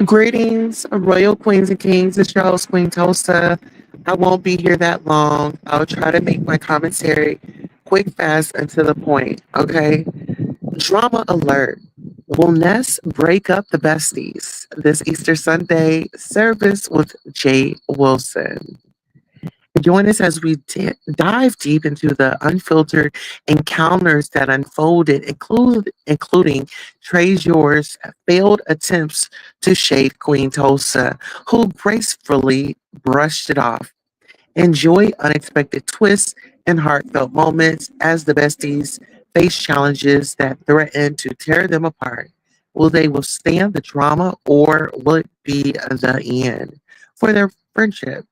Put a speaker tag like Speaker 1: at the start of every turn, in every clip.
Speaker 1: Greetings, royal queens and kings. It's your host, Queen Tulsa. I won't be here that long. I'll try to make my commentary quick, fast, and to the point. Okay. Drama alert. Will Ness break up the besties this Easter Sunday service with Jay Wilson? Join us as we dive deep into the unfiltered encounters that unfolded, including Trezur's failed attempts to shade Queen Tulsa, who gracefully brushed it off. Enjoy unexpected twists and heartfelt moments as the besties face challenges that threaten to tear them apart. Will they withstand the drama or will it be the end for their friendship?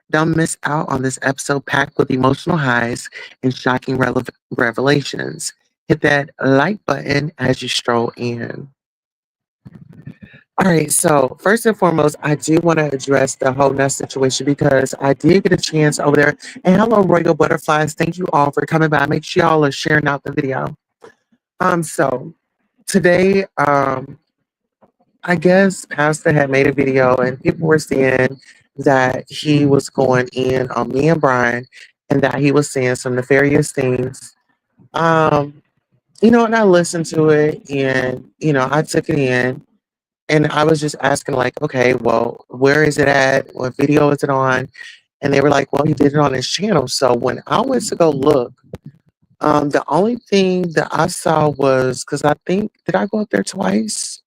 Speaker 1: Don't miss out on this episode packed with emotional highs and shocking revelations. Hit that like button as you stroll in. All right, so first and foremost, I do want to address the whole Nest situation because I did get a chance over there. And hello, Royal Butterflies. Thank you all for coming by. Make sure y'all are sharing out the video. So today, I guess Pastor had made a video and people were saying that he was going in on me and Brian and that he was saying some nefarious things. Um, and I listened to it and, I took it in and I was just asking like, okay, well, where is it at? What video is it on? And they were like, well, he did it on his channel. So when I went to go look, the only thing that I saw was because I think, did I go up there twice?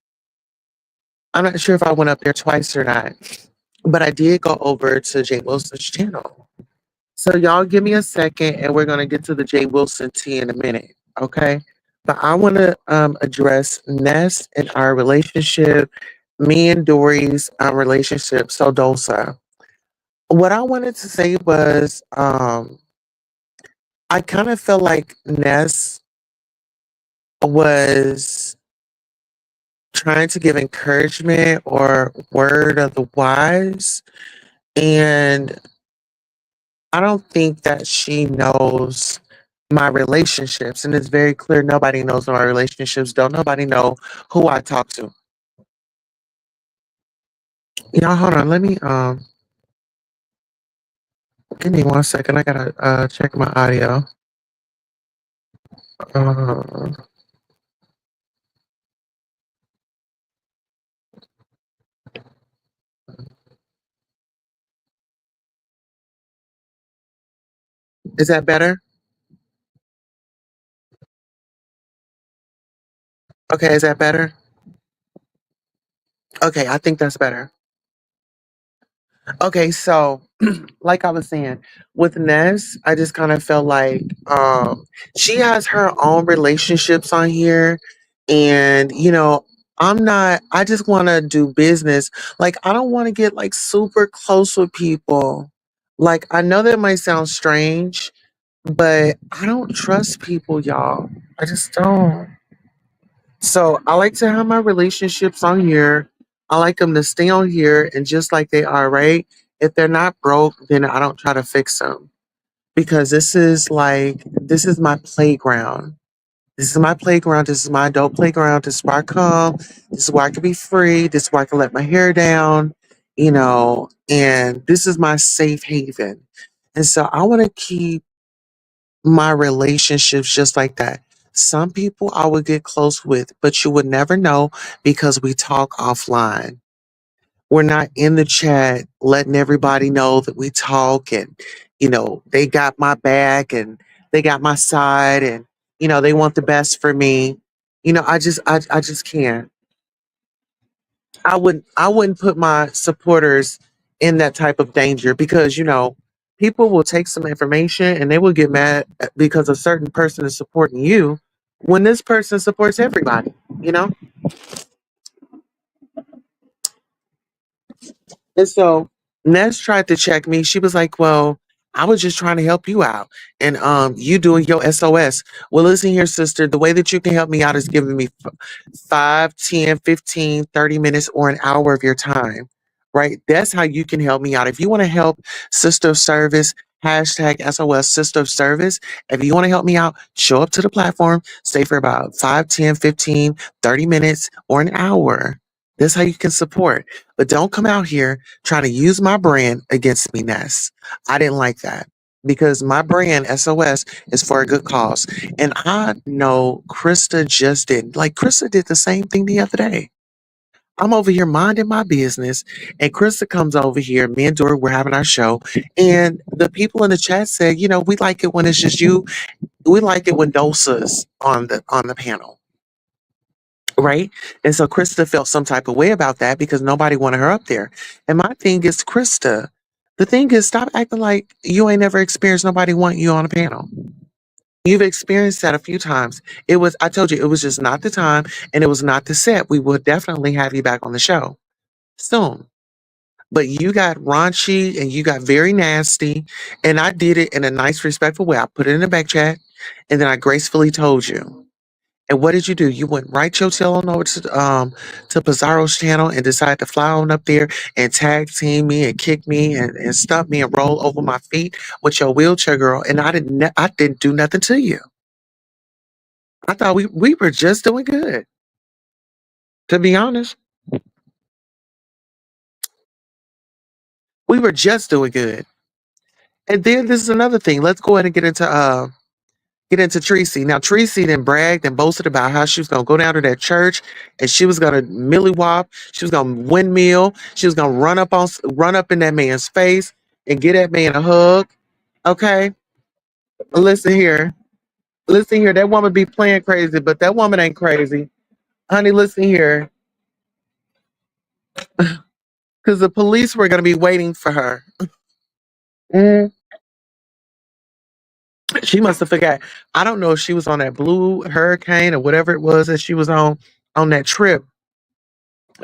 Speaker 1: I'm not sure if I went up there twice or not, but I did go over to Jay Wilson's channel. So y'all give me a second and we're gonna get to the Jay Wilson tea in a minute, okay? But I wanna address Ness and our relationship, me and Dory's relationship, so Dolsa. What I wanted to say was I kind of felt like Ness was trying to give encouragement or word of the wise. And I don't think that she knows my relationships. And it's very clear nobody knows my relationships. Don't nobody know who I talk to. Hold on. Let me give me 1 second. I gotta check my audio. Uh, is that better? Okay, is that better? Okay, I think that's better. Okay, so like I was saying, with Ness, I just kind of felt like she has her own relationships on here. And, I just want to do business. Like, I don't want to get like super close with people. Like, I know that might sound strange, but I don't trust people, y'all. I just don't. So I like to have my relationships on here. I like them to stay on here and just like they are, right? If they're not broke, then I don't try to fix them because this is my playground. This is my playground. This is my adult playground. This is where I come. This is where I can be free. This is where I can let my hair down, and this is my safe haven. And so I want to keep my relationships just like that. Some people I would get close with, but you would never know because we talk offline. We're not in the chat letting everybody know that we talk and, they got my back and they got my side and, they want the best for me. I just can't. I wouldn't put my supporters in that type of danger because people will take some information and they will get mad because a certain person is supporting you when this person supports everybody you know And so Ness tried to check me. She was like, well, I was just trying to help you out. And you doing your SOS. Well, listen here, sister. The way that you can help me out is giving me 5, 10, 15, 30 minutes or an hour of your time. Right? That's how you can help me out. If you want to help Sister of Service, hashtag SOS Sister of Service. If you want to help me out, show up to the platform, stay for about 5, 10, 15, 30 minutes or an hour. That's how you can support. But don't come out here trying to use my brand against me, Ness. I didn't like that because my brand, SOS, is for a good cause. And I know Krista just did. Like, Krista did the same thing the other day. I'm over here minding my business, and Krista comes over here. Me and Dory were having our show, and the people in the chat said, we like it when it's just you. We like it when Dosa's on the panel. Right. And so Krista felt some type of way about that because nobody wanted her up there. And my thing is, Krista, the thing is, stop acting like you ain't never experienced nobody want you on a panel. You've experienced that a few times. I told you, it was just not the time and it was not the set. We will definitely have you back on the show soon. But you got raunchy and you got very nasty. And I did it in a nice, respectful way. I put it in the back chat and then I gracefully told you. And what did you do? You went right your tail on over to Pizarro's channel and decided to fly on up there and tag team me and kick me and stump me and roll over my feet with your wheelchair girl. And I didn't do nothing to you. I thought we were just doing good. To be honest, we were just doing good. And then this is another thing. Let's go ahead and get into Tracy. Now, Tracy then bragged and boasted about how she was going to go down to that church and she was going to milly wop. She was going to windmill. She was going to run up in that man's face and get that man a hug. Okay, listen here, listen here. That woman be playing crazy, but that woman ain't crazy, honey. Listen here, because the police were going to be waiting for her. Mm, she must have forgot. I don't know if she was on that blue hurricane or whatever it was that she was on that trip.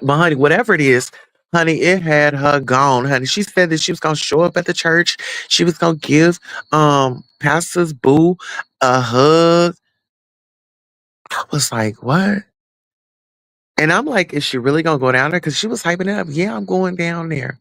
Speaker 1: But honey, whatever it is, honey, it had her gone, honey. She said that she was gonna show up at the church. She was gonna give Pastor's Boo a hug. I was like, what? And I'm like, is she really gonna go down there? Because she was hyping it up. Yeah, I'm going down there.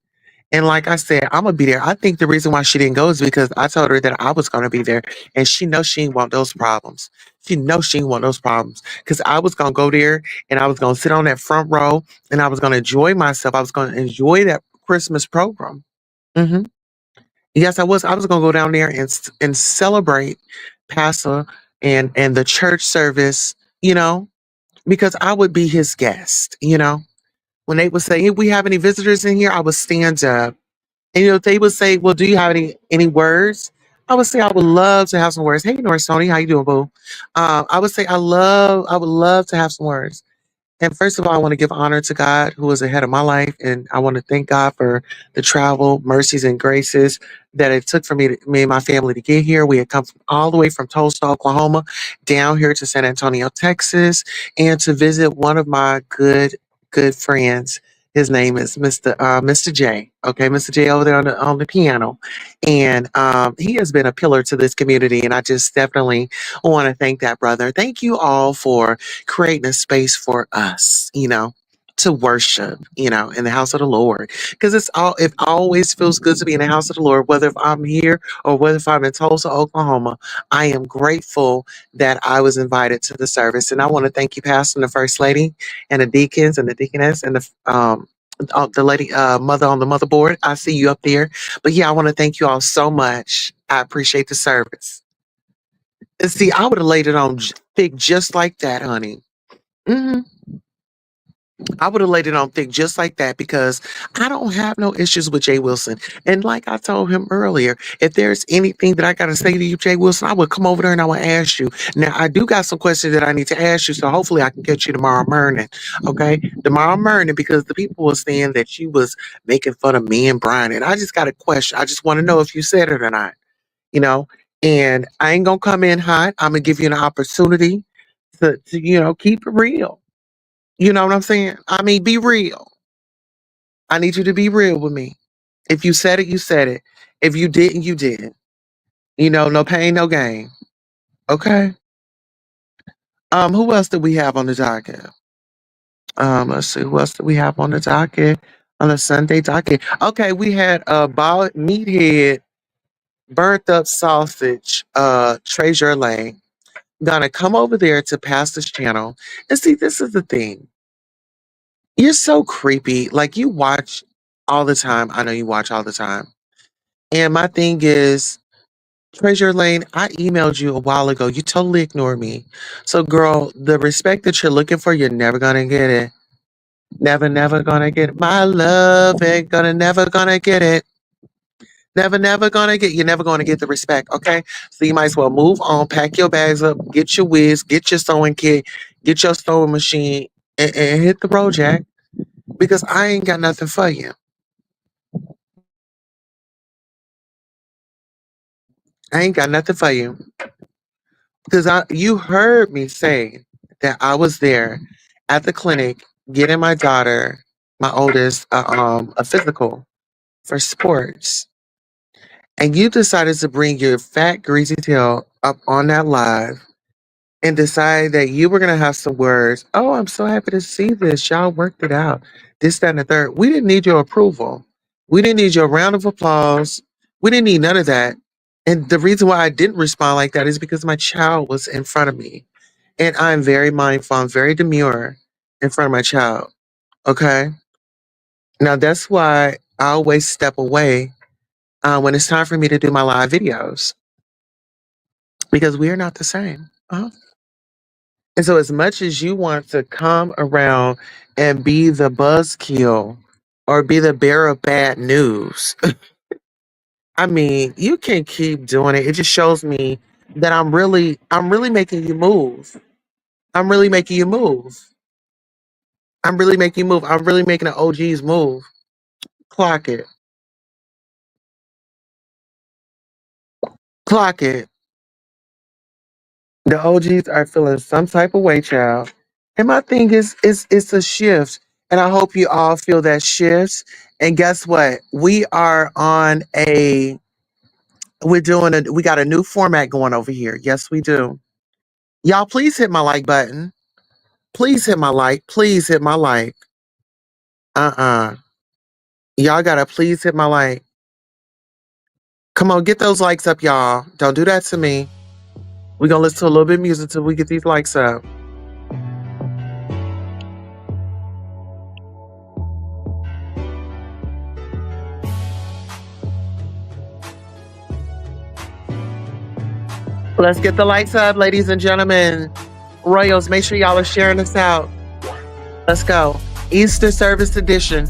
Speaker 1: And like I said, I'm gonna be there. I think the reason why she didn't go is because I told her that I was gonna be there, and she knows she didn't want those problems. She knows she didn't want those problems because I was gonna go there and I was gonna sit on that front row and I was gonna enjoy myself. I was gonna enjoy that Christmas program. Hmm. Yes, I was. I was gonna go down there and celebrate Pastor and the church service. You know, because I would be his guest. When they would say, "Hey, we have any visitors in here?" I would stand up. And they would say, "Well, do you have any words?" I would say, "I would love to have some words." Hey, Norris Tony, how you doing, boo? I would say, I would love to have some words. And first of all, I want to give honor to God who is ahead of my life. And I want to thank God for the travel, mercies, and graces that it took for me and my family to get here. We had come all the way from Tulsa, Oklahoma, down here to San Antonio, Texas, and to visit one of my good friends. His name is Mr. J. Okay, Mr. J over there on the piano. And he has been a pillar to this community. And I just definitely want to thank that brother. Thank you all for creating a space for us, to worship, in the house of the Lord. Because it always feels good to be in the house of the Lord, whether if I'm here or whether if I'm in Tulsa, Oklahoma. I am grateful that I was invited to the service. And I want to thank you, Pastor and the First Lady, and the deacons and the deaconess and the lady mother on the motherboard. I see you up there. But yeah, I want to thank you all so much. I appreciate the service. And see, I would have laid it on thick just like that, honey. Hmm. I would have laid it on thick just like that because I don't have no issues with Jay Wilson. And like I told him earlier, if there's anything that I got to say to you, Jay Wilson, I would come over there and I would ask you. Now, I do got some questions that I need to ask you, so hopefully I can catch you tomorrow morning. Okay? Tomorrow morning, because the people were saying that you was making fun of me and Brian. And I just got a question. I just want to know if you said it or not, you know? And I ain't going to come in hot. I'm going to give you an opportunity to keep it real. You know what I'm saying? I mean, be real. I need you to be real with me. If you said it, you said it. If you didn't, you didn't. No pain, no gain. Okay. Who else did we have on the docket? Let's see, who else did we have on the docket? On the Sunday docket. Okay, we had meathead, burnt up sausage, Trezur Lane. Gonna come over there to Pastor's channel. And see, this is the thing. You're so creepy. Like you watch all the time. I know you watch all the time. And my thing is, Treasure Lane, I emailed you a while ago. You totally ignored me. So, girl, the respect that you're looking for, you're never gonna get it. Never, never gonna get it. My love ain't gonna never gonna get it. Never, never gonna get. You're never gonna get the respect. Okay, so you might as well move on. Pack your bags up. Get your whiz. Get your sewing kit. Get your sewing machine and hit the road, Jack. Because I ain't got nothing for you. I ain't got nothing for you. Because you heard me say that I was there at the clinic getting my daughter, my oldest, a physical for sports, and you decided to bring your fat greasy tail up on that live and decide that you were gonna have some words. Oh, I'm so happy to see this. Y'all worked it out. This, that, and the third. We didn't need your approval. We didn't need your round of applause. We didn't need none of that. And the reason why I didn't respond like that is because my child was in front of me. And I'm very mindful, I'm very demure in front of my child. Okay. Now that's why I always step away when it's time for me to do my live videos because we are not the same. And so, as much as you want to come around and be the buzzkill or be the bearer of bad news, I mean, you can keep doing it. It just shows me that I'm really making you move. I'm really making you move. I'm really making you move. I'm really making the OGs move. Clock it. Clock it. The OGs are feeling some type of way, child. And my thing is it's a shift. And I hope you all feel that shift. And guess what? We got a new format going over here. Yes, we do. Y'all please hit my like button. Please hit my like. Please hit my like. Uh-uh. Y'all gotta please hit my like. Come on, get those likes up, y'all. Don't do that to me. We're gonna listen to a little bit of music till we get these likes up. Let's get the lights up, ladies and gentlemen. Royals, make sure y'all are sharing this out. Let's go. Easter service edition.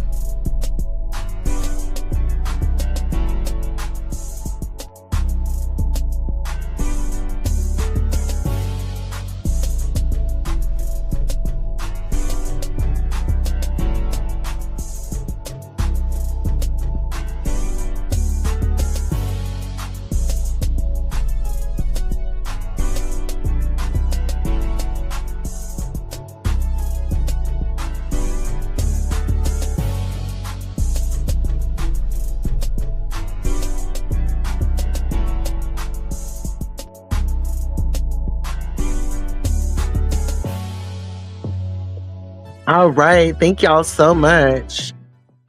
Speaker 1: All right. Thank y'all so much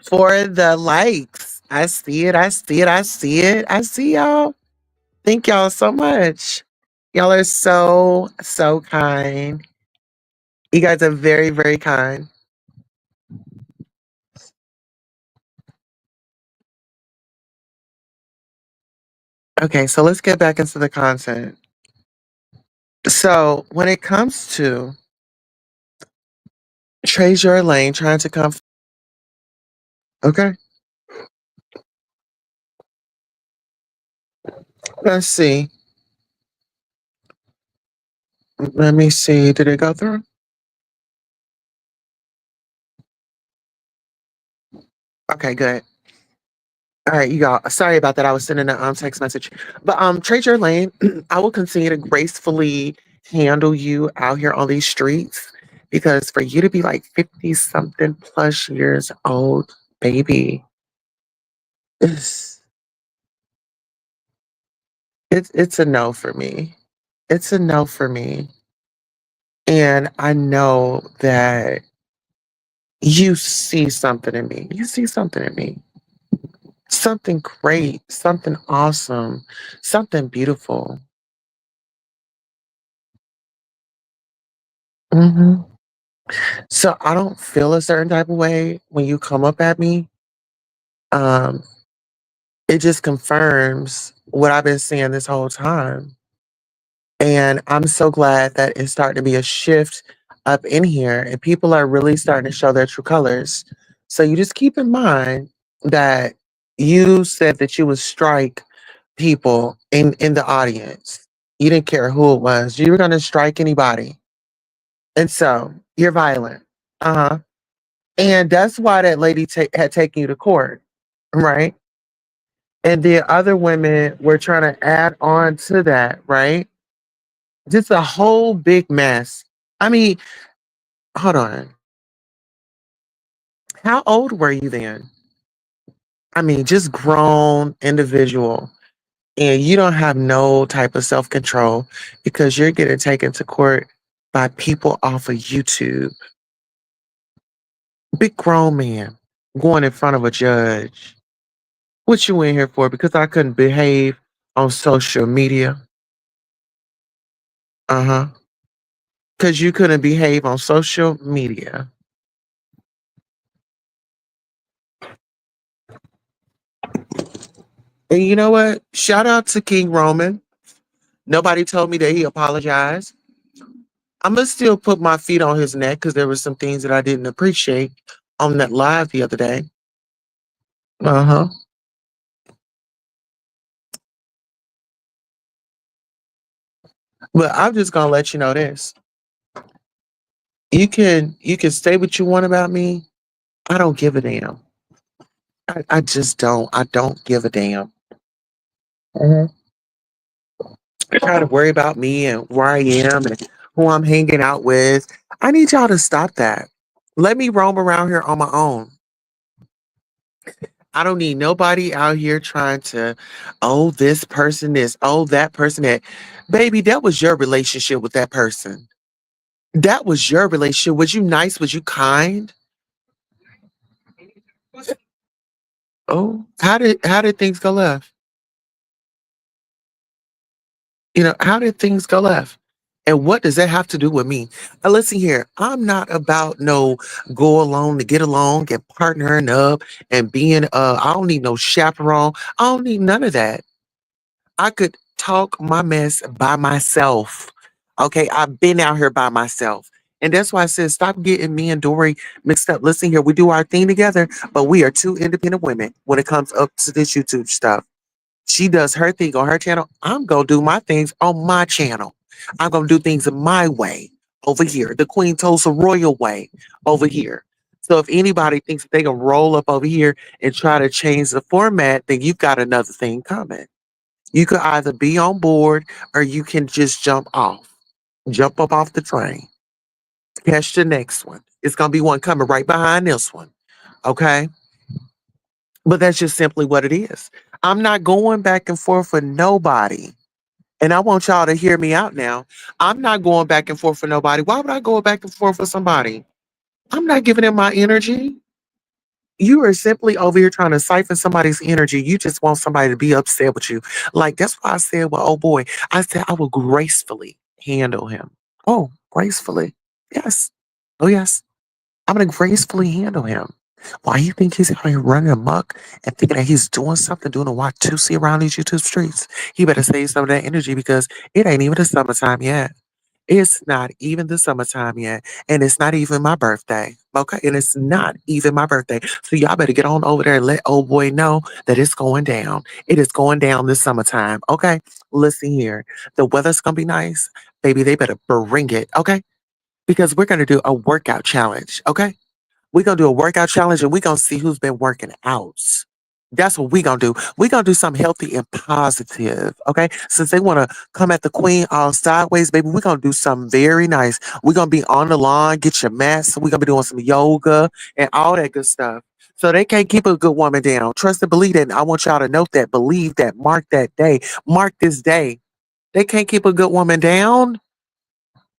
Speaker 1: for the likes. I see it. I see it. I see it. I see y'all. Thank y'all so much. Y'all are so, so kind. You guys are very, very kind. Okay, so let's get back into the content. So when it comes to Trezur Lane trying to come, okay, let's see. Let me see. Did it go through? Okay, good. All right, you all. Sorry about that. I was sending a text message, but Trezur Lane, I will continue to gracefully handle you out here on these streets because for you to be like 50 something plus years old, baby, it's it's a no for me. It's a no for me. And I know that you see something in me. You see something in me. Something great, something awesome, something beautiful. So So I don't feel a certain type of way when you come up at me. Um, it just confirms what I've been saying this whole time. And I'm so glad that it's starting to be a shift up in here and people are really starting to show their true colors. So you just keep in mind that you said that you would strike people in the audience. You didn't care who it was. You were going to strike anybody. And so you're violent. Uh-huh. And that's why that lady had taken you to court, right? And the other women were trying to add on to that, right? Just a whole big mess. I mean, hold on. How old were you then? I mean, just grown individual. And you don't have no type of self control because you're getting taken to court by people off of YouTube. Big grown man going in front of a judge. What you in here for? Because I couldn't behave on social media. Uh huh. Because you couldn't behave on social media. And you know what? Shout out to King Roman. Nobody told me that he apologized. I'm gonna still put my feet on his neck because there were some things that I didn't appreciate on that live the other day. Uh huh. But I'm just gonna let you know this. You can say what you want about me. I don't give a damn. I just don't. I don't give a damn. Mhm. Try to worry about me and where I am and who I'm hanging out with. I need y'all to stop that. Let me roam around here on my own. I don't need nobody out here trying to, oh, this person this, oh, that person that. Baby, that was your relationship with that person. That was your relationship. Was you nice? Was you kind? Oh, how did things go left? How did things go left? And what does that have to do with me? Listen here, I'm not about no go along to get along and partnering up and being I don't need no chaperone. I don't need none of that. I could talk my mess by myself. Okay, I've been out here by myself. And that's why I said, stop getting me and Dory mixed up. Listen here, we do our thing together, but we are two independent women when it comes up to this YouTube stuff. She does her thing on her channel. I'm going to do my things on my channel. I'm going to do things my way over here, the Queen Tulsa Royal way over here. So if anybody thinks that they can roll up over here and try to change the format, then you've got another thing coming. You could either be on board or you can just jump up off the train, catch the next one. It's going to be one coming right behind this one. Okay. But that's just simply what it is. I'm not going back and forth with nobody. And I want y'all to hear me out now. I'm not going back and forth for nobody. Why would I go back and forth for somebody? I'm not giving them my energy. You are simply over here trying to siphon somebody's energy. You just want somebody to be upset with you. Like that's why I said, well, oh boy, I said I will gracefully handle him. Oh, gracefully. Yes. Oh, yes. I'm going to gracefully handle him. Why you think he's out here running amok and thinking that he's doing something, doing a Watusi around these YouTube streets? He better save some of that energy because it ain't even the summertime yet. It's not even the summertime yet. And it's not even my birthday. Okay. And it's not even my birthday. So y'all better get on over there and let old boy know that it's going down. It is going down this summertime. Okay. Listen here. The weather's going to be nice. Baby, they better bring it. Okay. Because we're going to do a workout challenge. Okay. We're gonna do a workout challenge and we're gonna see who's been working out. That's what we're gonna do. We're gonna do something healthy and positive. Okay. Since they wanna come at the queen all sideways, baby, we're gonna do something very nice. We're gonna be on the lawn, get your mats. We're gonna be doing some yoga and all that good stuff. So they can't keep a good woman down. Trust and believe that. And I want y'all to note that, believe that, mark that day, mark this day. They can't keep a good woman down.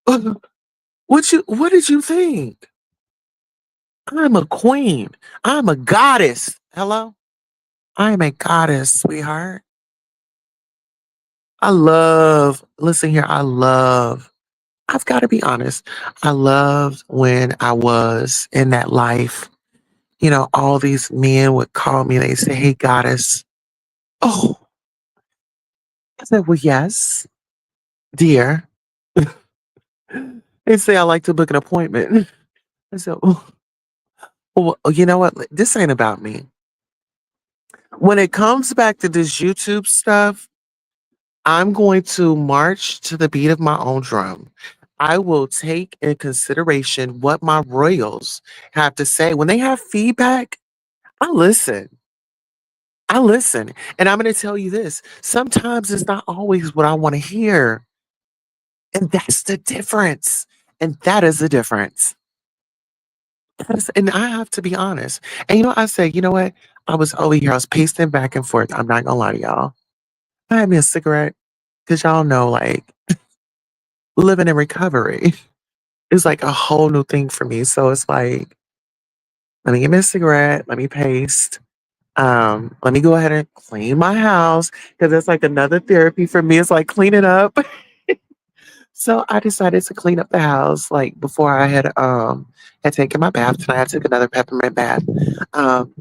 Speaker 1: What did you think? I'm a queen. I'm a goddess. Hello? I'm a goddess, sweetheart. Listen here, I love I've got to be honest. I loved when I was in that life. All these men would call me. They say, "Hey, goddess." Oh, I said, "Well, yes, dear." They say I like to book an appointment. I said, well, you know what? This ain't about me. When it comes back to this YouTube stuff, I'm going to march to the beat of my own drum. I will take in consideration what my royals have to say. When they have feedback, I listen. I listen. And I'm going to tell you this, sometimes it's not always what I want to hear. And that's the difference. And that is the difference. And I have to be honest. And I say, you know what? I was over here, I was pacing back and forth. I'm not gonna lie to y'all. I had me a cigarette because y'all know, like, living in recovery is like a whole new thing for me. So it's like, let me get me a cigarette, let me paste. Let me go ahead and clean my house because it's like another therapy for me. It's like cleaning up. So I decided to clean up the house like before I had taken my bath tonight. I took another peppermint bath. Um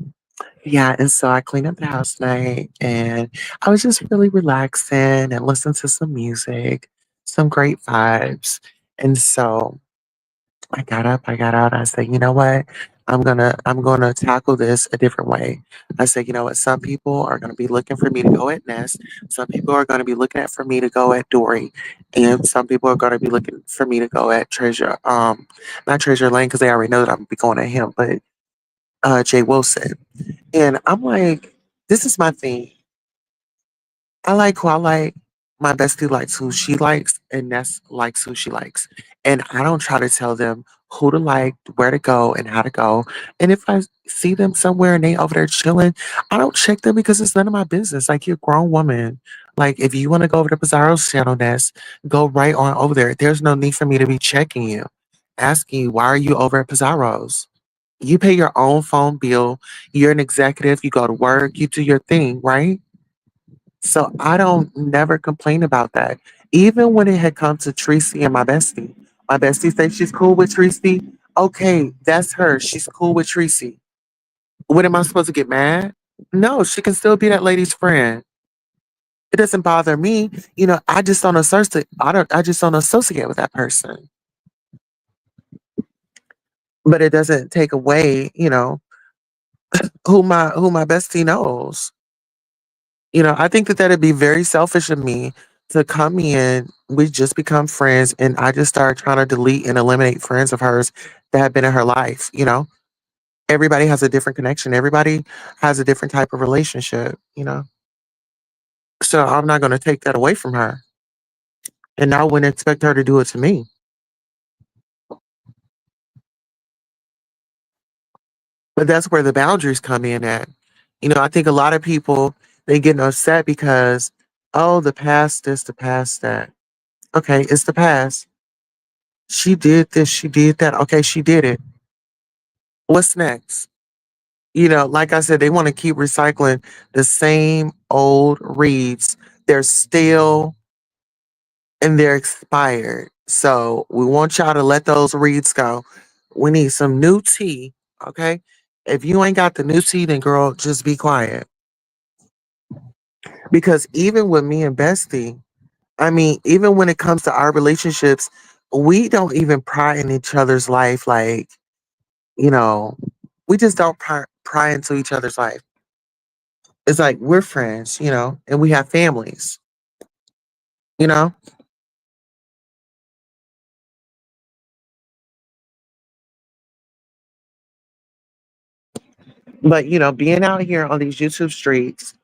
Speaker 1: yeah, and so I cleaned up the house tonight and I was just really relaxing and listening to some music, some great vibes. And so I got up, I got out, I said, you know what? I'm gonna tackle this a different way. I said, you know what, some people are gonna be looking for me to go at Ness. Some people are gonna be looking at for me to go at Dory. And some people are gonna be looking for me to go at Treasure. Not Treasure Lane, because they already know that I'm gonna be going at him, but Jay Wilson. And I'm like, this is my thing. I like who I like. My bestie likes who she likes, and Ness likes who she likes. And I don't try to tell them who to like, where to go, and how to go. And if I see them somewhere and they over there chilling, I don't check them because it's none of my business. Like, you're a grown woman. Like, if you want to go over to Pizarro's channel, Ness, go right on over there. There's no need for me to be checking you, asking you, why are you over at Pizarro's? You pay your own phone bill. You're an executive. You go to work. You do your thing, right? So I don't never complain about that. Even when it had come to Tracy and my bestie says she's cool with Tracy. Okay, that's her. She's cool with Tracy. What am I supposed to get mad? No, she can still be that lady's friend. It doesn't bother me. I just don't associate. I just don't associate with that person. But it doesn't take away, who my bestie knows. I think that that'd be very selfish of me to come in, we just become friends, and I just start trying to delete and eliminate friends of hers that have been in her life. Everybody has a different connection. Everybody has a different type of relationship. So I'm not going to take that away from her. And I wouldn't expect her to do it to me. But that's where the boundaries come in at. I think a lot of people, they get upset because, oh, the past is the past that. Okay, it's the past. She did this, she did that. Okay, she did it. What's next? Like I said, they want to keep recycling the same old reads. They're stale and they're expired. So we want y'all to let those reads go. We need some new tea. Okay. If you ain't got the new tea, then girl, just be quiet. Because even with me and Bestie, I mean, even when it comes to our relationships, we don't even pry in each other's life. Like, you know, we just don't pry into each other's life. It's like we're friends, and we have families, you know? But, being out here on these YouTube streets,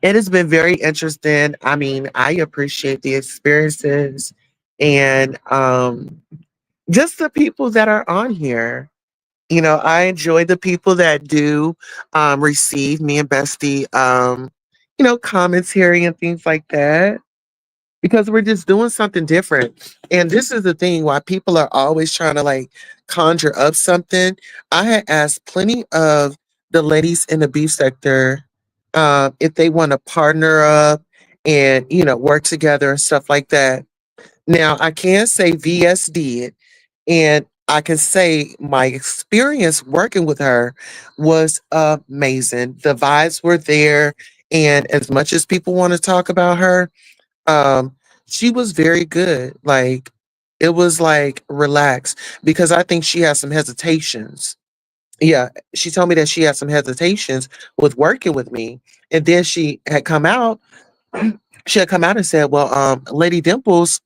Speaker 1: it has been very interesting. I mean, I appreciate the experiences and just the people that are on here. I enjoy the people that do receive me and Bestie, commentary and things like that. Because we're just doing something different. And this is the thing why people are always trying to like conjure up something. I had asked plenty of the ladies in the beef sector if they want to partner up and work together and stuff like that. Now, I can say VS did, and I can say my experience working with her was amazing. The vibes were there, and as much as people want to talk about her, um, she was very good. Like, it was like relaxed because I think she has some hesitations. Yeah, she told me that she had some hesitations with working with me, and then she had come out and said, "Well, Lady Dimples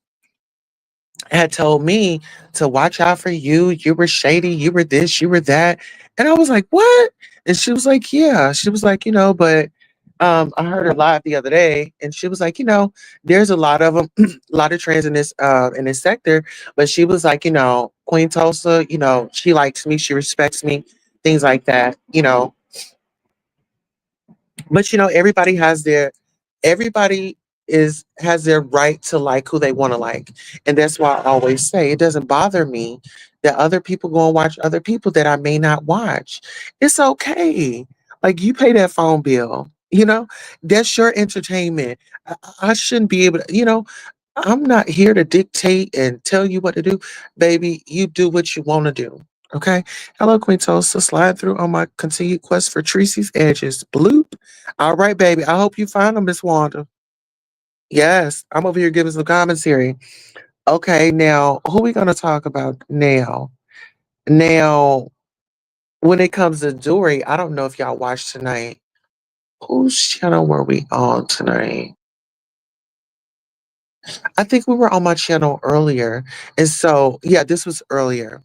Speaker 1: had told me to watch out for you. You were shady. You were this. You were that." And I was like, "What?" And she was like, "Yeah." She was like, but I heard her live the other day, and she was like, there's a lot of them, a lot of trans in this sector. But she was like, Queen Tulsa, she likes me, she respects me, things like that, but everybody is has their right to like who they want to like. And that's why I always say it doesn't bother me that other people go and watch other people that I may not watch. It's okay. Like, you pay that phone bill, that's your entertainment. I shouldn't be able to, I'm not here to dictate and tell you what to do. Baby, you do what you want to do. Okay. Hello, Queen Tulsa. Slide through on my continued quest for Tracy's edges. Bloop. All right, baby. I hope you find them, Miss Wanda. Yes, I'm over here giving some commentary. Okay, now who we gonna talk about now? Now, when it comes to Dory, I don't know if y'all watched tonight. Whose channel were we on tonight? I think we were on my channel earlier. And so, yeah, this was earlier.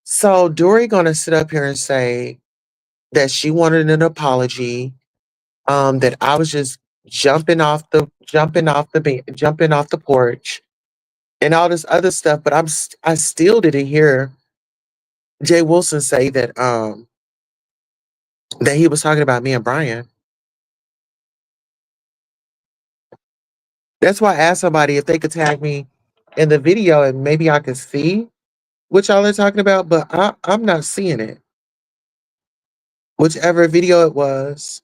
Speaker 1: So Dory gonna sit up here and say that she wanted an apology, that I was just jumping off the porch and all this other stuff, but I still didn't hear Jay Wilson say that he was talking about me and Brian. That's why I asked somebody if they could tag me in the video and maybe I could see what y'all are talking about, but I'm not seeing it. Whichever video it was.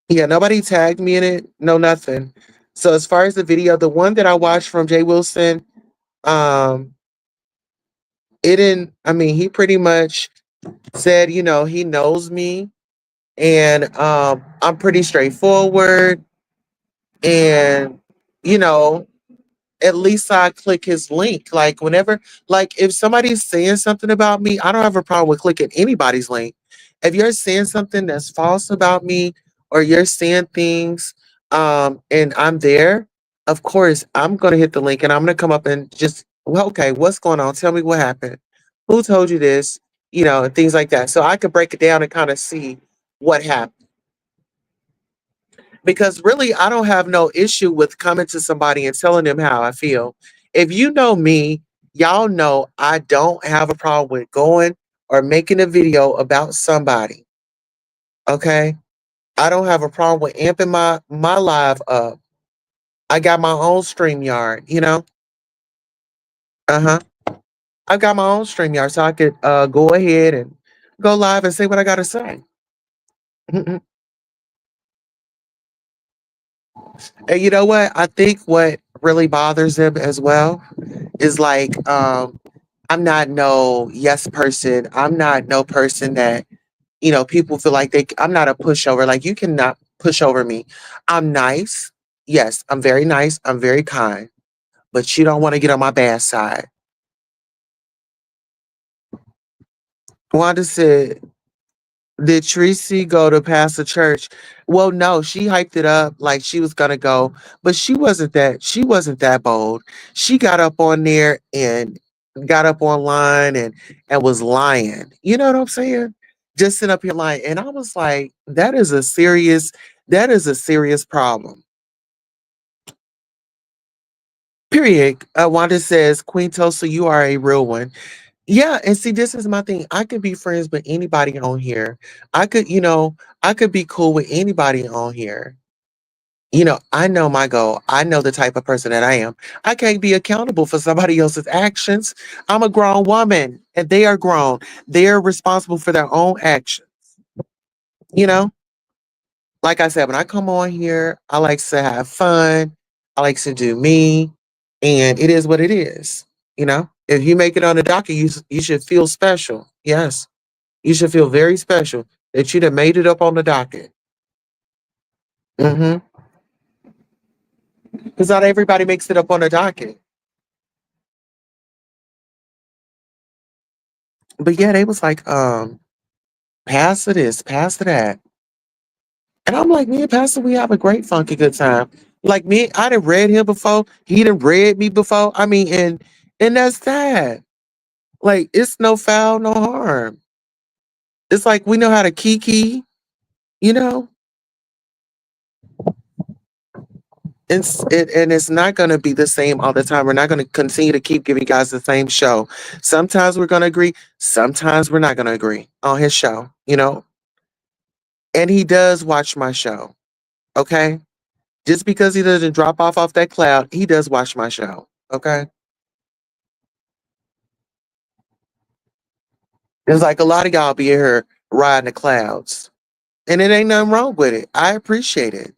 Speaker 1: Yeah, nobody tagged me in it. No, nothing. So as far as the video, the one that I watched from Jay Wilson, um, it didn't, I mean, he pretty much said, he knows me, and I'm pretty straightforward, and you know, at least I click his link. Like, whenever, like, if somebody's saying something about me, I don't have a problem with clicking anybody's link. If you're saying something that's false about me, or you're saying things, and I'm there, of course I'm gonna hit the link and I'm gonna come up and just, well, okay, what's going on? Tell me what happened. Who told you this? And things like that. So I could break it down and kind of see what happened. Because really, I don't have no issue with coming to somebody and telling them how I feel. If you know me, y'all know I don't have a problem with going or making a video about somebody. Okay? I don't have a problem with amping my live up. I got my own StreamYard. Uh-huh. I got my own StreamYard, so I could go ahead and go live and say what I gotta say. And you know what? I think what really bothers them as well is like, I'm not no yes person. I'm not no person that, people feel like I'm not a pushover. Like, you cannot push over me. I'm nice. Yes, I'm very nice. I'm very kind. But you don't want to get on my bad side. Wanda said, did Tracy go to Pastor Church? Well, no, she hyped it up like she was gonna go, but she wasn't that bold. She got up on there and got up online and was lying. You know what I'm saying? Just sitting up here lying. And I was like, that is a serious problem. Period. Wanda says, Queen Tulsa, you are a real one. Yeah, and see, this is my thing. I could be friends with anybody on here. I could be cool with anybody on here. I know my goal. I know the type of person that I am. I can't be accountable for somebody else's actions. I'm a grown woman and they are grown. They're responsible for their own actions, you know? Like I said, when I come on here, I like to have fun. I like to do me, and it is what it is. You know, if you make it on the docket, you should feel special. Yes, you should feel very special that you done made it up on the docket. Mm-hmm. Because not everybody makes it up on the docket. But yeah, they was like, Pastor this, Pastor that. And I'm like, me and Pastor, we have a great funky good time. Like me, I done read him before. He done read me before. I mean, and that's that. Like, it's no foul, no harm. It's like we know how to kiki, you know? And it's not gonna be the same all the time. We're not gonna continue to keep giving you guys the same show. Sometimes we're gonna agree, sometimes we're not gonna agree on his show, you know? And he does watch my show. Okay? Just because he doesn't drop off that cloud, he does watch my show. Okay? It's like a lot of y'all be here riding the clouds. And it ain't nothing wrong with it. I appreciate it.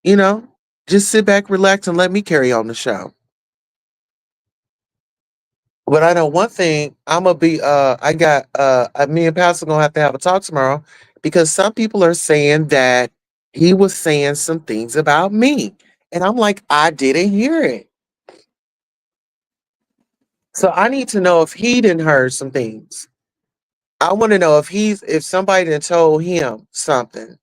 Speaker 1: You know? Just sit back, relax, and let me carry on the show. But I know one thing, I'm gonna be I got me and Pastor gonna have to have a talk tomorrow because some people are saying that he was saying some things about me. And I'm like, I didn't hear it. So I need to know if he didn't heard some things. I want to know if somebody done told him something.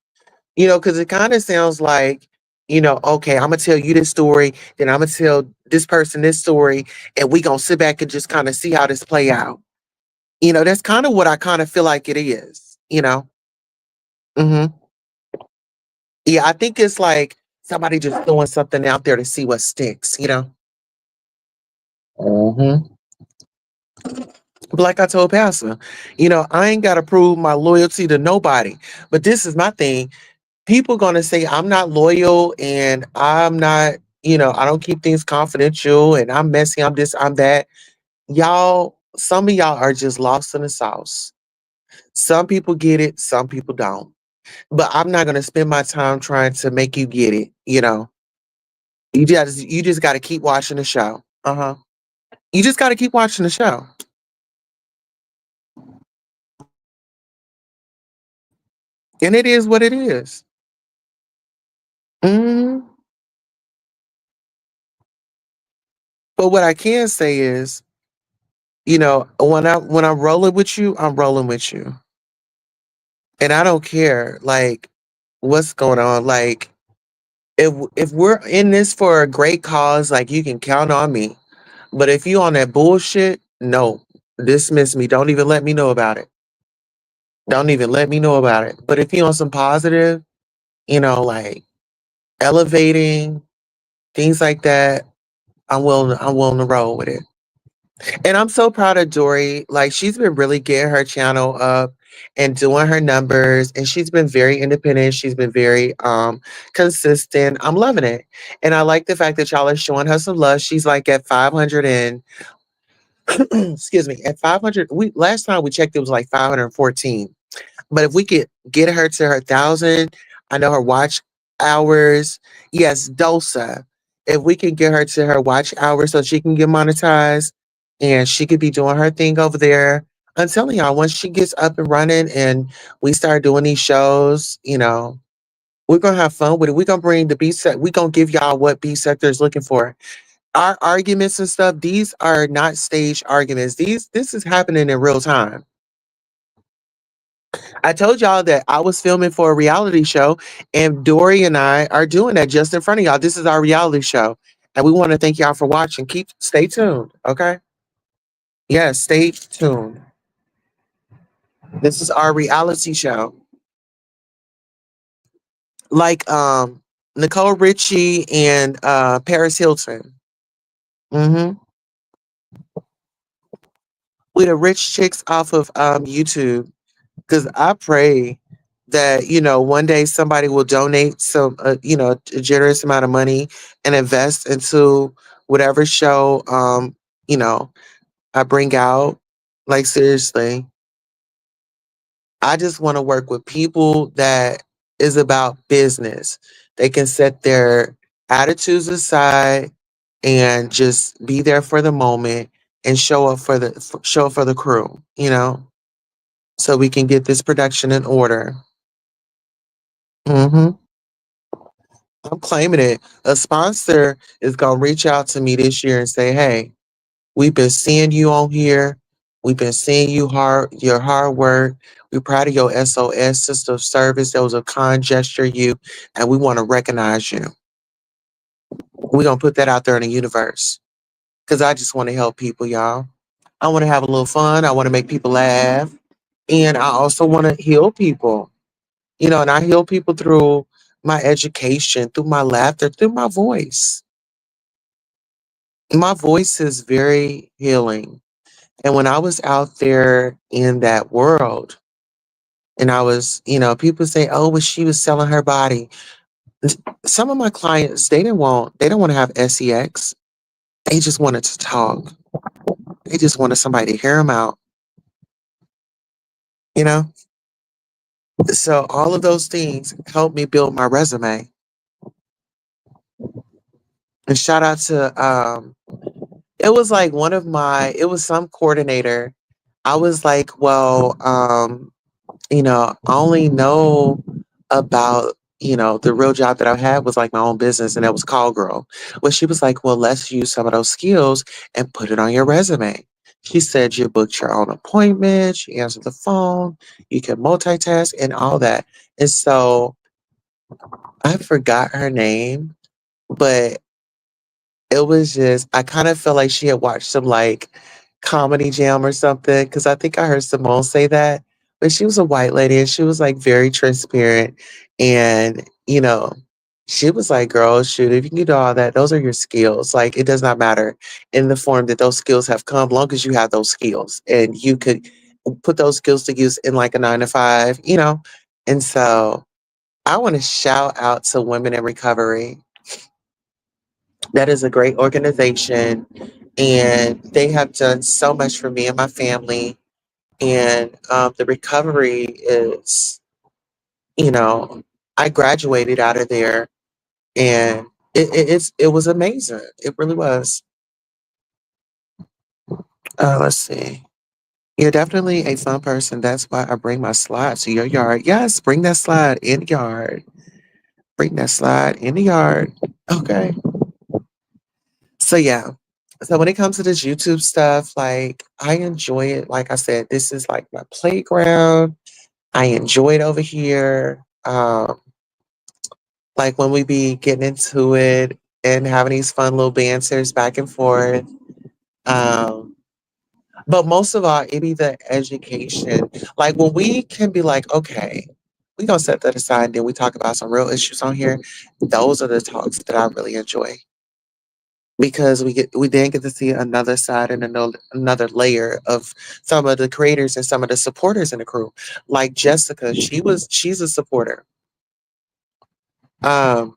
Speaker 1: You know, because it kind of sounds like, okay, I'm gonna tell you this story, then I'm gonna tell this person this story, and we gonna sit back and just kind of see how this play out. That's kind of what I kind of feel like it is. Hmm. Yeah, I think it's like somebody just throwing something out there to see what sticks. Hmm. But like I told Pastor, I ain't gotta prove my loyalty to nobody. But this is my thing. People gonna say I'm not loyal and I'm not, I don't keep things confidential and I'm messy, I'm this, I'm that. Y'all, some of y'all are just lost in the sauce. Some people get it, some people don't. But I'm not gonna spend my time trying to make you get it. You just gotta keep watching the show. Uh-huh. You just gotta keep watching the show. And it is what it is. Mhm. But what I can say is, when I'm rolling with you, I'm rolling with you. And I don't care like what's going on. Like if we're in this for a great cause, like you can count on me. But if you on that bullshit, no, dismiss me. Don't even let me know about it. Don't even let me know about it. But if you on some positive, like elevating things like that, I'm willing to roll with it. And I'm so proud of Dory. Like she's been really getting her channel up and doing her numbers and she's been very independent. She's been very consistent. I'm loving it. And I like the fact that y'all are showing her some love. She's like at 500 and excuse me, at 500 we last time we checked it was like 514. But if we could get her to her 1,000, I know her watch hours. Yes, Dosa. If we can get her to her watch hours so she can get monetized and she could be doing her thing over there. I'm telling y'all, once she gets up and running and we start doing these shows, we're gonna have fun with it. We're gonna bring the B set. We're gonna give y'all what B sector is looking for. Our arguments and stuff, these are not staged arguments. This is happening in real time. I told y'all that I was filming for a reality show, and Dory and I are doing that just in front of y'all. This is our reality show, and we want to thank y'all for watching. Stay tuned, okay? Yes, stay tuned. This is our reality show, like Nicole Richie and Paris Hilton. Mm-hmm. We the rich chicks off of YouTube. Because I pray that one day somebody will donate some a generous amount of money and invest into whatever show you know I bring out. Like seriously, I just want to work with people that is about business. They can set their attitudes aside and just be there for the moment and show up for the crew, so we can get this production in order. Hmm. I'm claiming it. A sponsor is gonna reach out to me this year and say, "Hey, we've been seeing you on here. We've been seeing your hard work. We're proud of your SOS system of service. That was a kind gesture, you, and we want to recognize you. We're gonna put that out there in the universe because I just want to help people, y'all. I want to have a little fun. I want to make people laugh, and I also want to heal people. And I heal people through my education, through my laughter, through my voice. My voice is very healing. And when I was out there in that world, and I was, people say, "Oh, but she was selling her body." Some of my clients, they don't want to have sex. They just wanted to talk. They just wanted somebody to hear them out, you know? So all of those things helped me build my resume. And shout out to, it was like it was some coordinator. I was like, well, I only know about, the real job that I had was like my own business, and that was call girl. Well, she was like, well, let's use some of those skills and put it on your resume. She said you booked your own appointments, you answered the phone, you can multitask and all that. And so I forgot her name, but it was just I kind of felt like she had watched some like comedy jam or something because I think I heard Simone say that. But she was a white lady and she was like very transparent. And, she was like, girl, shoot, if you can do all that, those are your skills. Like it does not matter in the form that those skills have come, long as you have those skills and you could put those skills to use in like a 9 to 5. And so I want to shout out to Women in Recovery. That is a great organization, and they have done so much for me and my family. And the recovery is, you know, I graduated out of there, and it was amazing. It really was. Let's see. You're definitely a fun person. That's why I bring my slide to your yard. Yes, bring that slide in the yard. Bring that slide in the yard. Okay. So yeah. So when it comes to this YouTube stuff, like I enjoy it. Like I said, this is like my playground. I enjoy it over here. Like when we be getting into it and having these fun little banters back and forth. Um, but most of all, it be the education. Like when we can be like, okay, we gonna set that aside and then we talk about some real issues on here. Those are the talks that I really enjoy because we then get to see another side and another layer of some of the creators and some of the supporters in the crew. Like Jessica, she's a supporter. Um,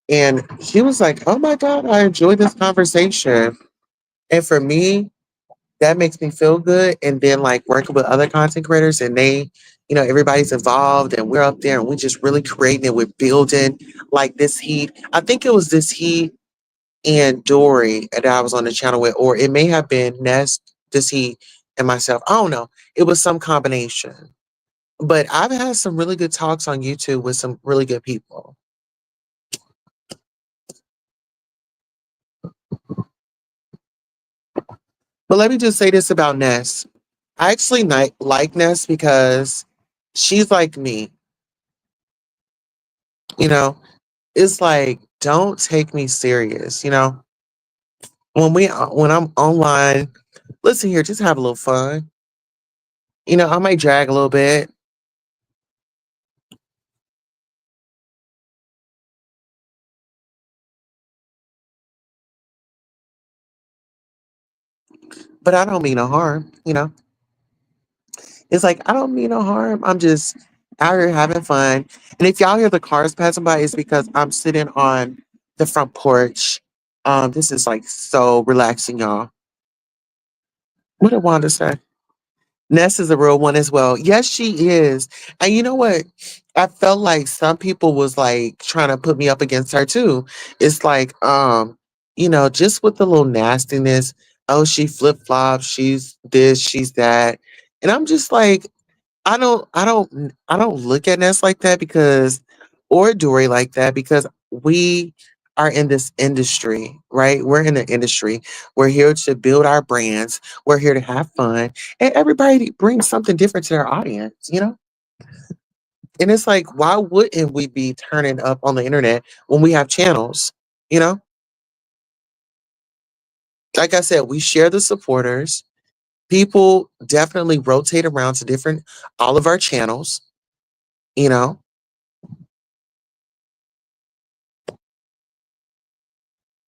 Speaker 1: and she was like, "Oh my God, I enjoyed this conversation." And for me, that makes me feel good. And then like working with other content creators and everybody's involved and we're up there and we're just really creating it. We're building like this heat. I think it was this heat and Dory that I was on the channel with, or it may have been Ness, this he and myself. I don't know. It was some combination. But I've had some really good talks on YouTube with some really good people. But let me just say this about Ness. I actually like Ness because she's like me. You know, it's like don't take me serious. When I'm online, listen here, just have a little fun. I might drag a little bit, but I don't mean no harm. It's like I don't mean no harm. I'm just out here having fun. And if y'all hear the cars passing by, it's because I'm sitting on the front porch. This is like so relaxing, y'all. What did Wanda say? Ness is a real one as well. Yes, she is. And you know what? I felt like some people was like trying to put me up against her too. It's like, just with the little nastiness. Oh, she flip flops. She's this. She's that. And I'm just like, I don't look at Ness like that because, or Dory like that because we are in this industry, right? We're in the industry. We're here to build our brands. We're here to have fun, and everybody brings something different to their audience. And it's like, why wouldn't we be turning up on the internet when we have channels? You know, like I said, we share the supporters. People definitely rotate around to different all of our channels. You know,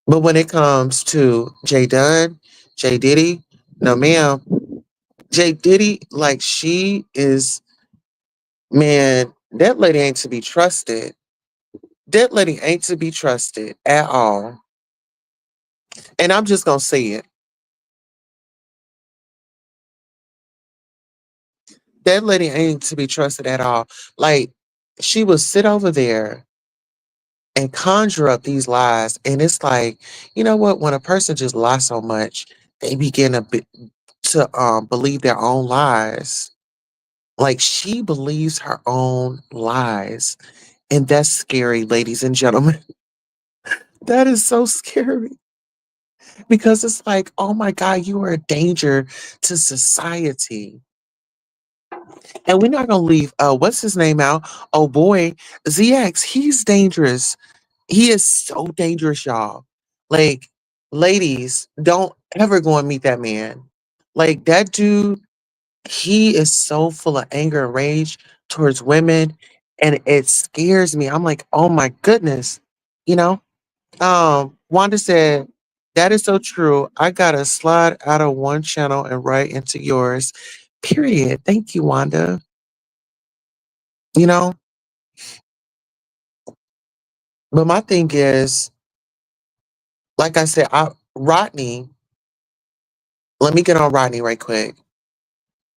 Speaker 1: But when it comes to Jay Dunn, Jay Diddy, no ma'am. Jay Diddy, like she is, man, that lady ain't to be trusted. That lady ain't to be trusted at all. And I'm just gonna say it. That lady ain't to be trusted at all. Like she would sit over there and conjure up these lies. And it's like, you know what? When a person just lies so much, they begin to believe their own lies. Like she believes her own lies. And that's scary, ladies and gentlemen. That is so scary because it's like, oh my God, you are a danger to society. And we're not going to leave, what's his name out? Oh boy, ZX, he's dangerous. He is so dangerous, y'all. Like, ladies, don't ever go and meet that man. Like, that dude, he is so full of anger and rage towards women, and it scares me. I'm like, oh my goodness, you know. Wanda said, "That is so true. I gotta slide out of one channel and right into yours." Period. Thank you, Wanda. You know, but my thing is, like I said, Rodney. Let me get on Rodney right quick.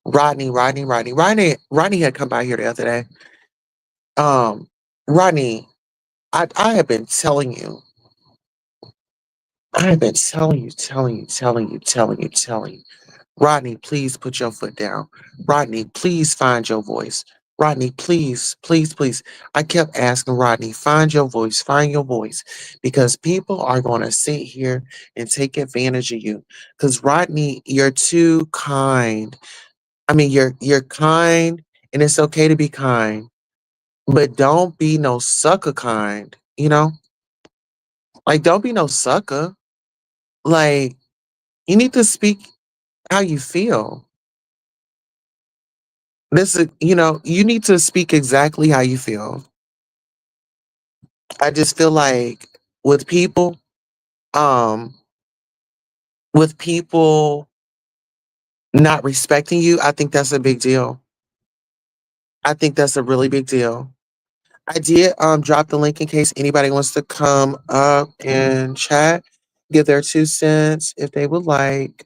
Speaker 1: Rodney had come by here the other day. Um, Rodney, I have been telling you. I have been telling you. Rodney, please put your foot down. Rodney, please find your voice. Rodney, please, please, please. I kept asking Rodney, find your voice, because people are going to sit here and take advantage of you. Because Rodney, you're too kind. I mean, you're kind, and it's okay to be kind, but don't be no sucker kind. Like don't be no sucker. Like you need to speak how you feel. You need to speak exactly how you feel. I just feel like with people, um, with people not respecting you, I think that's a big deal. I think that's a really big deal. I did drop the link in case anybody wants to come up and chat, give their 2 cents if they would like.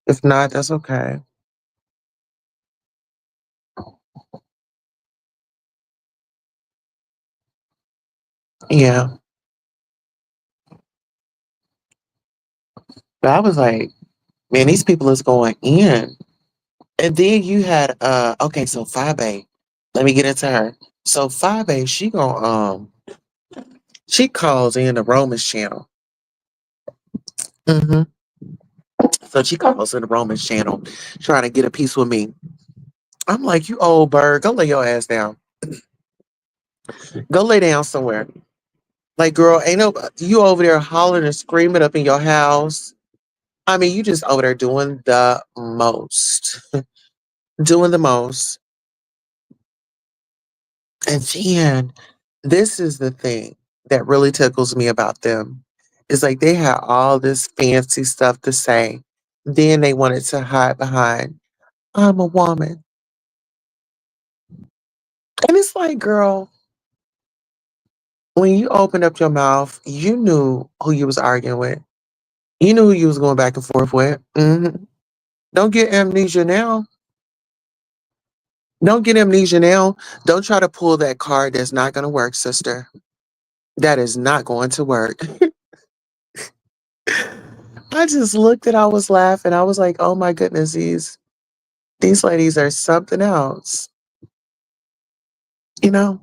Speaker 1: If not, that's okay. Yeah. But I was like, man, these people is going in. And then you had okay, so Fabe. Let me get into her. So Fabe, she calls in the Romans channel. hmm So she calls in the Romans channel trying to get a piece with me. I'm like, you old bird, go lay your ass down. Go lay down somewhere. Like, girl, ain't no you over there hollering and screaming up in your house. I mean, you just over there doing the most. Doing the most. And then this is the thing that really tickles me about them. It's like they had all this fancy stuff to say. Then they wanted to hide behind, I'm a woman. And it's like, girl, when you opened up your mouth, you knew who you was arguing with. You knew who you was going back and forth with. Don't get amnesia now. Don't get amnesia now. Don't try to pull that card that's not going to work, sister. That is not going to work. I just looked and I was laughing. I was like, oh my goodness, these ladies are something else, you know?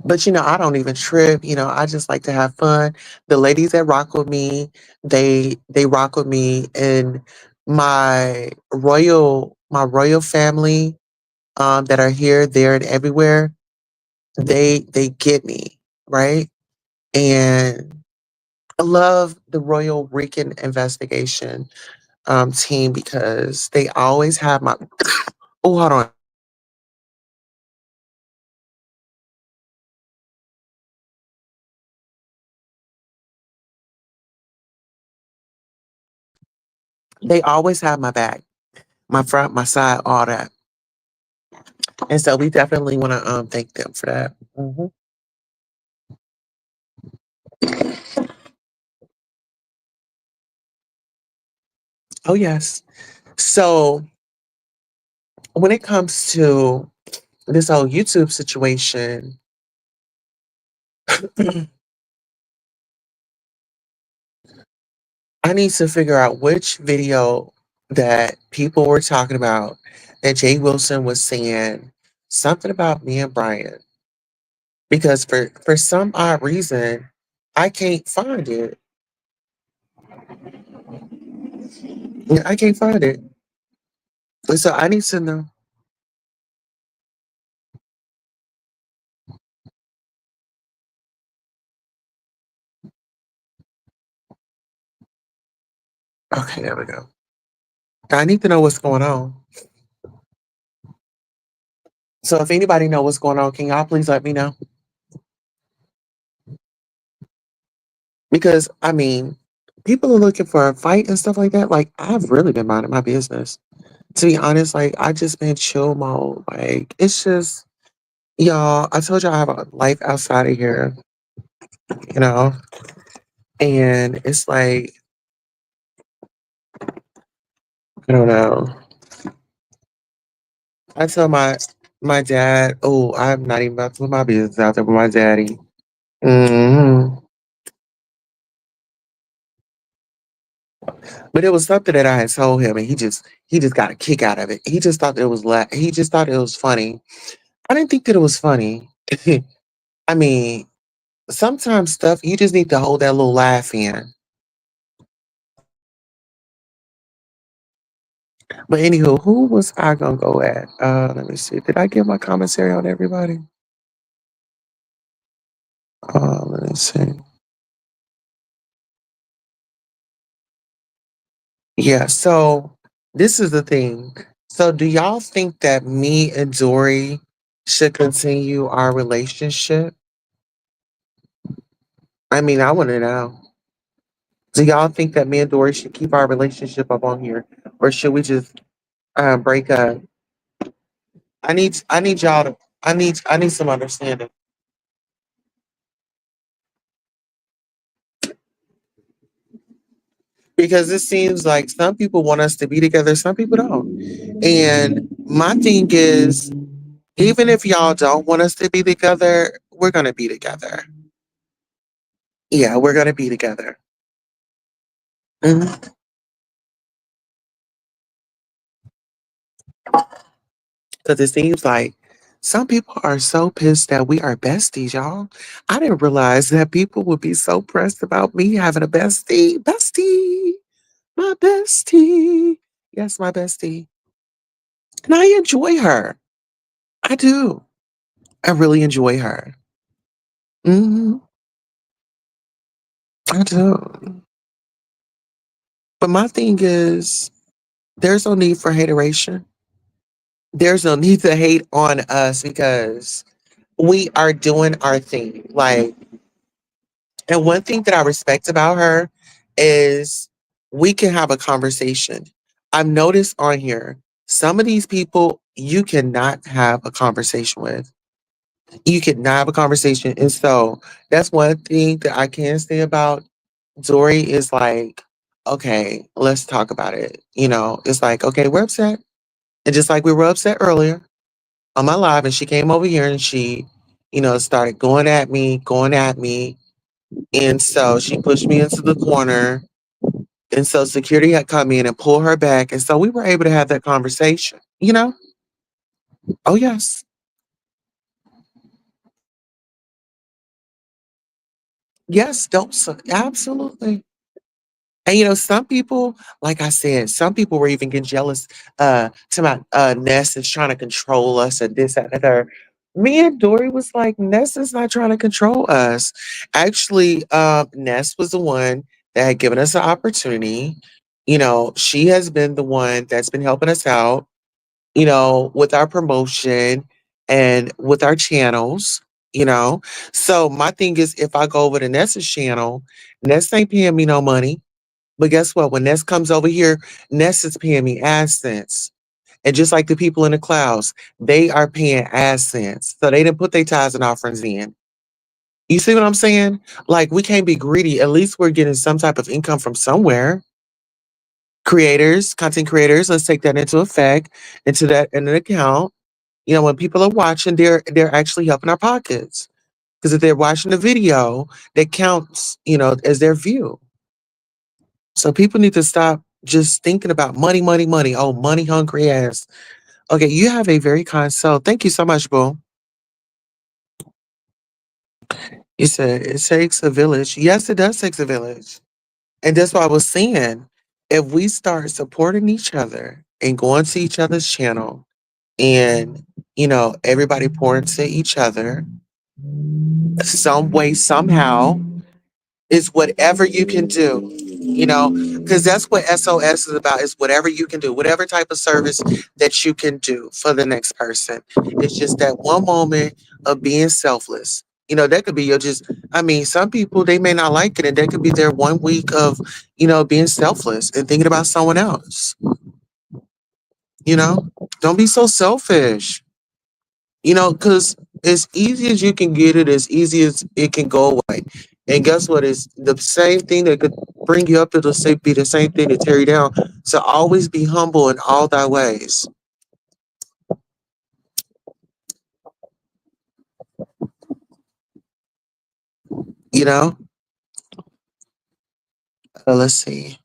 Speaker 1: But I don't even trip. I just like to have fun. The ladies that rock with me, they rock with me, and my royal family that are here, there, and everywhere. They get me right, and I love the Royal Rican investigation team because they always have my. Oh, hold on. They always have my back, my front, my side, all that. And so we definitely want to thank them for that. Oh yes. So when it comes to this whole YouTube situation, I need to figure out which video that people were talking about that Jay Wilson was saying something about me and Brian. Because for some odd reason, I can't find it. Yeah, I can't find it. And so I need to know. Okay, there we go. I need to know what's going on. So if anybody know what's going on, can y'all please let me know? Because I mean, people are looking for a fight and stuff like that. Like I've really been minding my business. To be honest, like I just been chill mode. Like it's just y'all. I told y'all I have a life outside of here, you know, and it's like I don't know. I tell my dad, oh, I'm not even about to put my business out there with my daddy. hmm But it was something that I had told him, and he just got a kick out of it. He just thought it was he just thought it was funny. I didn't think that it was funny. I mean, sometimes stuff you just need to hold that little laugh in. But anywho, who was I gonna go at? Let me see. Did I give my commentary on everybody? Let me see. Yeah. So this is the thing. So do y'all think that me and Dory should continue our relationship? I mean, I want to know. Do y'all think that me and Dory should keep our relationship up on here, or should we just break up? I need y'all to. I need some understanding. Because it seems like some people want us to be together, some people don't. And my thing is, even if y'all don't want us to be together, we're gonna be together. Yeah, we're gonna be together. Because it seems like some people are so pissed that we are besties, y'all. I didn't realize that people would be so pressed about me having a bestie. Bestie, my bestie. Yes, my bestie. And I enjoy her. I do. I really enjoy her. hmm I do. But my thing is, there's no need for hateration. There's no need to hate on us because we are doing our thing. Like, and one thing that I respect about her is we can have a conversation. I've noticed on here, some of these people you cannot have a conversation with. You cannot have a conversation. And so that's one thing that I can say about Dory is like, okay, let's talk about it. It's like, okay, we're upset. And just like we were upset earlier on my live, and she came over here and she, started going at me, going at me. And so she pushed me into the corner. And so security had come in and pulled her back. And so we were able to have that conversation. Oh, yes. Yes, don't, absolutely. And some people, like I said, some people were even getting jealous to my Ness is trying to control us and this, that, and the third. Me and Dory was like, Ness is not trying to control us. Actually, Ness was the one that had given us an opportunity. She has been the one that's been helping us out, with our promotion and with our channels, you know. So my thing is if I go over to Ness's channel, Ness ain't paying me no money. But guess what? When Ness comes over here, Ness is paying me AdSense. And just like the people in the clouds, they are paying AdSense. So they didn't put their tithes and offerings in. You see what I'm saying? Like we can't be greedy. At least we're getting some type of income from somewhere. Creators, content creators, let's take that into effect, into that in an account. When people are watching, they're actually helping our pockets. Because if they're watching the video, that counts, as their view. So people need to stop just thinking about money, money, money. Oh, money hungry ass. Okay, you have a very kind soul. Thank you so much, Boo. You said it takes a village. Yes, it does take a village. And that's what I was saying. If we start supporting each other and going to each other's channel and, everybody pour into each other some way, somehow, is whatever you can do, because that's what SOS is about, is whatever you can do, whatever type of service that you can do for the next person. It's just that one moment of being selfless. That could be your just, I mean, some people, they may not like it, and that could be their 1 week of, being selfless and thinking about someone else. Don't be so selfish. Because as easy as you can get it, as easy as it can go away. And guess what? It's the same thing that could bring you up, it'll be the same thing to tear you down. So always be humble in all thy ways. You know? Let's see.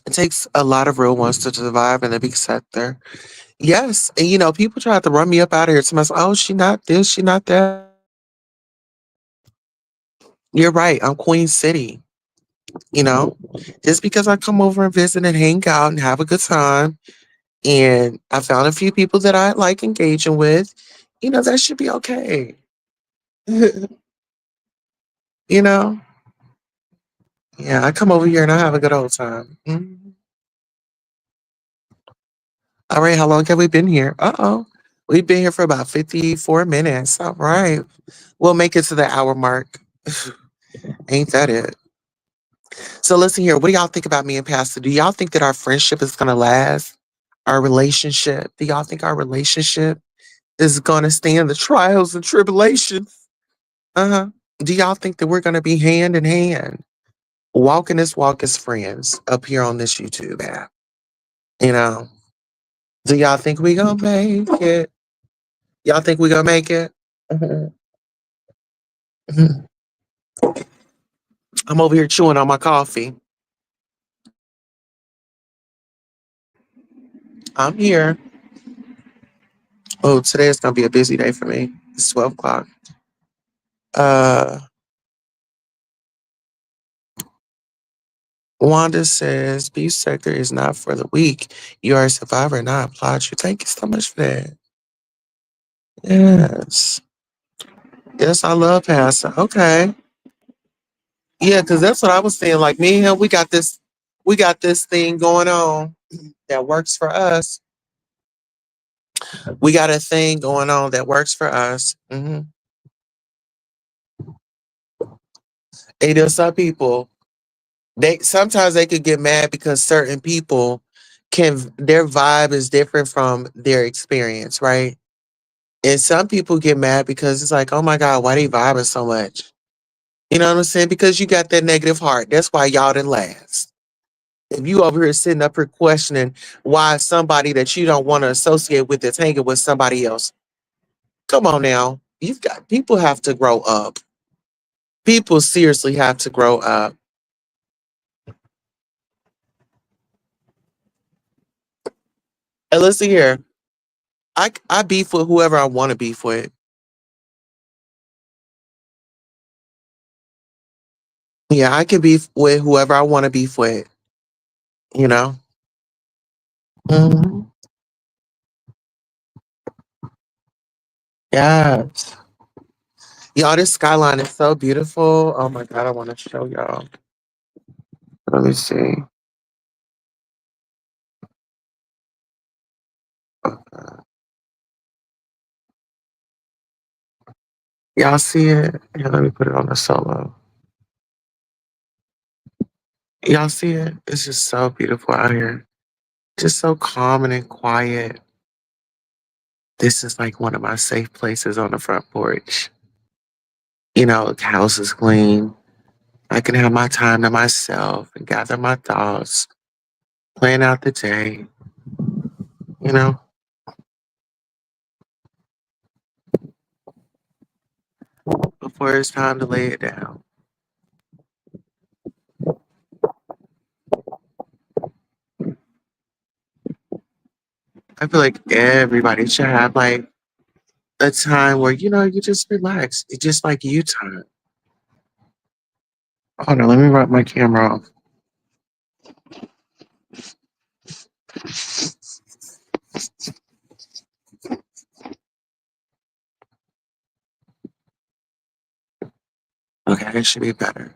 Speaker 1: It takes a lot of real ones to survive in the big sector. Yes. And people try to run me up out of here to myself. Oh, she not this, she not that. You're right. I'm Queen City. You know, just because I come over and visit and hang out and have a good time, and I found a few people that I like engaging with, that should be okay. you know? Yeah, I come over here and I have a good old time. Mhm. All right, how long have we been here? Uh-oh. We've been here for about 54 minutes. All right. We'll make it to the hour mark. Ain't that it? So listen here, what do y'all think about me and Pastor? Do y'all think that our friendship is gonna last? Our relationship? Do y'all think our relationship is gonna stand the trials and tribulations? Uh-huh. Do y'all think that we're gonna be hand in hand, walking this walk as friends up here on this YouTube app? You know? Do y'all think we gonna make it? Y'all think we gonna make it? Mhm. Mhm. I'm over here chewing on my coffee. I'm here. Oh, today is gonna be a busy day for me. It's 12 o'clock. Uh Wanda says, beef sector is not for the weak. You are a survivor, and I applaud you. Thank you so much for that. Yes. Yes, I love Pastor. Okay. Yeah, because that's what I was saying. Like me and him, we got this thing going on that works for us. We got a thing going on that works for us. And there's some people, they sometimes they could get mad because certain people can their vibe is different from their experience, right? And some people get mad because it's like, oh my God, why they vibing so much? You know what I'm saying? Because you got that negative heart. That's why y'all didn't last. If you over here sitting up here questioning why somebody that you don't want to associate with is hanging with somebody else, come on now. You've got people have to grow up. People seriously have to grow up. And listen here, I beef with whoever I want to beef with. Yeah, I can beef with whoever I want to beef with. You know. Hmm. Yes. Y'all, this skyline is so beautiful. Oh my god, I want to show y'all. Let me see. Y'all see it? Yeah, let me put it on the solo. Y'all see it? It's just so beautiful out here. Just so calm and quiet. This is like one of my safe places on the front porch. You know, the house is clean. I can have my time to myself and gather my thoughts, plan out the day, you know, before it's time to lay it down. I feel like everybody should have like a time where, you know, you just relax. It's just like you time. Hold on, let me wrap my camera off. Okay, it should be better.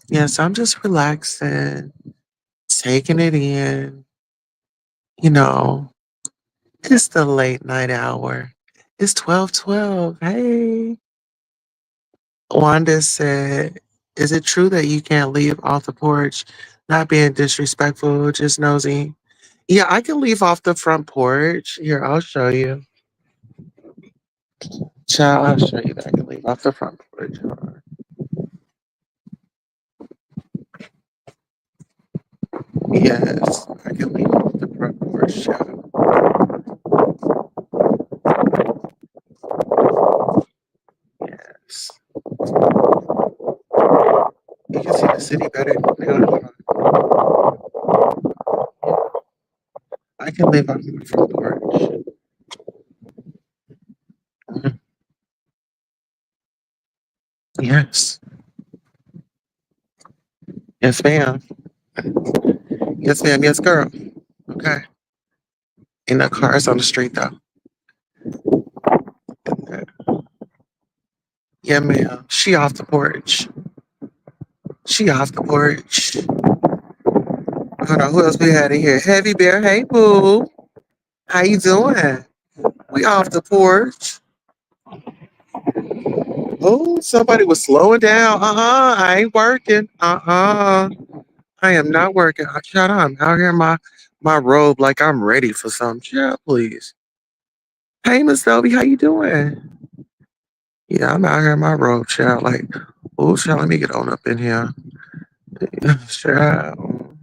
Speaker 1: Yes, I'm just relaxing, taking it in, you know. It's the late night hour. It's 12:12. Hey. Wanda said, "Is it true that you can't leave off the porch? Not being disrespectful, just nosy." Yeah, I can leave off the front porch. Here, I'll show you. Child, I'll show you that I can leave off the front porch. Hold on. Yes, I can leave off the front porch, child. Yes. You can see the city better. Hold on. I can leave off the front porch. Mhm. Yes. Yes, ma'am. Yes, ma'am. Yes, girl. Okay. Ain't no cars on the street, though. Yeah, ma'am. She off the porch. She off the porch. Hold on, who else we had in here? Heavy Bear. Hey, boo. How you doing? We off the porch. Oh, somebody was slowing down. I ain't working. I am not working. Shut up. I'm out here in my robe like I'm ready for some. Yeah, please. Hey, Miss Shelby, how you doing? Yeah, I'm out here in my robe, child. Like, oh, child, let me get on up in here. Child.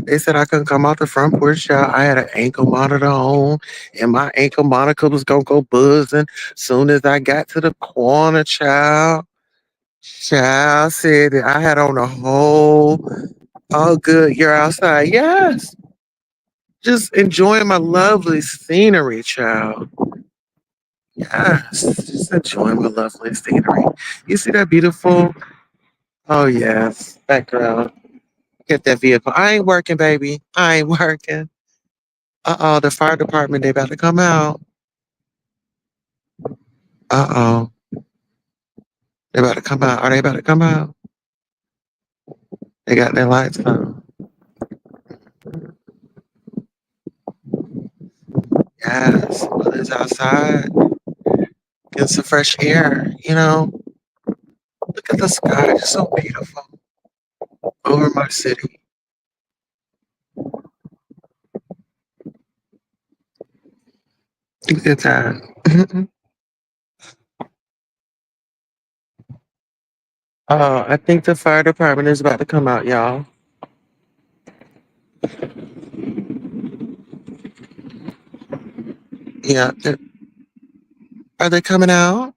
Speaker 1: They said I couldn't come out the front porch, child. I had an ankle monitor on, and my ankle monitor was gonna go buzzing soon as I got to the corner, child. Child said that I had on a whole, all good. You're outside. Yes. Just enjoying my lovely scenery, child. Yes. Just enjoying my lovely scenery. You see that beautiful? Oh, yes. Background. Get that vehicle. I ain't working, baby. I ain't working. Uh-oh, the fire department, they about to come out. Uh-oh. They about to come out. Are they about to come out? They got their lights on. Yes. Well, it's outside. Get some fresh air, you know. Look at the sky. It's so beautiful. over my city. Good time. I think the fire department is about to come out, y'all. Yeah, are they coming out?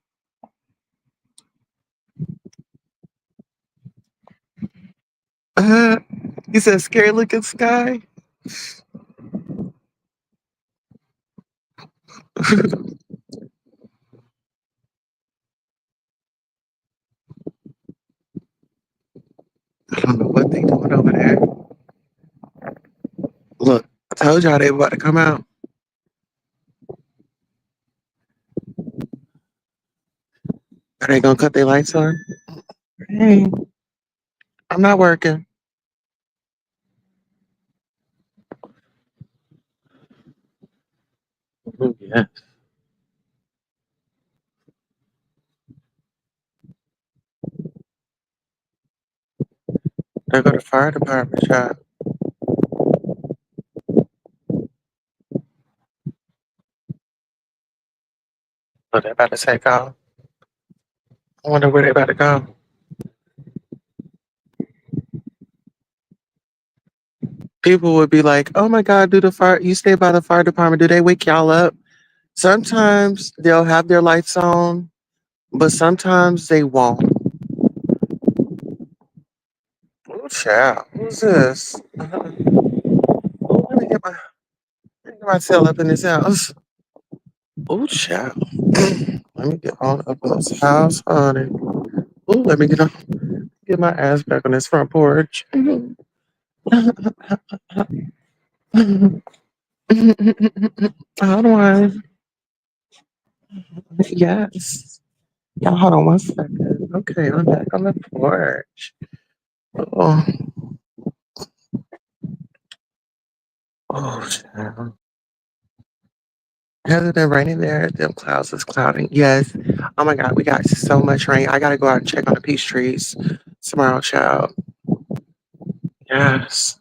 Speaker 1: Uh, you said scary looking sky. I don't know what they doing over there. Look, I told y'all they about to come out. Are they gonna cut their lights on? Hey, I'm not working. Oh, yeah, they go to fire department shop. But they about to take off. I wonder where they about to go. People would be like, "Oh my God, do the fire? You stay by the fire department? Do they wake y'all up?" Sometimes they'll have their lights on, but sometimes they won't. Oh, child, who's this? Oh, let me get myself up in this house. Oh, child. Let me get on up in this house, honey. Oh, let me get my ass back on this front porch. Hold on. Yes. Y'all, hold on 1 second. Okay, I'm back on the porch. Oh, oh, child. Has it been raining there? Them clouds is clouding. Yes. Oh my God, we got so much rain. I gotta go out and check on the peach trees tomorrow, child. Yes.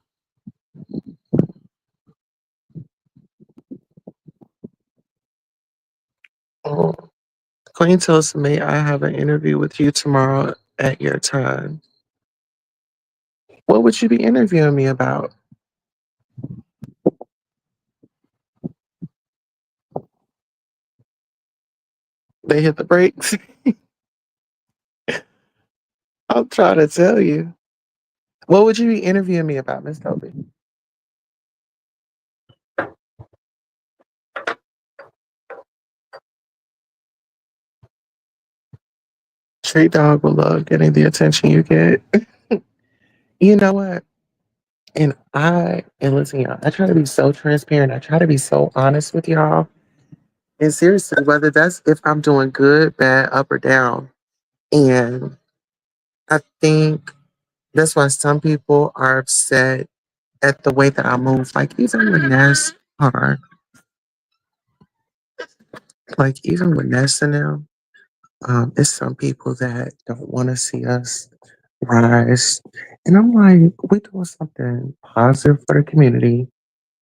Speaker 1: Oh. Queen Tulsa, may I have an interview with you tomorrow at your time? What would you be interviewing me about? They hit the brakes. I'm trying to tell you. What would you be interviewing me about, Miss Toby? Street dog will love getting the attention you get. You know what? And listen, y'all, I try to be so transparent. I try to be so honest with y'all. And seriously, whether that's if I'm doing good, bad, up or down. And I think that's why some people are upset at the way that I move. Like even with Ness, hold on. Like even with Ness and them, it's some people that don't want to see us rise. And I'm like, we're doing something positive for the community.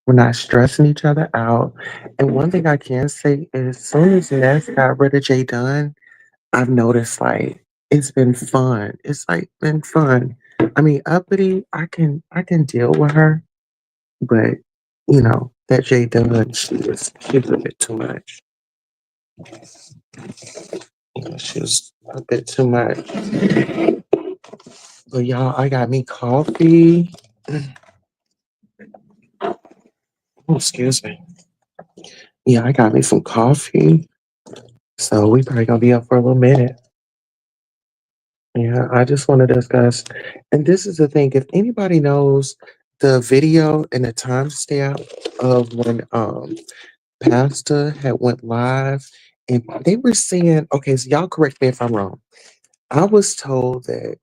Speaker 1: We're not stressing each other out. And one thing I can say is, as soon as Ness got rid of Jay Dunn, I've noticed like it's been fun. It's like been fun. I mean, uppity, I can deal with her, but that Jay Dunn, she's a bit too much. She's a bit too much. But y'all, I got me coffee. Oh, excuse me. Yeah, I got me some coffee. So we probably gonna be up for a little minute. Yeah, I just want to discuss, and this is the thing. If anybody knows the video and the timestamp of when Pastor had went live, and they were saying, okay, so y'all correct me if I'm wrong. I was told that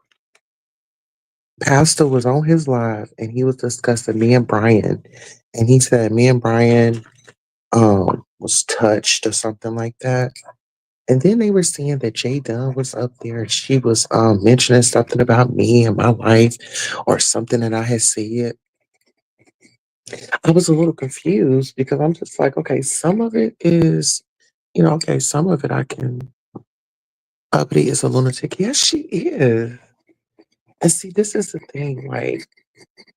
Speaker 1: Pastor was on his live and he was discussing me and Brian, and he said me and Brian was touched or something like that. And then they were saying that Jay Dunn was up there and she was mentioning something about me and my life or something that I had said. I was a little confused because I'm just like, okay, some of it is, okay, some of it I can uppity is a lunatic. Yes, she is. And see, this is the thing, like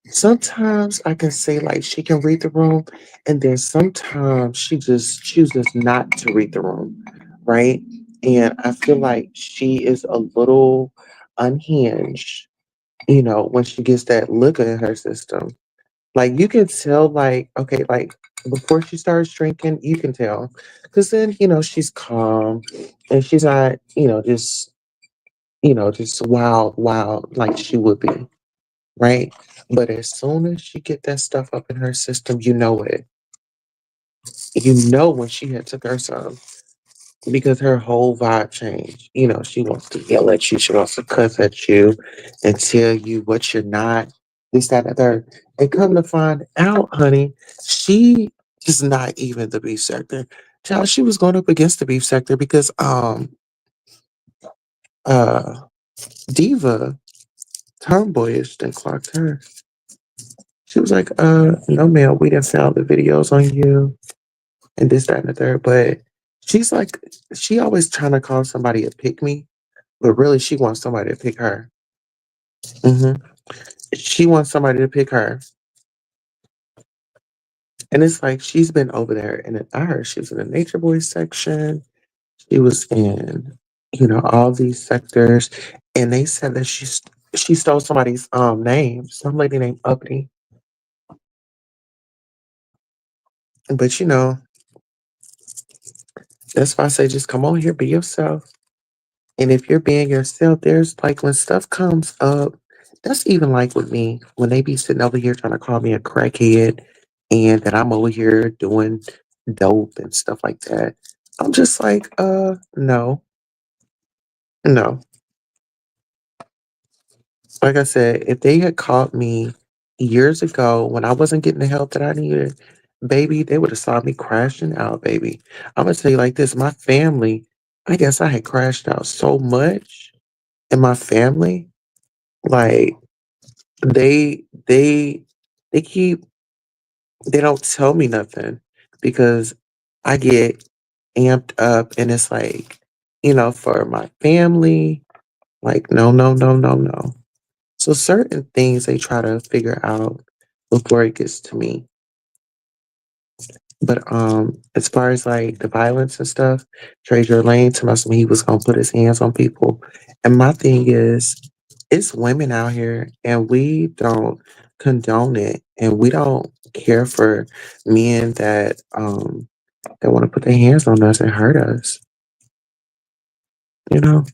Speaker 1: sometimes I can say like she can read the room, and then sometimes she just chooses not to read the room, right? And I feel like she is a little unhinged, when she gets that liquor in her system. Like you can tell, like, okay, like before she starts drinking, you can tell. Cause then, she's calm and she's not, just wild like she would be, right? But as soon as she get that stuff up in her system, you know it. You know when she had took her some because her whole vibe changed. She wants to yell at you, she wants to cuss at you and tell you what you're not, this, that, and the third. And come to find out, honey, she is not even the beef sector. Child, she was going up against the beef sector because uh Diva tomboyish then clocked her. She was like, no ma'am, we didn't found the videos on you and this, that, and the third. But she's like, she always trying to call somebody a pick me, but really she wants somebody to pick her. hmm She wants somebody to pick her. And it's like she's been over there and I heard she was in the Nature Boy section. She was in, all these sectors. And they said that she stole somebody's name, some lady named Uppity. But that's why I say just come on here, be yourself. And if you're being yourself, there's like when stuff comes up, that's even like with me, when they be sitting over here trying to call me a crackhead and that I'm over here doing dope and stuff like that. I'm just like, no, no. Like I said, if they had caught me years ago when I wasn't getting the help that I needed, baby, they would have saw me crashing out, baby. I'm gonna tell you like this, my family, I guess I had crashed out so much in my family, like They they they keep they don't tell me nothing because I get amped up and it's like, for my family, like no, no, no, no, no. So certain things they try to figure out before it gets to me. But as far as like the violence and stuff, Trezur Lane told me he was gonna put his hands on people. And my thing is, it's women out here and we don't condone it and we don't care for men that want to put their hands on us and hurt us, you know?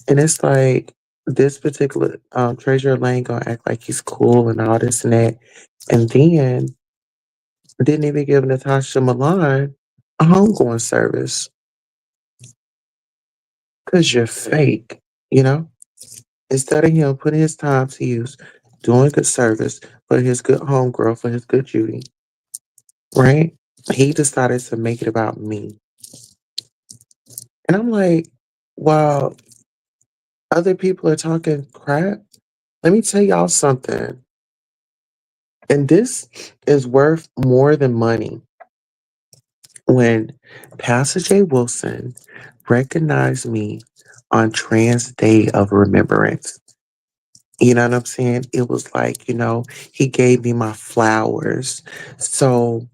Speaker 1: And it's like this particular Treasure Lane gonna act like he's cool and all this and that. And then didn't even give Natasha Milan a homegoing service because you're fake, you know? Instead of him putting his time to use, doing good service for his good homegirl, for his good Judy, right? He decided to make it about me. And I'm like, while other people are talking crap, let me tell y'all something. And this is worth more than money. When Pastor J. Wilson recognized me on Trans Day of Remembrance, you know what I'm saying? It was like, he gave me my flowers. So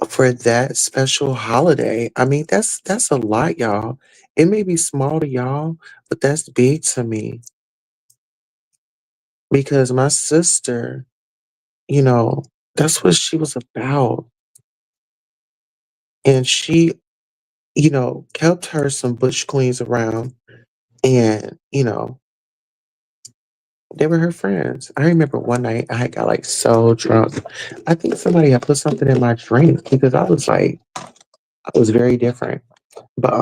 Speaker 1: for that special holiday, I mean, that's a lot, y'all. It may be small to y'all, but that's big to me because my sister, you know, that's what she was about. And she, kept her some butch queens around and, they were her friends. I remember one night I got like so drunk. I think somebody had put something in my drink because I was very different. But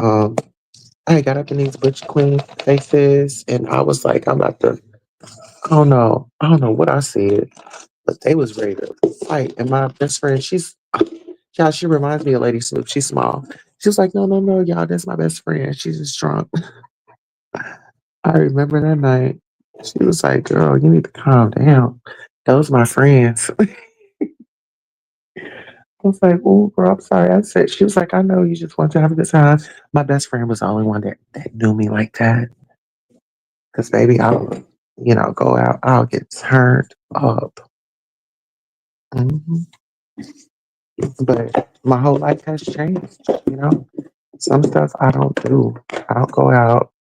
Speaker 1: I got up in these butch queen faces and I was like, I'm about to I don't know. I don't know what I said, but they was ready to fight. And my best friend, Yeah, she reminds me of Lady Snoop. She's small. She was like, no, no, no, y'all, that's my best friend. She's just drunk. I remember that night. She was like, girl, you need to calm down. Those my friends. I was like, oh, girl, I'm sorry. I said, she was like, I know you just want to have a good time. My best friend was the only one that knew me like that. Because, baby, I'll, go out, I'll get turned up. Mhm. But my whole life has changed, you know? Some stuff I don't do. I don't go out.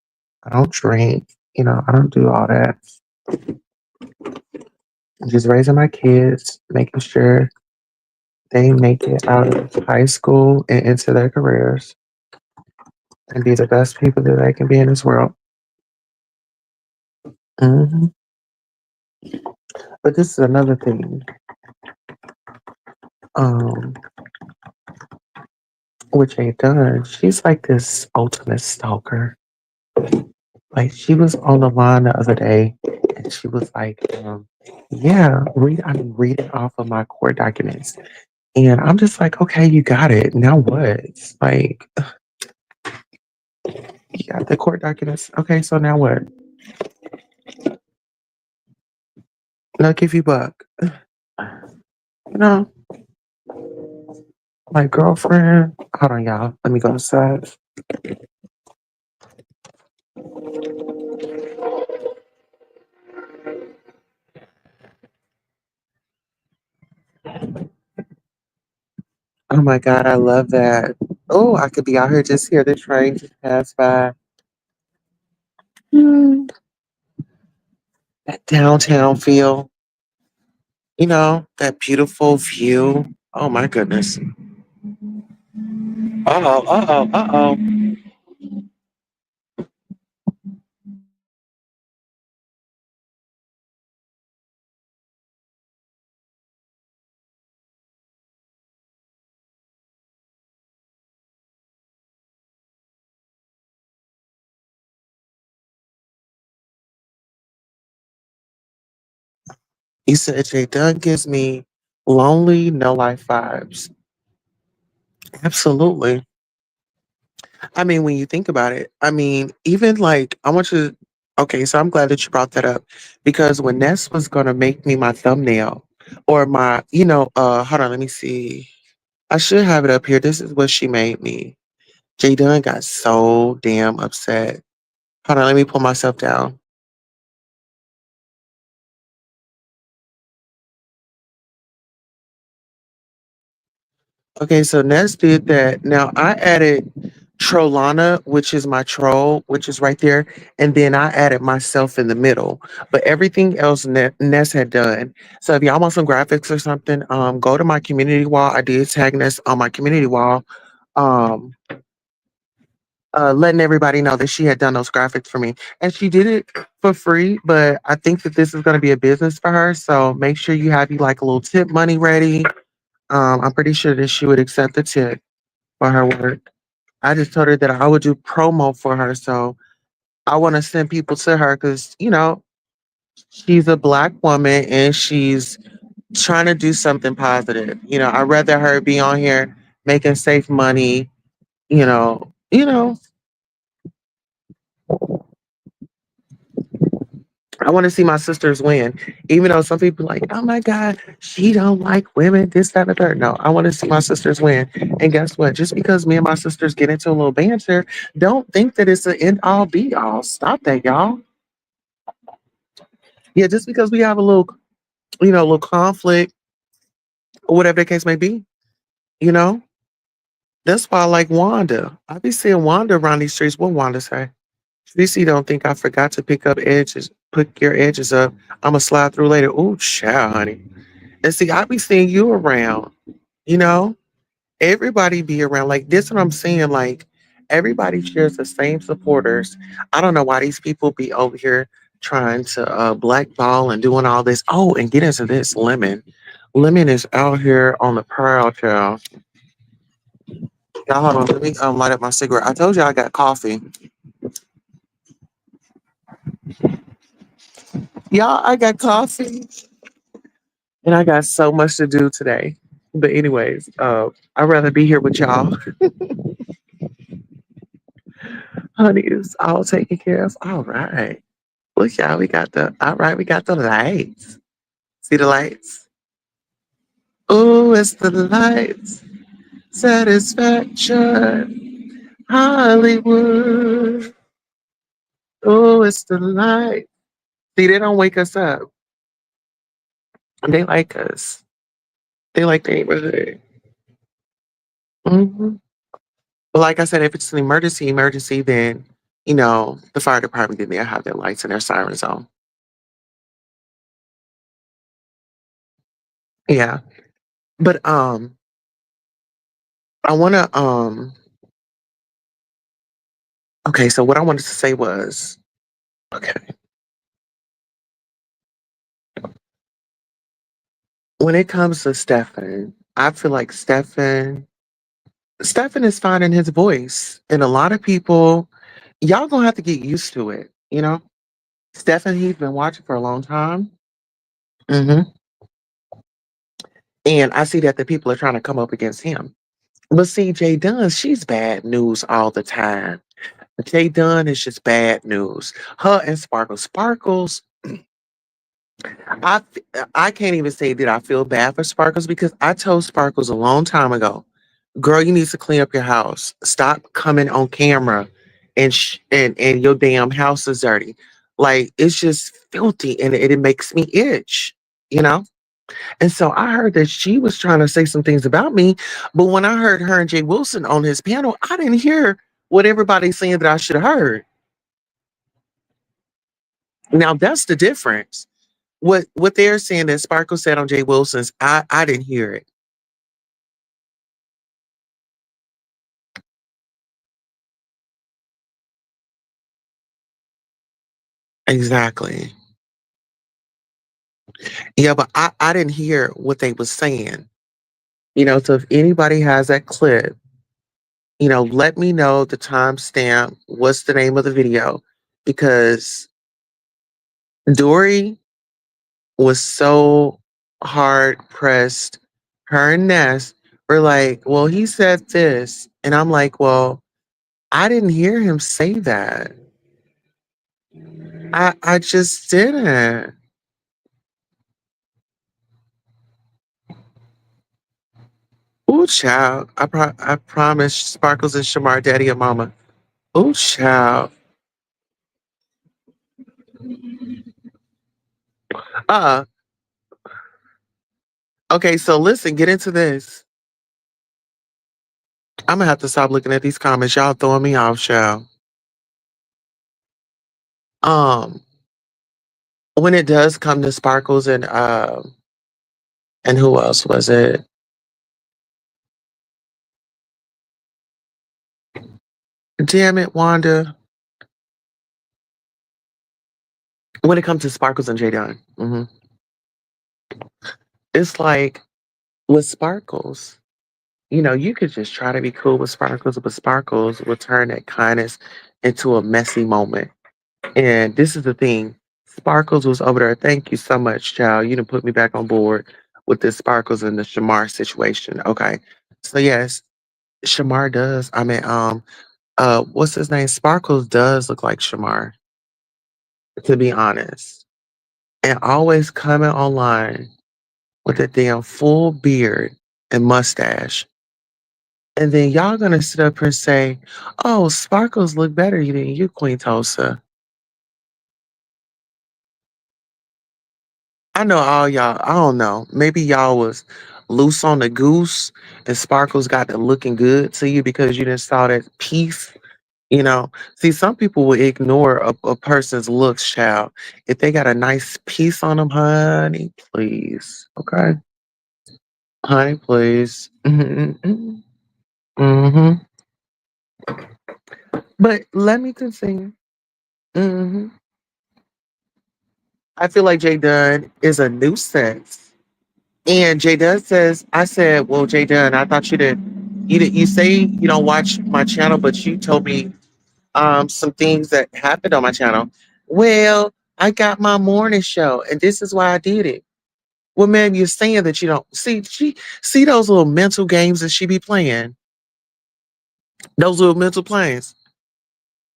Speaker 1: I don't drink. I don't do all that. I'm just raising my kids, making sure they make it out of high school and into their careers and be the best people that they can be in this world. hmm But this is another thing, um, which ain't done. She's like this ultimate stalker. Like she was on the line the other day, and she was like, "Yeah, I'm reading off of my court documents," and I'm just like, "Okay, you got it. Now what? Like, you got the court documents. Okay, so now what? Look, if you buck, you know, my girlfriend. Hold on, y'all. Let me go inside. Oh my God, I love that. Oh, I could be out here just hear the train just pass by. Mm, that downtown feel, that beautiful view. Oh my goodness. Uh oh, uh oh, uh oh. You said Jay Dunn gives me lonely, no life vibes. Absolutely. I mean, when you think about it, I mean, even like, I want you okay, so I'm glad that you brought that up because when Ness was going to make me my thumbnail or my, hold on, let me see. I should have it up here. This is what she made me. Jay Dunn got so damn upset. Hold on, let me pull myself down. Okay, so Ness did that. Now I added Trollana, which is my troll, which is right there, and then I added myself in the middle. But everything else Ness had done. So if y'all want some graphics or something, go to my community wall. I did tag Ness on my community wall, um, letting everybody know that she had done those graphics for me, and she did it for free. But I think that this is going to be a business for her, so make sure you have like a little tip money ready. I'm pretty sure that she would accept the tip for her work. I just told her that I would do promo for her. So I want to send people to her because, she's a black woman and she's trying to do something positive. I'd rather her be on here making safe money, you know, you know, I want to see my sisters win. Even though some people like, oh my God, she don't like women, this, that, and the third. No, I want to see my sisters win. And guess what? Just because me and my sisters get into a little banter, don't think that it's an end all be all. Stop that, y'all. Yeah, just because we have a little, a little conflict or whatever the case may be, you know. That's why I like Wanda. I be seeing Wanda around these streets. What Wanda say? CC don't think I forgot to pick up edges, put your edges up. I'ma slide through later. Ooh, child, honey. And see, I be seeing you around, you know? Everybody be around. Like this what I'm saying. Like everybody shares the same supporters. I don't know why these people be over here trying to blackball and doing all this. Oh, and get into this lemon. Lemon is out here on the prowl, child. Y'all hold on, let me light up my cigarette. I told you I got coffee. Y'all, I got coffee and I got so much to do today. But anyways, I'd rather be here with y'all. Honey, it's all taken care of. All right. Look, y'all, we got the lights. See the lights? Oh, it's the lights. Satisfaction. Hollywood. Oh, it's the light. See, they don't wake us up. They like us. They like the neighborhood. Hmm. But like I said, if it's an emergency, then the fire department then they'll have their lights and their sirens on. Yeah. But I wanna okay, so what I wanted to say was, okay, when it comes to Stefan, I feel like Stefan is finding his voice. And a lot of people, y'all gonna have to get used to it. Stefan, he's been watching for a long time. Hmm. And I see that the people are trying to come up against him. But see, Jay Dunn, she's bad news all the time. Jay Dunn is just bad news. Her and Sparkles. Sparkles, I, I can't even say that I feel bad for Sparkles because I told Sparkles a long time ago, girl, you need to clean up your house. Stop coming on camera and your damn house is dirty. Like, it's just filthy and it makes me itch, you know? And so I heard that she was trying to say some things about me, but when I heard her and Jay Wilson on his panel, I didn't hear what everybody's saying that I should have heard. Now that's the difference. What they're saying that Sparkle said on Jay Wilson's, I didn't hear it. Exactly. Yeah, but I didn't hear what they was saying. So if anybody has that clip, let me know the timestamp. What's the name of the video? Because Dory was so hard pressed. Her and Ness were like, well, he said this. And I'm like, well, I didn't hear him say that. I just didn't. Ooh, child. I promise Sparkles and Shamar, daddy and mama. Ooh, child. Uh, okay, so listen, get into this. I'm gonna have to stop looking at these comments. Y'all throwing me off, child. Um, when it does come to Sparkles and who else was it? Damn it, Wanda. When it comes to Sparkles and Jadon, it's like with Sparkles, you could just try to be cool with Sparkles, but Sparkles will turn that kindness into a messy moment. And this is the thing. Sparkles was over there. Thank you so much, child. You done put me back on board with this Sparkles and the Shamar situation. Okay. So yes, Shamar does. I mean, what's his name? Sparkles does look like Shamar, to be honest. And always coming online with a damn full beard and mustache. And then y'all gonna sit up here and say, oh, Sparkles look better than you, Queen Tulsa. I know all y'all, I don't know. Maybe y'all was loose on the goose and Sparkles got to looking good to you because you didn't saw that piece. See, some people will ignore a person's looks, child. If they got a nice piece on them, honey, please. Okay. Honey, please. Mm-hmm. Mm-hmm. But let me continue. Hmm. I feel like Jay Dunn is a nuisance. And Jay Dunn says, I said, well, Jay Dunn, I thought you say you don't watch my channel, but you told me some things that happened on my channel. Well, I got my morning show, and this is why I did it. Well, ma'am, you're saying that you don't see those little mental games that she be playing. Those little mental plays.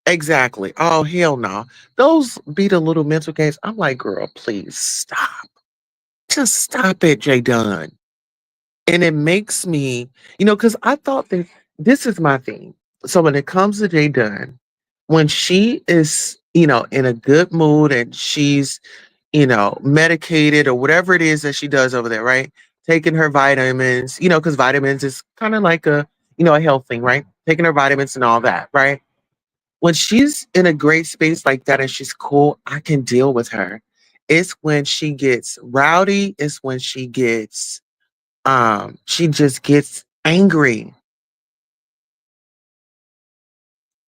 Speaker 1: Exactly. Oh hell no. Those be the little mental games. I'm like, girl, please stop. Just stop it, Jay Dunn. And it makes me, because I thought that this is my thing. So when it comes to Jay Dunn, when she is, in a good mood and she's, medicated or whatever it is that she does over there, right? Taking her vitamins, because vitamins is kind of like a health thing, right? Taking her vitamins and all that, right? When she's in a great space like that and she's cool, I can deal with her. It's when she gets rowdy, it's when she just gets angry.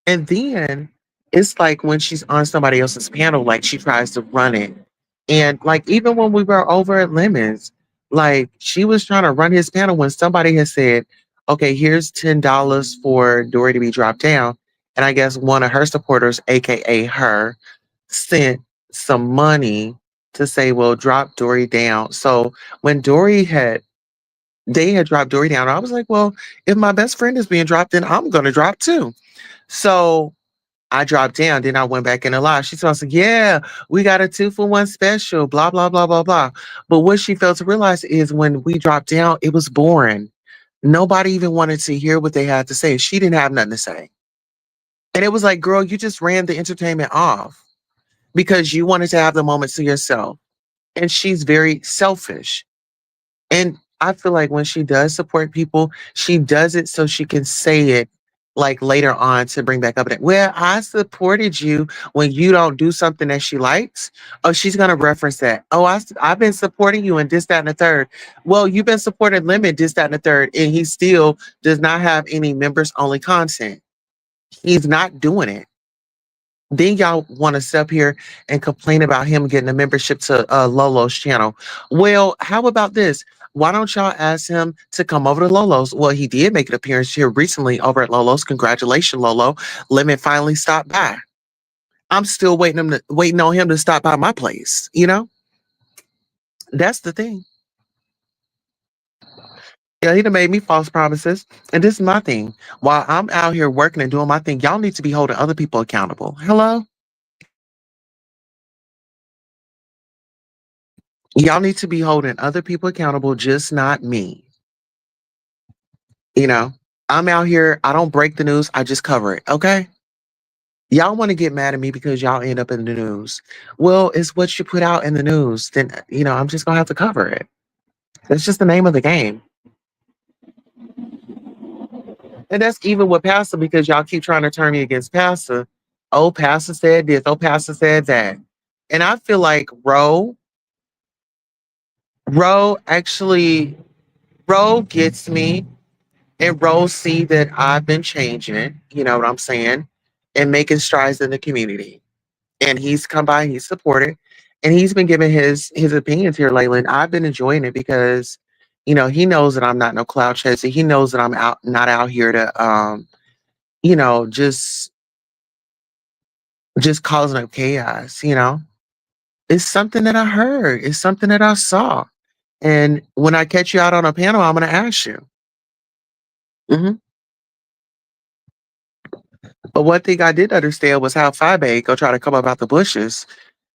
Speaker 1: And then it's like when she's on somebody else's panel, like she tries to run it. And like even when we were over at Lemons, like she was trying to run his panel when somebody had said, okay, here's $10 for Dory to be dropped down. And I guess one of her supporters, aka her, sent some money to say, well, drop Dory down. So when they had dropped Dory down, I was like, well, if my best friend is being dropped, then I'm gonna drop too. So I dropped down, then I went back in the live. She told us, yeah, we got a 2-for-1 special, blah, blah, blah, blah, blah. But what she failed to realize is when we dropped down, it was boring. Nobody even wanted to hear what they had to say. She didn't have nothing to say. And it was like, girl, you just ran the entertainment off because you wanted to have the moment to yourself. And she's very selfish. And I feel like when she does support people, she does it so she can say it like later on to bring back up that, well, I supported you when you don't do something that she likes. Oh, she's going to reference that. Oh, I've been supporting you and this, that, and the third. Well, you've been supporting Lemon, this, that, and the third, and he still does not have any members only content. He's not doing it. Then y'all want to sit up here and complain about him getting a membership to Lolo's channel. Well, how about this? Why don't y'all ask him to come over to Lolo's? Well, he did make an appearance here recently over at Lolo's. Congratulations, Lolo. Lemon finally stopped by. I'm still waiting on him to stop by my place. That's the thing. Yeah, he done made me false promises. And this is my thing. While I'm out here working and doing my thing, y'all need to be holding other people accountable. Hello? Y'all need to be holding other people accountable, just not me. You know, I'm out here. I don't break the news. I just cover it. Okay. Y'all want to get mad at me because y'all end up in the news. Well, it's what you put out in the news. Then, I'm just going to have to cover it. That's just the name of the game. And that's even with Pastor because y'all keep trying to turn me against Pastor. Oh, Pastor said this. Oh, Pastor said that. And I feel like Ro actually, Ro gets me. And Rose see that I've been changing, you know what I'm saying, and making strides in the community. And he's come by, he's supported, and he's been giving his opinions here lately. And I've been enjoying it because, he knows that I'm not no cloud chaser. He knows that I'm not out here to you know, just just causing up chaos. It's something that I heard, it's something that I saw. And when I catch you out on a panel, I'm gonna ask you. Mhm. But one thing I did understand was how Fibe go try to come up out the bushes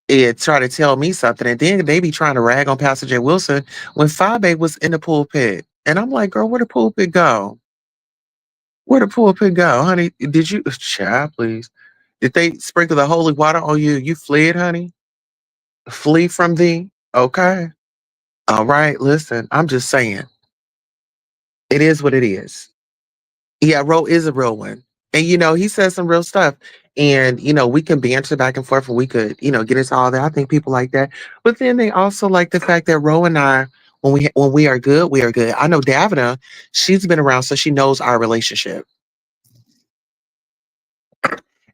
Speaker 1: and try to tell me something, and then they be trying to rag on Pastor Jay Wilson when Fibe was in the pulpit. And I'm like, girl, where the pulpit go? Where the pulpit go, honey? Did you, child, please? Did they sprinkle the holy water on you? You fled, honey? Flee from thee? Okay. All right. Listen, I'm just saying, it is what it is. Yeah, Ro is a real one. And he says some real stuff. And we can banter back and forth and we could, get into all that. I think people like that. But then they also like the fact that Ro and I, when we are good, we are good. I know Davina, she's been around, so she knows our relationship.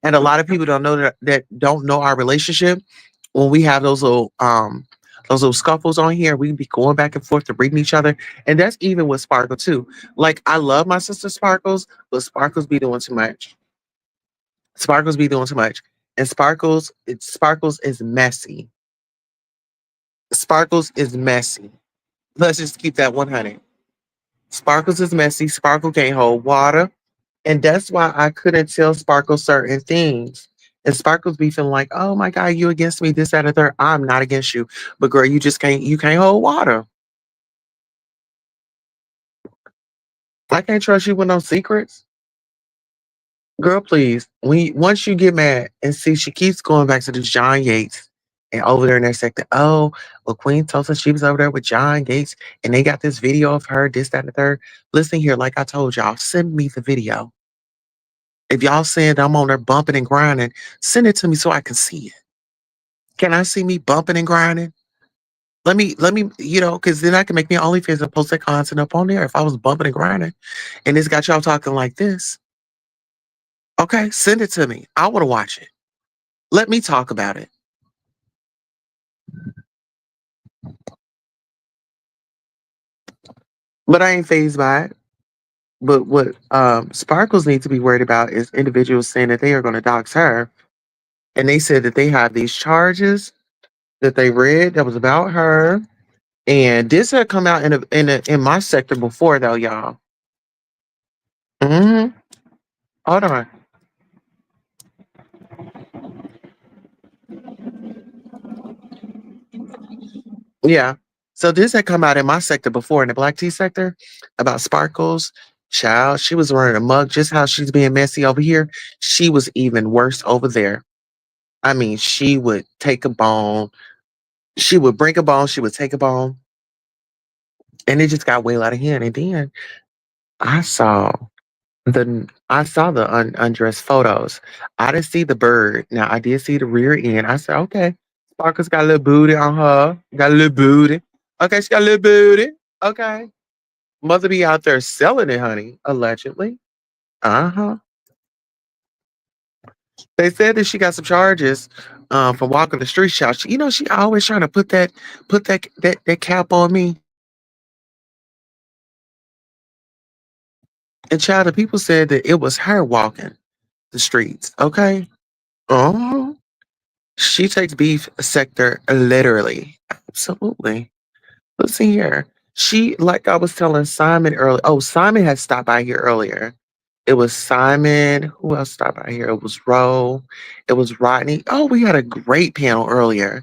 Speaker 1: And a lot of people don't know that don't know our relationship. When we have those little scuffles on here, we be going back and forth to reading each other. And that's even with Sparkle too. Like I love my sister Sparkles, but Sparkles be doing too much. Sparkles be doing too much. And Sparkles is messy. Sparkles is messy. Let's just keep that 100. Sparkles is messy. Sparkle can't hold water. And that's why I couldn't tell Sparkle certain things. And Sparkle's be feeling like, oh my God, you against me, this, that, and third. I'm not against you. But girl, you can't hold water. I can't trust you with no secrets. Girl, please. Once you get mad and see she keeps going back to the John Yates and over there in that sector. Oh, well, Queen Tulsa, she was over there with John Yates and they got this video of her, this, that, and the third. Listen here, like I told y'all, send me the video. If y'all saying I'm on there bumping and grinding, send it to me so I can see it. Can I see me bumping and grinding? Because then I can make me an OnlyFans and post that content up on there if I was bumping and grinding. And it's got y'all talking like this. Okay, send it to me. I want to watch it. Let me talk about it. But I ain't phased by it. But what Sparkles need to be worried about is individuals saying that they are going to dox her. And they said that they have these charges that they read that was about her. And this had come out in my sector before though, y'all. Hmm. Hold on. Yeah. So this had come out in my sector before in the black tea sector about Sparkles. Child, she was wearing a mug just how she's being messy over here. She was even worse over there. I mean, she would take a bone, she would break a bone, she would take a bone, and it just got way out of hand. And then I saw undressed photos. I didn't see the bird. Now I did see the rear end. I said, okay, Sparkles got a little booty on her. Got a little booty. Okay, she got a little booty. Okay. Mother be out there selling it, honey, allegedly. Uh-huh. They said that she got some charges from walking the street shop. She always trying to put that cap on me. And child, the people said that it was her walking the streets. Okay. Oh, she takes beef sector literally. Absolutely. Let's see here. She, like I was telling Simon earlier. Oh, Simon had stopped by here earlier. It was Simon. Who else stopped by here? It was Ro. It was Rodney. Oh, we had a great panel earlier.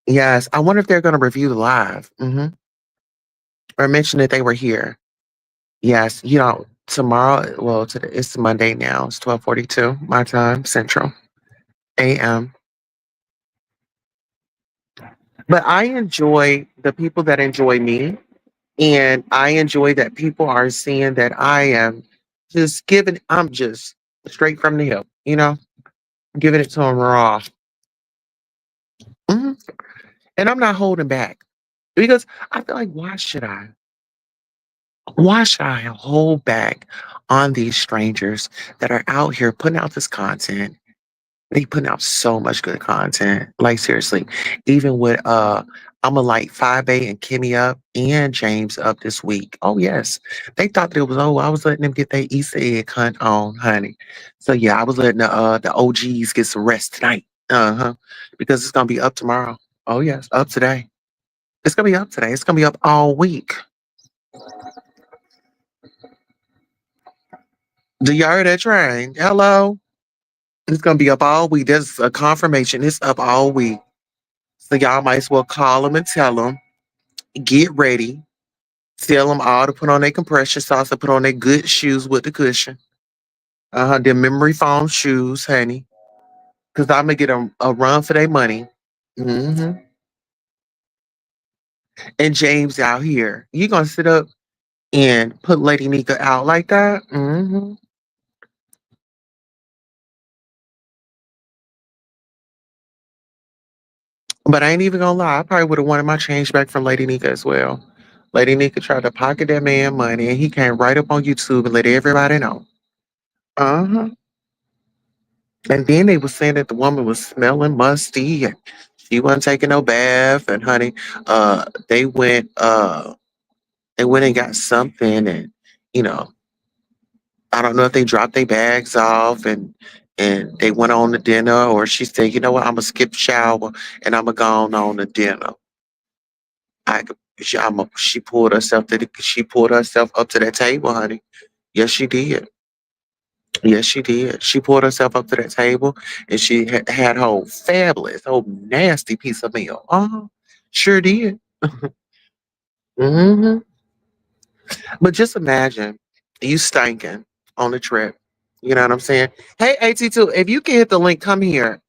Speaker 1: Yes. I wonder if they're going to review the live, or mention that they were here. Yes. Tomorrow, well, today, it's Monday now. It's 12:42 my time, Central AM. But I enjoy the people that enjoy me. And I enjoy that people are seeing that I'm just straight from the hip, giving it to them raw. Mhm. And I'm not holding back because I feel like, why should I? Why should I hold back on these strangers that are out here putting out this content? They putting out so much good content. Like seriously, even with I'ma light 5A and Kimmy up and James up this week. Oh yes. They thought that it was I was letting them get their Easter egg hunt on, honey. So yeah, I was letting the OGs get some rest tonight. Uh-huh. Because it's gonna be up tomorrow. Oh yes, up today. It's gonna be up today. It's gonna be up all week. Do y'all hear that train? Hello? It's gonna be up all week. There's a confirmation. It's up all week. So y'all might as well call them and tell them, get ready. Tell them all to put on their compression socks and put on their good shoes with the cushion. Their memory foam shoes, honey. Because I'm going to get a run for their money. hmm And James out here. You going to sit up and put Lady Nika out like that? But I ain't even going to lie. I probably would have wanted my change back from Lady Nika as well. Lady Nika tried to pocket that man money and he came right up on YouTube and let everybody know. Uh-huh. And then they were saying that the woman was smelling musty and she wasn't taking no bath. And honey, they went and got something and you know, I don't know if they dropped their bags off and they went on to dinner or she said, you know what, I'm gonna skip shower and I'm gonna go on to dinner. like she pulled herself up to that table, honey. Yes, she did. Yes, she did. She pulled herself up to that table and she had her fabulous, whole nasty piece of meal. Sure did. hmm But just imagine you stinking on the trip. You know what I'm saying? Hey, AT2, if you can hit the link, come here.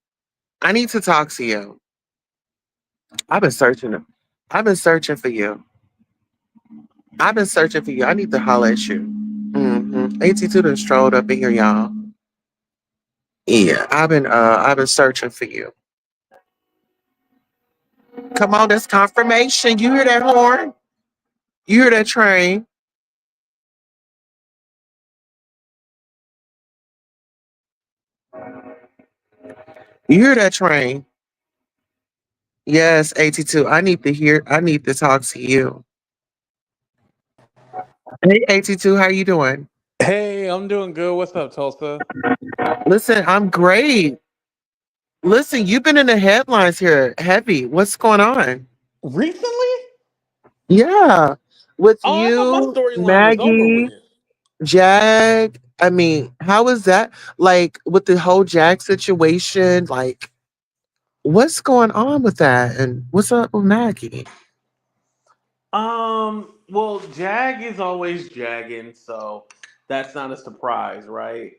Speaker 1: I need to talk to you. I've been searching. I've been searching for you. I've been searching for you. I need to holler at you. AT2 done strolled up in here, y'all. Yeah, I've been searching for you. Come on, that's confirmation. You hear that horn? You hear that train? You hear that train? Yes, 82. I need to talk to you. Hey, 82, how you doing?
Speaker 2: Hey, I'm doing good. What's up, Tulsa?
Speaker 1: Listen, I'm great. Listen, you've been in the headlines here heavy. What's going on?
Speaker 2: Recently?
Speaker 1: Yeah. With
Speaker 2: Oh, I thought my
Speaker 1: you,
Speaker 2: storyline was over
Speaker 1: Maggie,
Speaker 2: with.
Speaker 1: Jag. I mean, how is that? Like with the whole Jag situation, like what's going on with that? And what's up with Maggie?
Speaker 2: Well, Jag is always jagging, so that's not a surprise, right?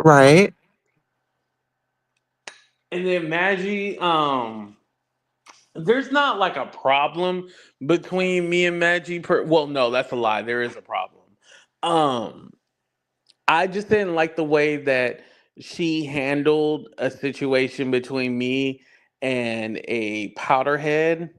Speaker 1: Right?
Speaker 2: And then Maggie, there's not like a problem between me and Maggie. Well, no, that's a lie. There is a problem. Um, I just didn't like the way that she handled a situation between me and a powderhead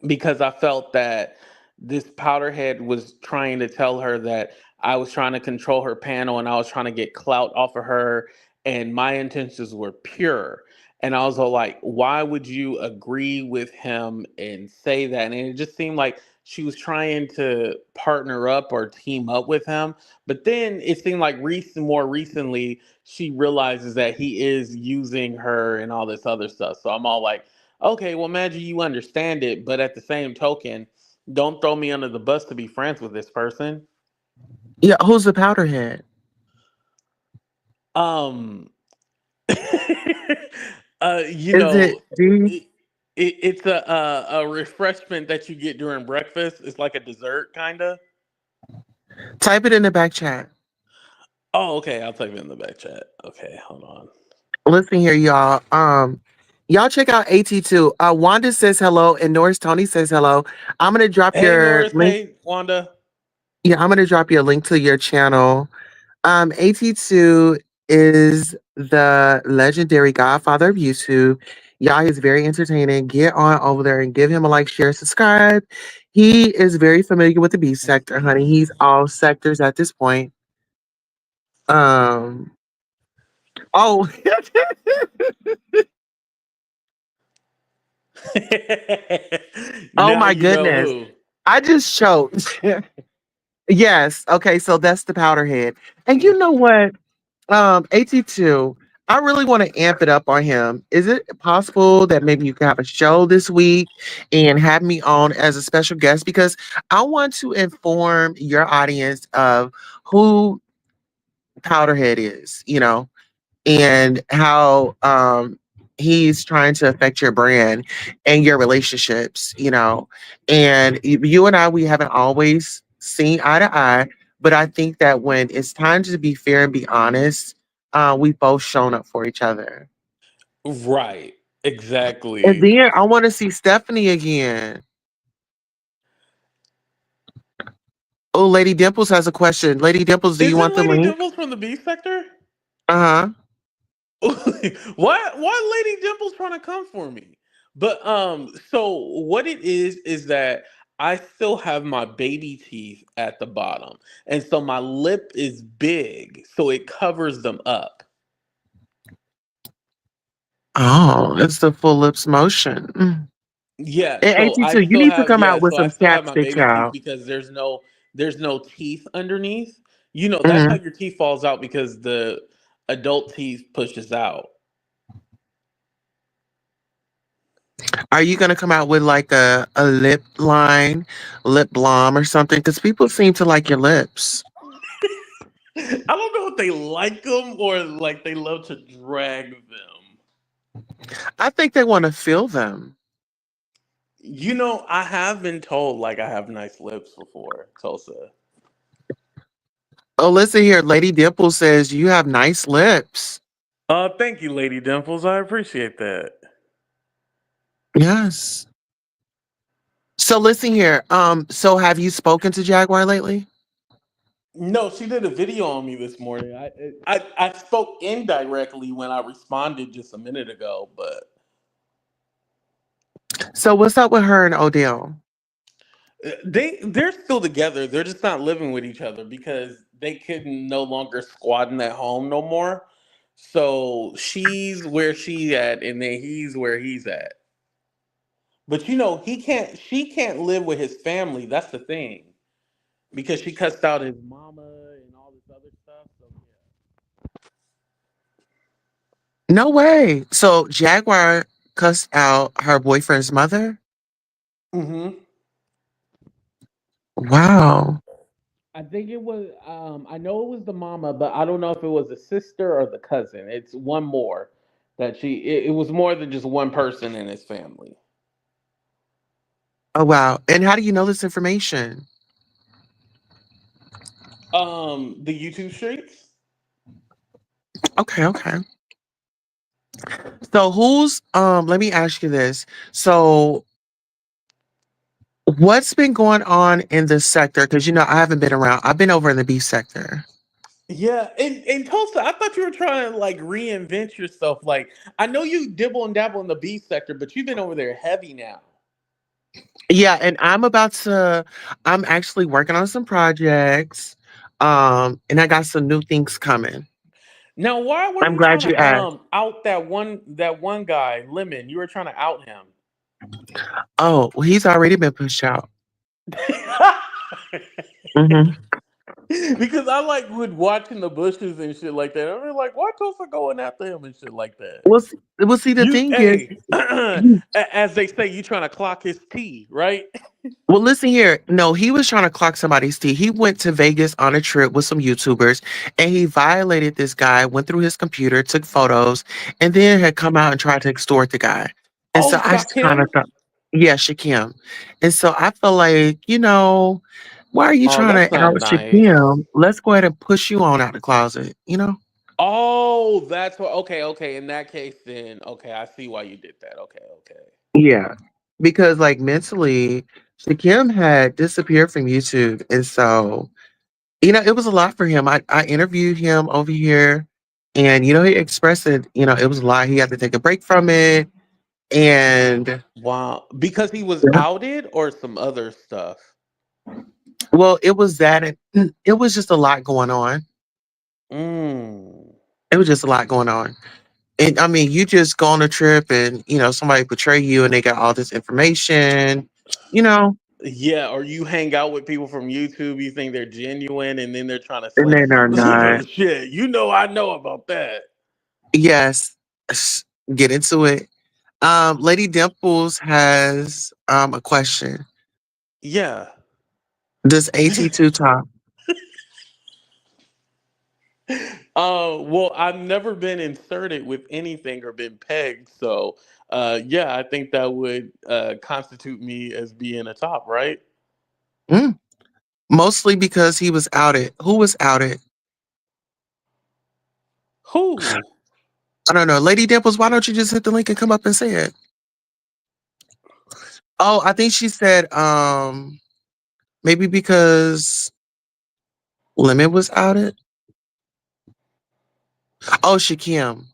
Speaker 2: because I felt that this powderhead was trying to tell her that I was trying to control her panel and I was trying to get clout off of her, and my intentions were pure. And I was all like, why would you agree with him and say that? And it just seemed like she was trying to partner up or team up with him. But then it seemed like more recently, she realizes that he is using her and all this other stuff. So I'm all like, okay, well, imagine you understand it, but at the same token, don't throw me under the bus to be friends with this person.
Speaker 1: Yeah, who's the powderhead?
Speaker 2: Um, you
Speaker 1: Is it
Speaker 2: know,
Speaker 1: D?
Speaker 2: it's a refreshment that you get during breakfast. It's like a dessert, kind of.
Speaker 1: Type it in the back chat.
Speaker 2: Oh, okay. I'll type it in the back chat. Okay, hold on.
Speaker 1: Listen here, y'all. Y'all check out AT2. Wanda says hello and Norris Tony says hello. I'm gonna drop
Speaker 2: Hey,
Speaker 1: your
Speaker 2: Norris.
Speaker 1: link.
Speaker 2: Hey, Wanda.
Speaker 1: Yeah, I'm gonna drop you a link to your channel. AT2 is the legendary godfather of YouTube. Y'all, he's very entertaining. Get on over there and give him a like, share, subscribe. He is very familiar with the B sector, honey. He's all sectors at this point. Um, oh, oh
Speaker 2: Now
Speaker 1: my
Speaker 2: you know
Speaker 1: goodness.
Speaker 2: who.
Speaker 1: I just choked. Yes. Okay, so that's the powderhead. And you know what? 82, I really want to amp it up on him. Is it possible that maybe you could have a show this week and have me on as a special guest? Because I want to inform your audience of who Powderhead is, and how he's trying to affect your brand and your relationships, And you and I, we haven't always seen eye to eye, but I think that when it's time to be fair and be honest, we've both shown up for each other.
Speaker 2: Right.
Speaker 1: And
Speaker 2: Exactly.
Speaker 1: then I want to see Stephanie again. Oh, Lady Dimples has a question. Lady Dimples, do you want
Speaker 2: Isn't
Speaker 1: the
Speaker 2: Lady
Speaker 1: link?
Speaker 2: Dimples from the B sector?
Speaker 1: Uh huh.
Speaker 2: Why Lady Dimple's trying to come for me? But so what it is that I still have my baby teeth at the bottom. And so my lip is big, so it covers them up.
Speaker 1: Oh, it's the full lips motion.
Speaker 2: Yeah,
Speaker 1: And
Speaker 2: so I
Speaker 1: 82, you
Speaker 2: still
Speaker 1: need to
Speaker 2: have
Speaker 1: come
Speaker 2: yeah,
Speaker 1: out with
Speaker 2: so I
Speaker 1: some
Speaker 2: still have my
Speaker 1: chapstick,
Speaker 2: baby teeth
Speaker 1: child.
Speaker 2: because there's no teeth underneath. You know, that's how
Speaker 1: Mhm.
Speaker 2: your teeth falls out because the adult teeth pushes out.
Speaker 1: Are you gonna come out with like a lip line, lip balm or something? Because people seem to like your lips.
Speaker 2: I don't know if they like them or like they love to drag them.
Speaker 1: I think they want to feel them.
Speaker 2: I have been told like I have nice lips before, Tulsa.
Speaker 1: Oh, listen here. Lady Dimple says you have nice lips.
Speaker 2: Thank you, Lady Dimples. I appreciate that.
Speaker 1: Yes. So listen here. So have you spoken to Jaguar lately?
Speaker 2: No, she did a video on me this morning. I spoke indirectly when I responded just a minute ago, but
Speaker 1: So what's up with her and Odell?
Speaker 2: they're still together. They're just not living with each other because they couldn't no longer squat in that home no more. So she's where she at, and then he's where he's at. But he can't. She can't live with his family. That's the thing because she cussed out his mama and all this other stuff. So
Speaker 1: No way. So Jaguar cussed out her boyfriend's mother?
Speaker 2: yeah.
Speaker 1: Wow.
Speaker 2: I think it was. I know it was the mama, but I don't know if it was the sister or the cousin. It's one more that she. It was more than just one person in his family.
Speaker 1: Oh wow. And how do you know this information?
Speaker 2: The YouTube streets.
Speaker 1: Okay, okay. So who's let me ask you this. So what's been going on in this sector? Because I haven't been around. I've been over in the beef sector.
Speaker 2: Yeah, and Tulsa, I thought you were trying to like reinvent yourself. Like I know you dibble and dabble in the B sector, but you've been over there heavy now.
Speaker 1: Yeah, and I'm actually working on some projects. And I got some new things coming.
Speaker 2: Now, why were
Speaker 1: I'm
Speaker 2: you
Speaker 1: glad
Speaker 2: trying
Speaker 1: you
Speaker 2: to
Speaker 1: asked.
Speaker 2: out that one guy, Lemon? You were trying to out him.
Speaker 1: Oh, well, he's already been pushed out. Hmm.
Speaker 2: Because I like would watching the bushes and shit like that. I'm like, why Tulsa going after him and shit like that?
Speaker 1: Well, see, the
Speaker 2: You,
Speaker 1: thing is,
Speaker 2: hey, as they say, you trying to clock his tea, right?
Speaker 1: well, listen here. No, he was trying to clock somebody's teeth. He went to Vegas on a trip with some YouTubers and he violated this guy, went through his computer, took photos, and then had come out and tried to extort the guy. And
Speaker 2: Oh,
Speaker 1: so I just kind
Speaker 2: Shakim.
Speaker 1: of thought, yeah, Shakim. And so I feel like, why are you
Speaker 2: Oh,
Speaker 1: trying
Speaker 2: that's
Speaker 1: to
Speaker 2: not
Speaker 1: out
Speaker 2: nice.
Speaker 1: Shakim? Let's go ahead and push you on out the closet?
Speaker 2: Oh, that's what. Okay, okay. In that case, then okay, I see why you did that. Okay, okay.
Speaker 1: Yeah. Because like mentally, Shakim had disappeared from YouTube. And so it was a lot for him. I interviewed him over here and, he expressed it, it was a lot. He had to take a break from it. And
Speaker 2: Wow, because he was
Speaker 1: yeah,
Speaker 2: outed or some other stuff.
Speaker 1: well, it was that. And it was just a lot going on.
Speaker 2: Mm.
Speaker 1: It was just a lot going on. And I mean, you just go on a trip and, somebody betray you and they got all this information, you know,
Speaker 2: Yeah, or you hang out with people from YouTube, you think they're genuine, and then they're trying to
Speaker 1: and
Speaker 2: say,
Speaker 1: then they're not.
Speaker 2: shit, I know about that.
Speaker 1: Yes. Get into it. Lady Dimples has a question.
Speaker 2: Yeah.
Speaker 1: Does AT2 talk?
Speaker 2: Well, I've never been inserted with anything or been pegged, so yeah, I think that would constitute me as being a top, right?
Speaker 1: Mm. Mostly because he was outed. Who was outed?
Speaker 2: Who?
Speaker 1: I don't know. Lady Dimples, why don't you just hit the link and come up and say it? Oh, I think she said maybe because Lemon was outed. Oh, Shakim.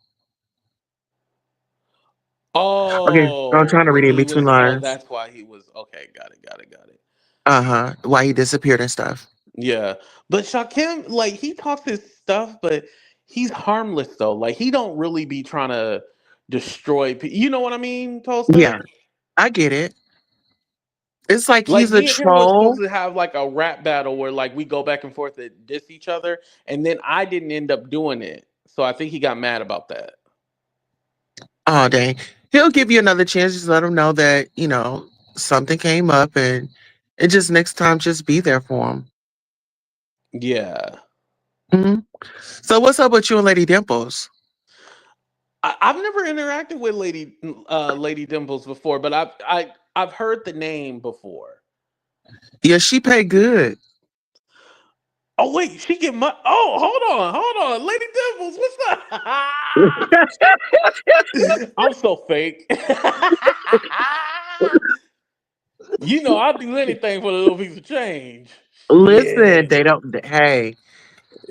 Speaker 1: Okay, so I'm trying
Speaker 2: Oh,
Speaker 1: to read it in
Speaker 2: he
Speaker 1: between
Speaker 2: was. Oh,
Speaker 1: lines.
Speaker 2: that's why he was. Okay, got it, got it, got it.
Speaker 1: Uh-huh. Why he disappeared and stuff.
Speaker 2: Yeah, but Shakim, like he talks his stuff, but he's harmless though. Like he don't really be trying to destroy. You know what I mean, Tulsa?
Speaker 1: Yeah, I get it. It's like
Speaker 2: Like
Speaker 1: he's a
Speaker 2: me and him were
Speaker 1: troll.
Speaker 2: supposed to have like a rap battle where like we go back and forth and diss each other, and then I didn't end up doing it, so I think he got mad about that.
Speaker 1: Oh dang. He'll give you another chance. Just let him know that, something came up, and just next time, just be there for him.
Speaker 2: Yeah.
Speaker 1: Hmm. So what's up with you and Lady Dimples?
Speaker 2: I've never interacted with Lady Dimples before, but I've heard the name before.
Speaker 1: Yeah, she paid good.
Speaker 2: Oh wait, she get my. Oh, hold on, Lady Dimples, what's up? I'm so fake. You know, I'll do anything for a little piece of change.
Speaker 1: Listen,
Speaker 2: Shit.
Speaker 1: they don't. Hey,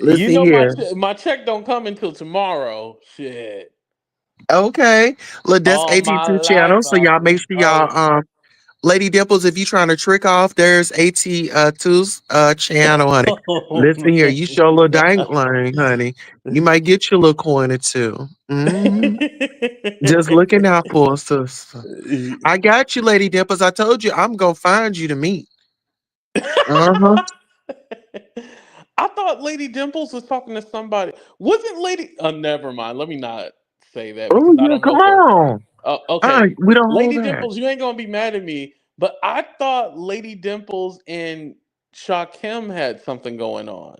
Speaker 2: You
Speaker 1: listen
Speaker 2: know
Speaker 1: here.
Speaker 2: my check don't come until tomorrow. Shit.
Speaker 1: Okay, look, that's
Speaker 2: All my
Speaker 1: AT2
Speaker 2: life
Speaker 1: channel. So
Speaker 2: I've
Speaker 1: y'all make
Speaker 2: been
Speaker 1: sure y'all
Speaker 2: hurt.
Speaker 1: Lady Dimples, if you trying to trick off, there's AT2's channel, honey.
Speaker 2: Oh
Speaker 1: Listen here, you show a little
Speaker 2: man.
Speaker 1: dangling, honey. You might get your little coin or 2. Just looking out for us, sister. I got you, Lady Dimples. I told you I'm gonna find you to meet. Uh-huh.
Speaker 2: I thought Lady Dimples was talking to somebody. Wasn't Lady? Oh, never mind. Let me not say that
Speaker 1: Oh
Speaker 2: because I
Speaker 1: yeah,
Speaker 2: don't
Speaker 1: come
Speaker 2: know for a fact.
Speaker 1: on.
Speaker 2: Okay,
Speaker 1: We don't hold
Speaker 2: Lady
Speaker 1: back.
Speaker 2: Dimples, you ain't gonna be mad at me, but I thought Lady Dimples and Shakim had something going on.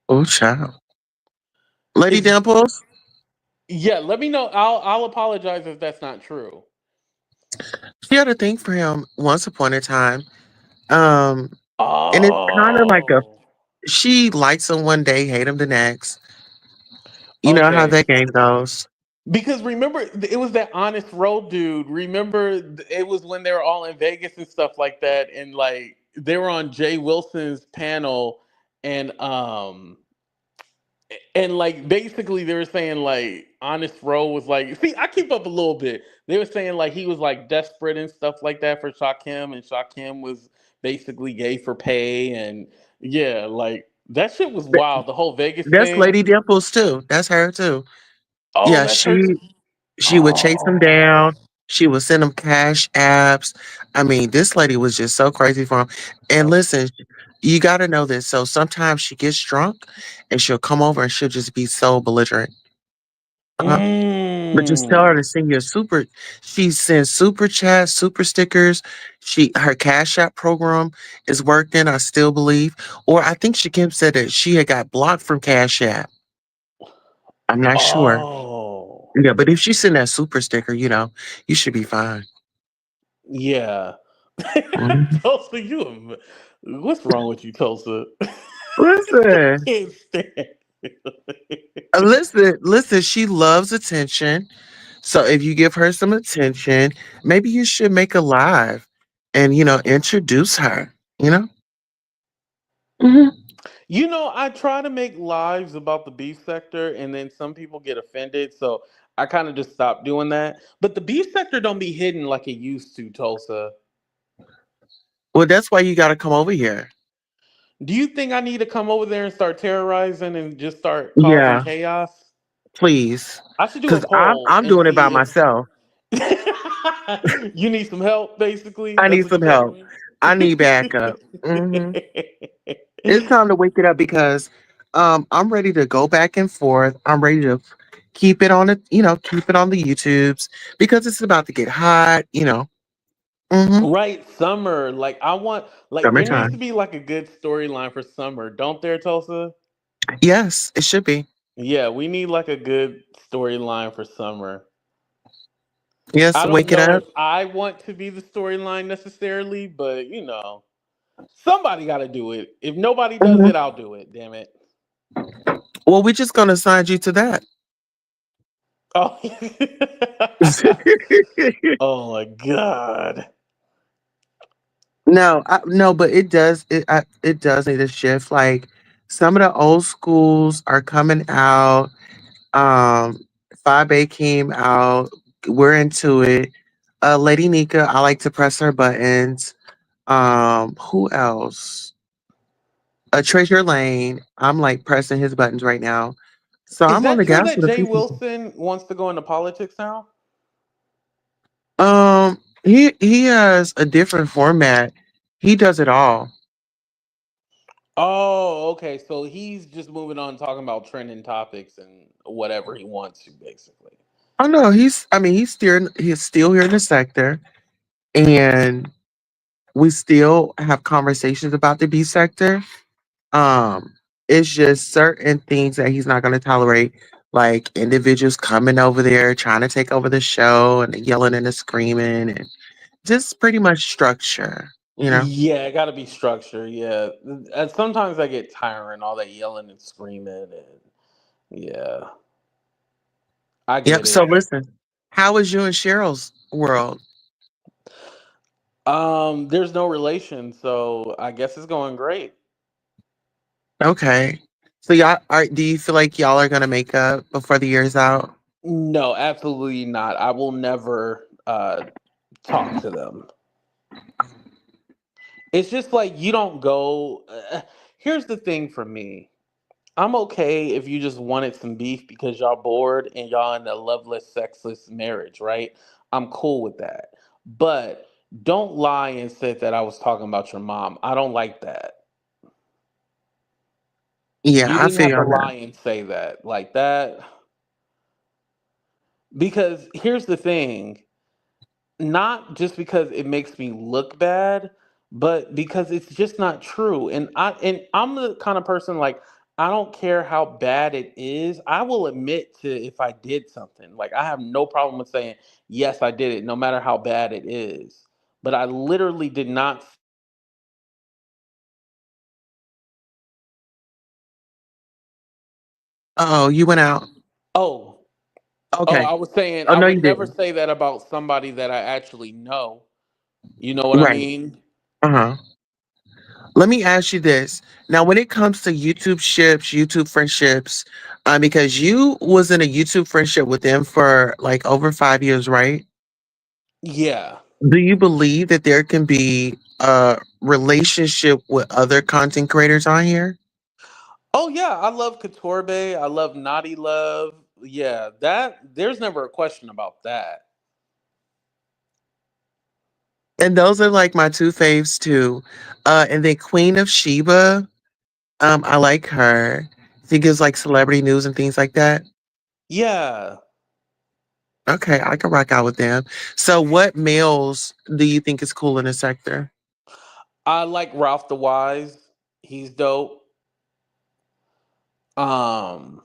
Speaker 1: Oh child. Lady
Speaker 2: Is
Speaker 1: Dimples,
Speaker 2: Yeah. Let me know. I'll apologize if that's not true.
Speaker 1: she had a thing for him once upon a time. Um, and it's kind of like a
Speaker 2: Oh.
Speaker 1: she likes him one day, hate him the next. You know how
Speaker 2: Okay.
Speaker 1: that game goes.
Speaker 2: Because remember, it was that Honest Road dude. Remember, it was when they were all in Vegas and stuff like that, and like they were on Jay Wilson's panel, and like basically they were saying like Honest Road was like, see, I keep up a little bit. They were saying like he was like desperate and stuff like that for Shakim, and Shakim was basically gay for pay, and yeah, like that shit was
Speaker 1: Th-
Speaker 2: wild. The whole Vegas
Speaker 1: That's
Speaker 2: thing.
Speaker 1: Lady Dimples too. That's her too.
Speaker 2: Oh,
Speaker 1: Yeah,
Speaker 2: that's her.
Speaker 1: she would chase him
Speaker 2: Oh.
Speaker 1: down. She would send him cash apps. I mean, this lady was just so crazy for him. And listen, you got to know this. So sometimes she gets drunk and she'll come over and she'll just be so belligerent. Uh-huh. But just tell her
Speaker 2: Mm.
Speaker 1: to send you a super. She sends super chats, super stickers. Her Cash App program is working. I still believe, or I think Shakim said that she had got blocked from Cash App. I'm not sure.
Speaker 2: Oh.
Speaker 1: Yeah, but if she send that super sticker, you should be fine.
Speaker 2: Yeah.
Speaker 1: Mhm.
Speaker 2: Tulsa, what's wrong with you, Tulsa? I
Speaker 1: Listen,
Speaker 2: can't stand.
Speaker 1: listen. She loves attention. So if you give her some attention, maybe you should make a live and introduce her. You know. Mhm.
Speaker 2: You know, I try to make lives about the beef sector, and then some people get offended, so I kind of just stopped doing that. But the beef sector don't be hidden like it used to, Tulsa.
Speaker 1: Well, that's why you got to come over here.
Speaker 2: Do you think I need to come over there and start terrorizing and just start causing
Speaker 1: Yeah,
Speaker 2: chaos?
Speaker 1: please,
Speaker 2: I should do a
Speaker 1: because I'm
Speaker 2: poll
Speaker 1: I'm
Speaker 2: and
Speaker 1: doing it by
Speaker 2: see if
Speaker 1: myself.
Speaker 2: you need some help, basically.
Speaker 1: I
Speaker 2: That's
Speaker 1: need
Speaker 2: what
Speaker 1: some
Speaker 2: you're telling
Speaker 1: help.
Speaker 2: me.
Speaker 1: I need backup. It's time to wake it up because I'm ready to go back and forth. I'm ready to keep it on keep it on the YouTubes because it's about to get hot. Mm-hmm.
Speaker 2: Right, summer. Like I want, like there needs to
Speaker 1: Summertime.
Speaker 2: be like a good storyline for summer, don't there, Tulsa?
Speaker 1: Yes, it should be.
Speaker 2: Yeah, we need like a good storyline for summer.
Speaker 1: Yes,
Speaker 2: I don't
Speaker 1: wake it
Speaker 2: know
Speaker 1: up.
Speaker 2: if I want to be the storyline necessarily, but somebody got to do it. If nobody does
Speaker 1: Mhm.
Speaker 2: it, I'll do it. Damn it.
Speaker 1: Well, we're just gonna assign you to that.
Speaker 2: Oh. Oh my god.
Speaker 1: No, but it does need a shift. Like some of the old schools are coming out. Um, 5A came out. We're into it. Lady Nika, I like to press her buttons. Who else? Treasure Lane. I'm like pressing his buttons right now. So
Speaker 2: Is
Speaker 1: I'm on
Speaker 2: that
Speaker 1: the
Speaker 2: true
Speaker 1: gas
Speaker 2: that
Speaker 1: for the
Speaker 2: Jay
Speaker 1: people.
Speaker 2: Wilson wants to go into politics now?
Speaker 1: He has a different format. He does it all.
Speaker 2: Oh, okay. So he's just moving on, talking about trending topics and whatever he wants to, basically.
Speaker 1: Oh no, he's still here in the sector, and we still have conversations about the B sector. Um, it's just certain things that he's not going to tolerate, like individuals coming over there trying to take over the show and yelling and screaming, and just pretty much structure, you know.
Speaker 2: Yeah, it got to be structure. Yeah, and sometimes I get tiring, all that yelling and screaming, and yeah, I
Speaker 1: Yep.
Speaker 2: get
Speaker 1: So
Speaker 2: it.
Speaker 1: listen, how is you and Cheryl's world?
Speaker 2: There's no relation, so I guess it's going great.
Speaker 1: Okay. So y'all are. Do you feel like y'all are gonna make up before the year's out?
Speaker 2: No, absolutely not. I will never talk to them. It's just like you don't go. Here's the thing for me. I'm okay if you just wanted some beef because y'all bored and y'all in a loveless, sexless marriage, right? I'm cool with that. But don't lie and say that I was talking about your mom. I don't like that.
Speaker 1: Yeah,
Speaker 2: You
Speaker 1: I
Speaker 2: didn't
Speaker 1: feel
Speaker 2: have
Speaker 1: you
Speaker 2: to
Speaker 1: on that.
Speaker 2: lie and say that like that. Because here's the thing, not just because it makes me look bad, but because it's just not true. And I'm the kind of person like I don't care how bad it is. I will admit to if I did something. Like I have no problem with saying yes, I did it, no matter how bad it is. But I literally did not.
Speaker 1: Oh, you went out.
Speaker 2: Oh, oh,
Speaker 1: Okay.
Speaker 2: I was saying
Speaker 1: Oh
Speaker 2: I
Speaker 1: no,
Speaker 2: would
Speaker 1: you
Speaker 2: never
Speaker 1: didn't.
Speaker 2: say that about somebody that I actually know. You know what I
Speaker 1: Right.
Speaker 2: mean?
Speaker 1: Uh huh. Let me ask you this. Now, when it comes to YouTube ships, YouTube friendships, because you was in a YouTube friendship with them for like over 5 years, right?
Speaker 2: Yeah.
Speaker 1: Do you believe that there can be a relationship with other content creators on here?
Speaker 2: Oh yeah, I love Katorbe. I love Naughty Love. Yeah, that there's never a question about that.
Speaker 1: And those are like my two faves too. And then Queen of Sheba, I like her. She gives like celebrity news and things like that.
Speaker 2: Yeah,
Speaker 1: Okay, I can rock out with them. So, what males do you think is cool in the sector?
Speaker 2: I like Ralph the Wise. He's dope. Um,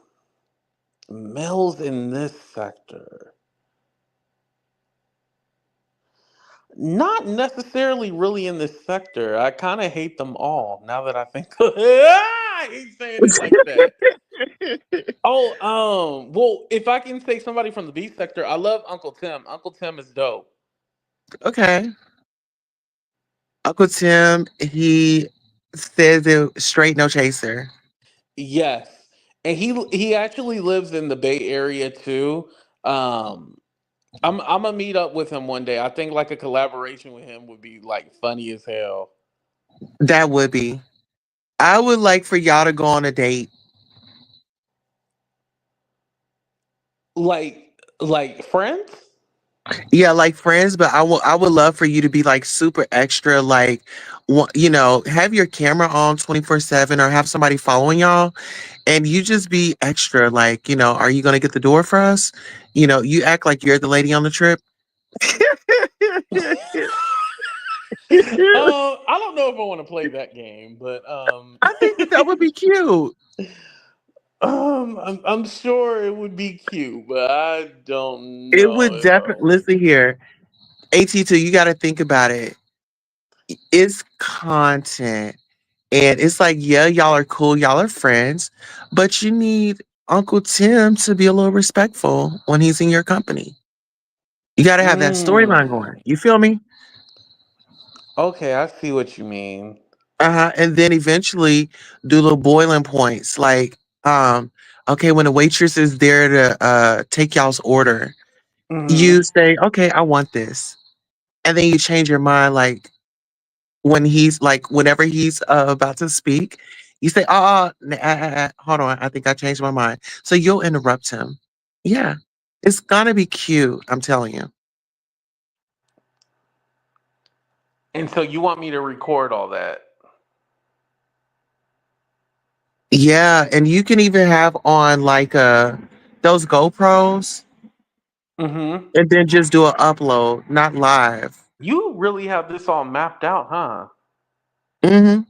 Speaker 2: Males in this sector, not necessarily really in this sector. I kind of hate them all now that I think. I hate saying it like that. Oh, well, if I can say somebody from the B sector, I love Uncle Tim. Uncle Tim is dope.
Speaker 1: Okay. Uncle Tim, he says it straight, no chaser.
Speaker 2: Yes, and he actually lives in the Bay Area too. Um, I'm gonna meet up with him one day. I think like a collaboration with him would be like funny as hell.
Speaker 1: That would be. I would like for y'all to go on a date.
Speaker 2: Like friends.
Speaker 1: Yeah, like friends, but I would love for you to be like super extra, like have your camera on 24/7 or have somebody following y'all and you just be extra, like, are you gonna get the door for us? You act like you're the lady on the trip.
Speaker 2: I don't know if I want to play that game, but
Speaker 1: I think that would be cute.
Speaker 2: I'm sure it would be cute, but I don't
Speaker 1: It
Speaker 2: know
Speaker 1: would
Speaker 2: if I
Speaker 1: definitely
Speaker 2: want.
Speaker 1: listen here. AT2, you gotta think about it. It's content. And it's like, yeah, y'all are cool, y'all are friends, but you need Uncle Tim to be a little respectful when he's in your company. You got to have that storyline
Speaker 2: Mm.
Speaker 1: going. You feel me?
Speaker 2: Okay, I see what you mean.
Speaker 1: Uh-huh. And then eventually do little boiling points like, okay, when the waitress is there to take y'all's order, you
Speaker 2: Hmm.
Speaker 1: say, okay, I want this. And then you change your mind like when he's like, whenever he's about to speak, you say, hold on, I think I changed my mind. So you'll interrupt him. Yeah, it's gonna be cute. I'm telling you.
Speaker 2: And so you want me to record all that?
Speaker 1: Yeah, and you can even have on like those GoPros
Speaker 2: Mm-hmm.
Speaker 1: and then just do an upload, not live.
Speaker 2: You really have this all mapped out, huh?
Speaker 1: Hmm.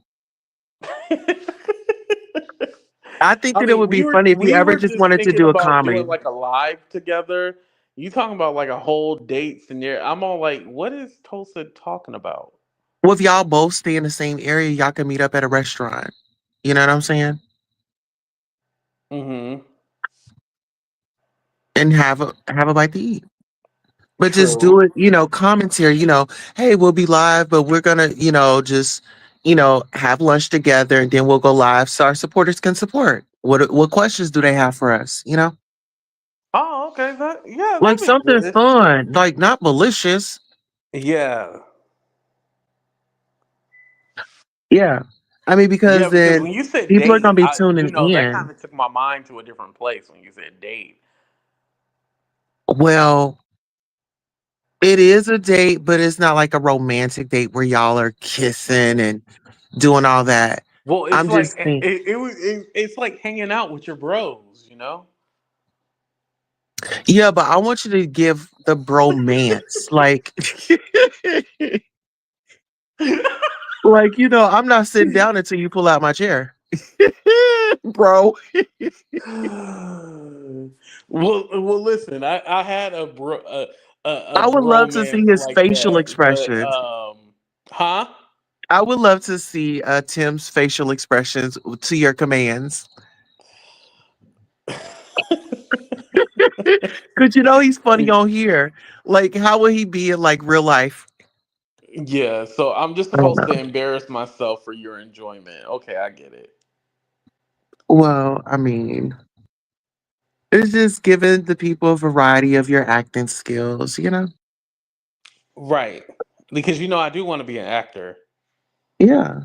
Speaker 1: I think
Speaker 2: I
Speaker 1: that it
Speaker 2: mean,
Speaker 1: would be funny if you
Speaker 2: we
Speaker 1: ever
Speaker 2: were
Speaker 1: just
Speaker 2: just
Speaker 1: wanted to
Speaker 2: thinking
Speaker 1: do a
Speaker 2: about doing
Speaker 1: comedy.
Speaker 2: like a live together. You talking about like a whole date scenario? I'm all like, what is Tulsa talking about?
Speaker 1: Well, if y'all both stay in the same area, y'all can meet up at a restaurant. You know what I'm saying?
Speaker 2: Mm-hmm.
Speaker 1: And have a bite to eat. But just do
Speaker 2: True.
Speaker 1: it, commentary, hey, we'll be live, but we're gonna, just, have lunch together and then we'll go live so our supporters can support. What questions do they have for us?
Speaker 2: Oh, okay. That yeah,
Speaker 1: Like
Speaker 2: that'd be
Speaker 1: something
Speaker 2: good.
Speaker 1: fun, like not malicious.
Speaker 2: Yeah.
Speaker 1: Yeah. I mean, because
Speaker 2: Yeah, because
Speaker 1: then
Speaker 2: when you said
Speaker 1: people are
Speaker 2: date,
Speaker 1: gonna be tuning
Speaker 2: that kind
Speaker 1: in.
Speaker 2: of took my mind to a different place when you said date.
Speaker 1: Well, it is a date, but it's not like a romantic date where y'all are kissing and doing all that.
Speaker 2: Well, it's
Speaker 1: I'm
Speaker 2: like
Speaker 1: just saying,
Speaker 2: it's like hanging out with your bros, you know?
Speaker 1: yeah, but I want you to give the bromance. Like, like, I'm not sitting down until you pull out my chair. Bro.
Speaker 2: Well, listen. I had a
Speaker 1: I would love to see
Speaker 2: bromance
Speaker 1: his
Speaker 2: like
Speaker 1: facial
Speaker 2: that, but
Speaker 1: expressions.
Speaker 2: huh?
Speaker 1: I would love to see Tim's facial expressions to your commands. Cause he's funny on here. Like, how would he be in like real life?
Speaker 2: Yeah, so I'm just
Speaker 1: Oh
Speaker 2: supposed to
Speaker 1: no.
Speaker 2: embarrass myself for your enjoyment. Okay, I get it.
Speaker 1: Well, I mean, it's just giving the people a variety of your acting skills.
Speaker 2: Right. Because I do want to be an actor.
Speaker 1: Yeah.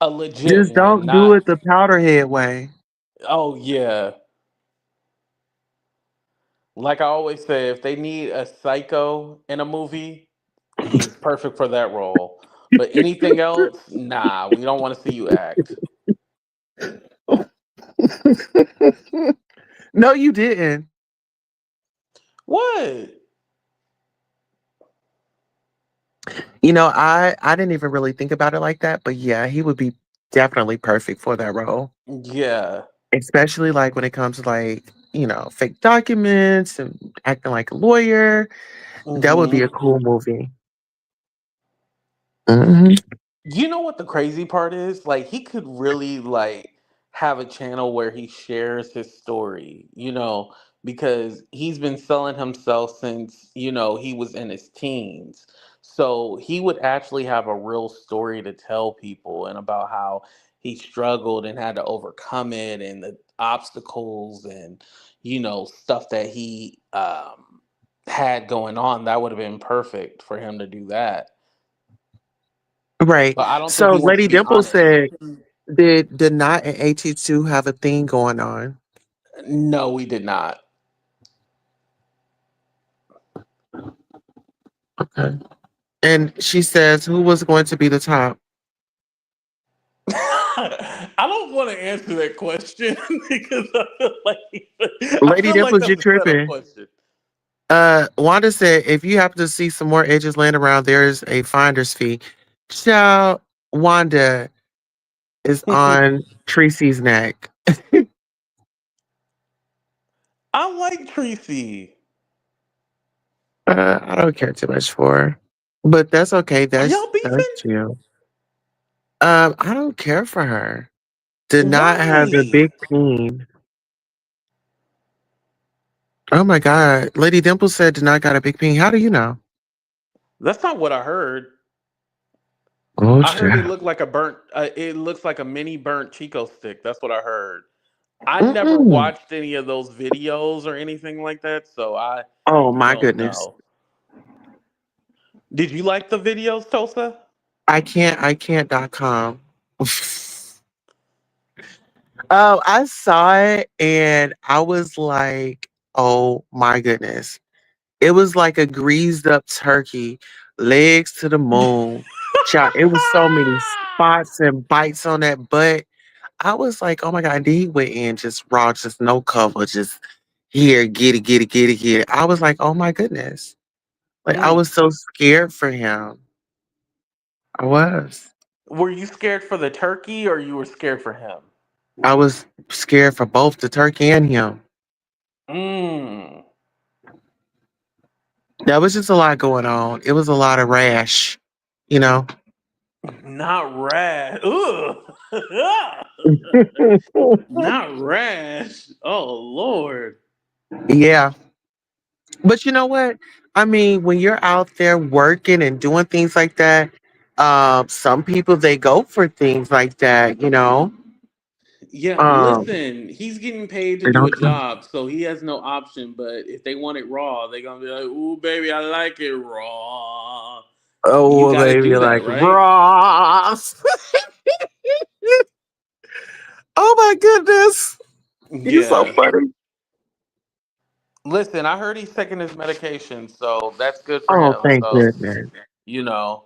Speaker 2: A legit
Speaker 1: Just
Speaker 2: one,
Speaker 1: don't do
Speaker 2: not
Speaker 1: it the powderhead way.
Speaker 2: oh yeah. Like I always say, if they need a psycho in a movie, he's perfect for that role. But anything else, nah, we don't want to see you act.
Speaker 1: No, you didn't.
Speaker 2: What?
Speaker 1: I didn't even really think about it like that, but yeah, he would be definitely perfect for that role.
Speaker 2: Yeah.
Speaker 1: Especially like when it comes to like, fake documents and acting like a lawyer. That would be
Speaker 2: Hmm.
Speaker 1: a cool movie. Hmm.
Speaker 2: You know what the crazy part is? Like he could really like have a channel where he shares his story, because he's been selling himself since, he was in his teens. So he would actually have a real story to tell people and about how he struggled and had to overcome it and the obstacles and stuff that he had going on. That would have been perfect for him to do that.
Speaker 1: Right.
Speaker 2: But I don't think
Speaker 1: So
Speaker 2: he wants to
Speaker 1: Lady
Speaker 2: be
Speaker 1: Dimple
Speaker 2: honest.
Speaker 1: said, did not and AT2 have a thing going on?
Speaker 2: No, we did not.
Speaker 1: Okay. And she says, who was going to be the top?
Speaker 2: I don't want to answer that question because I
Speaker 1: Lady
Speaker 2: feel like
Speaker 1: Dimple's, you
Speaker 2: that's a setup
Speaker 1: tripping.
Speaker 2: question.
Speaker 1: Wanda said, if you happen to see some more edges laying around, there's a finder's fee. Child, Wanda is on Tracy's neck.
Speaker 2: I like Tracy.
Speaker 1: I don't care too much for her, but that's okay.
Speaker 2: Are
Speaker 1: That's
Speaker 2: y'all
Speaker 1: that's
Speaker 2: beefing?
Speaker 1: chill. I don't care for her. Did not have the
Speaker 2: Why?
Speaker 1: big peen. Oh my God. Lady Dimple said did not got a big peen. How do you know?
Speaker 2: That's not what I heard.
Speaker 1: Oh
Speaker 2: I heard it
Speaker 1: shit.
Speaker 2: looked like a burnt. It looks like a mini burnt Chico stick. That's what I heard. I never
Speaker 1: Mm-mm.
Speaker 2: watched any of those videos or anything like that, so I
Speaker 1: Oh my
Speaker 2: don't
Speaker 1: goodness.
Speaker 2: know. Did you like the videos, Tosa?
Speaker 1: I can't.com. I saw it and I was like, oh my goodness. It was like a greased up turkey, legs to the moon. Child, it was so many spots and bites on that butt. I was like, oh my God. And then he went in just raw, just no cover, just here, get it, get it, get it, get it. I was like, oh my goodness. Like I
Speaker 2: Mm.
Speaker 1: was so scared for him. I was.
Speaker 2: Were you scared for the turkey or you were scared for him?
Speaker 1: I was scared for both the turkey and him.
Speaker 2: Mm.
Speaker 1: There was just a lot going on. It was a lot of rash, you know?
Speaker 2: Not rash. Ugh. Not rash. Oh Lord.
Speaker 1: Yeah. But you know what? I mean, when you're out there working and doing things like that, some people they go for things like that, you know.
Speaker 2: Yeah,
Speaker 1: Um,
Speaker 2: listen, he's getting paid to
Speaker 1: they
Speaker 2: do
Speaker 1: don't
Speaker 2: a
Speaker 1: come.
Speaker 2: job, so he has no option. But if they want it raw, they're gonna be like, "Ooh, baby, I like it raw." You
Speaker 1: Oh,
Speaker 2: got to
Speaker 1: baby,
Speaker 2: do that,
Speaker 1: like
Speaker 2: right?
Speaker 1: Ross. Oh my goodness, you're so
Speaker 2: Yeah.
Speaker 1: funny.
Speaker 2: Listen, I heard he's taking his medication, so that's good for
Speaker 1: Oh,
Speaker 2: him.
Speaker 1: thank
Speaker 2: So,
Speaker 1: goodness.
Speaker 2: you know,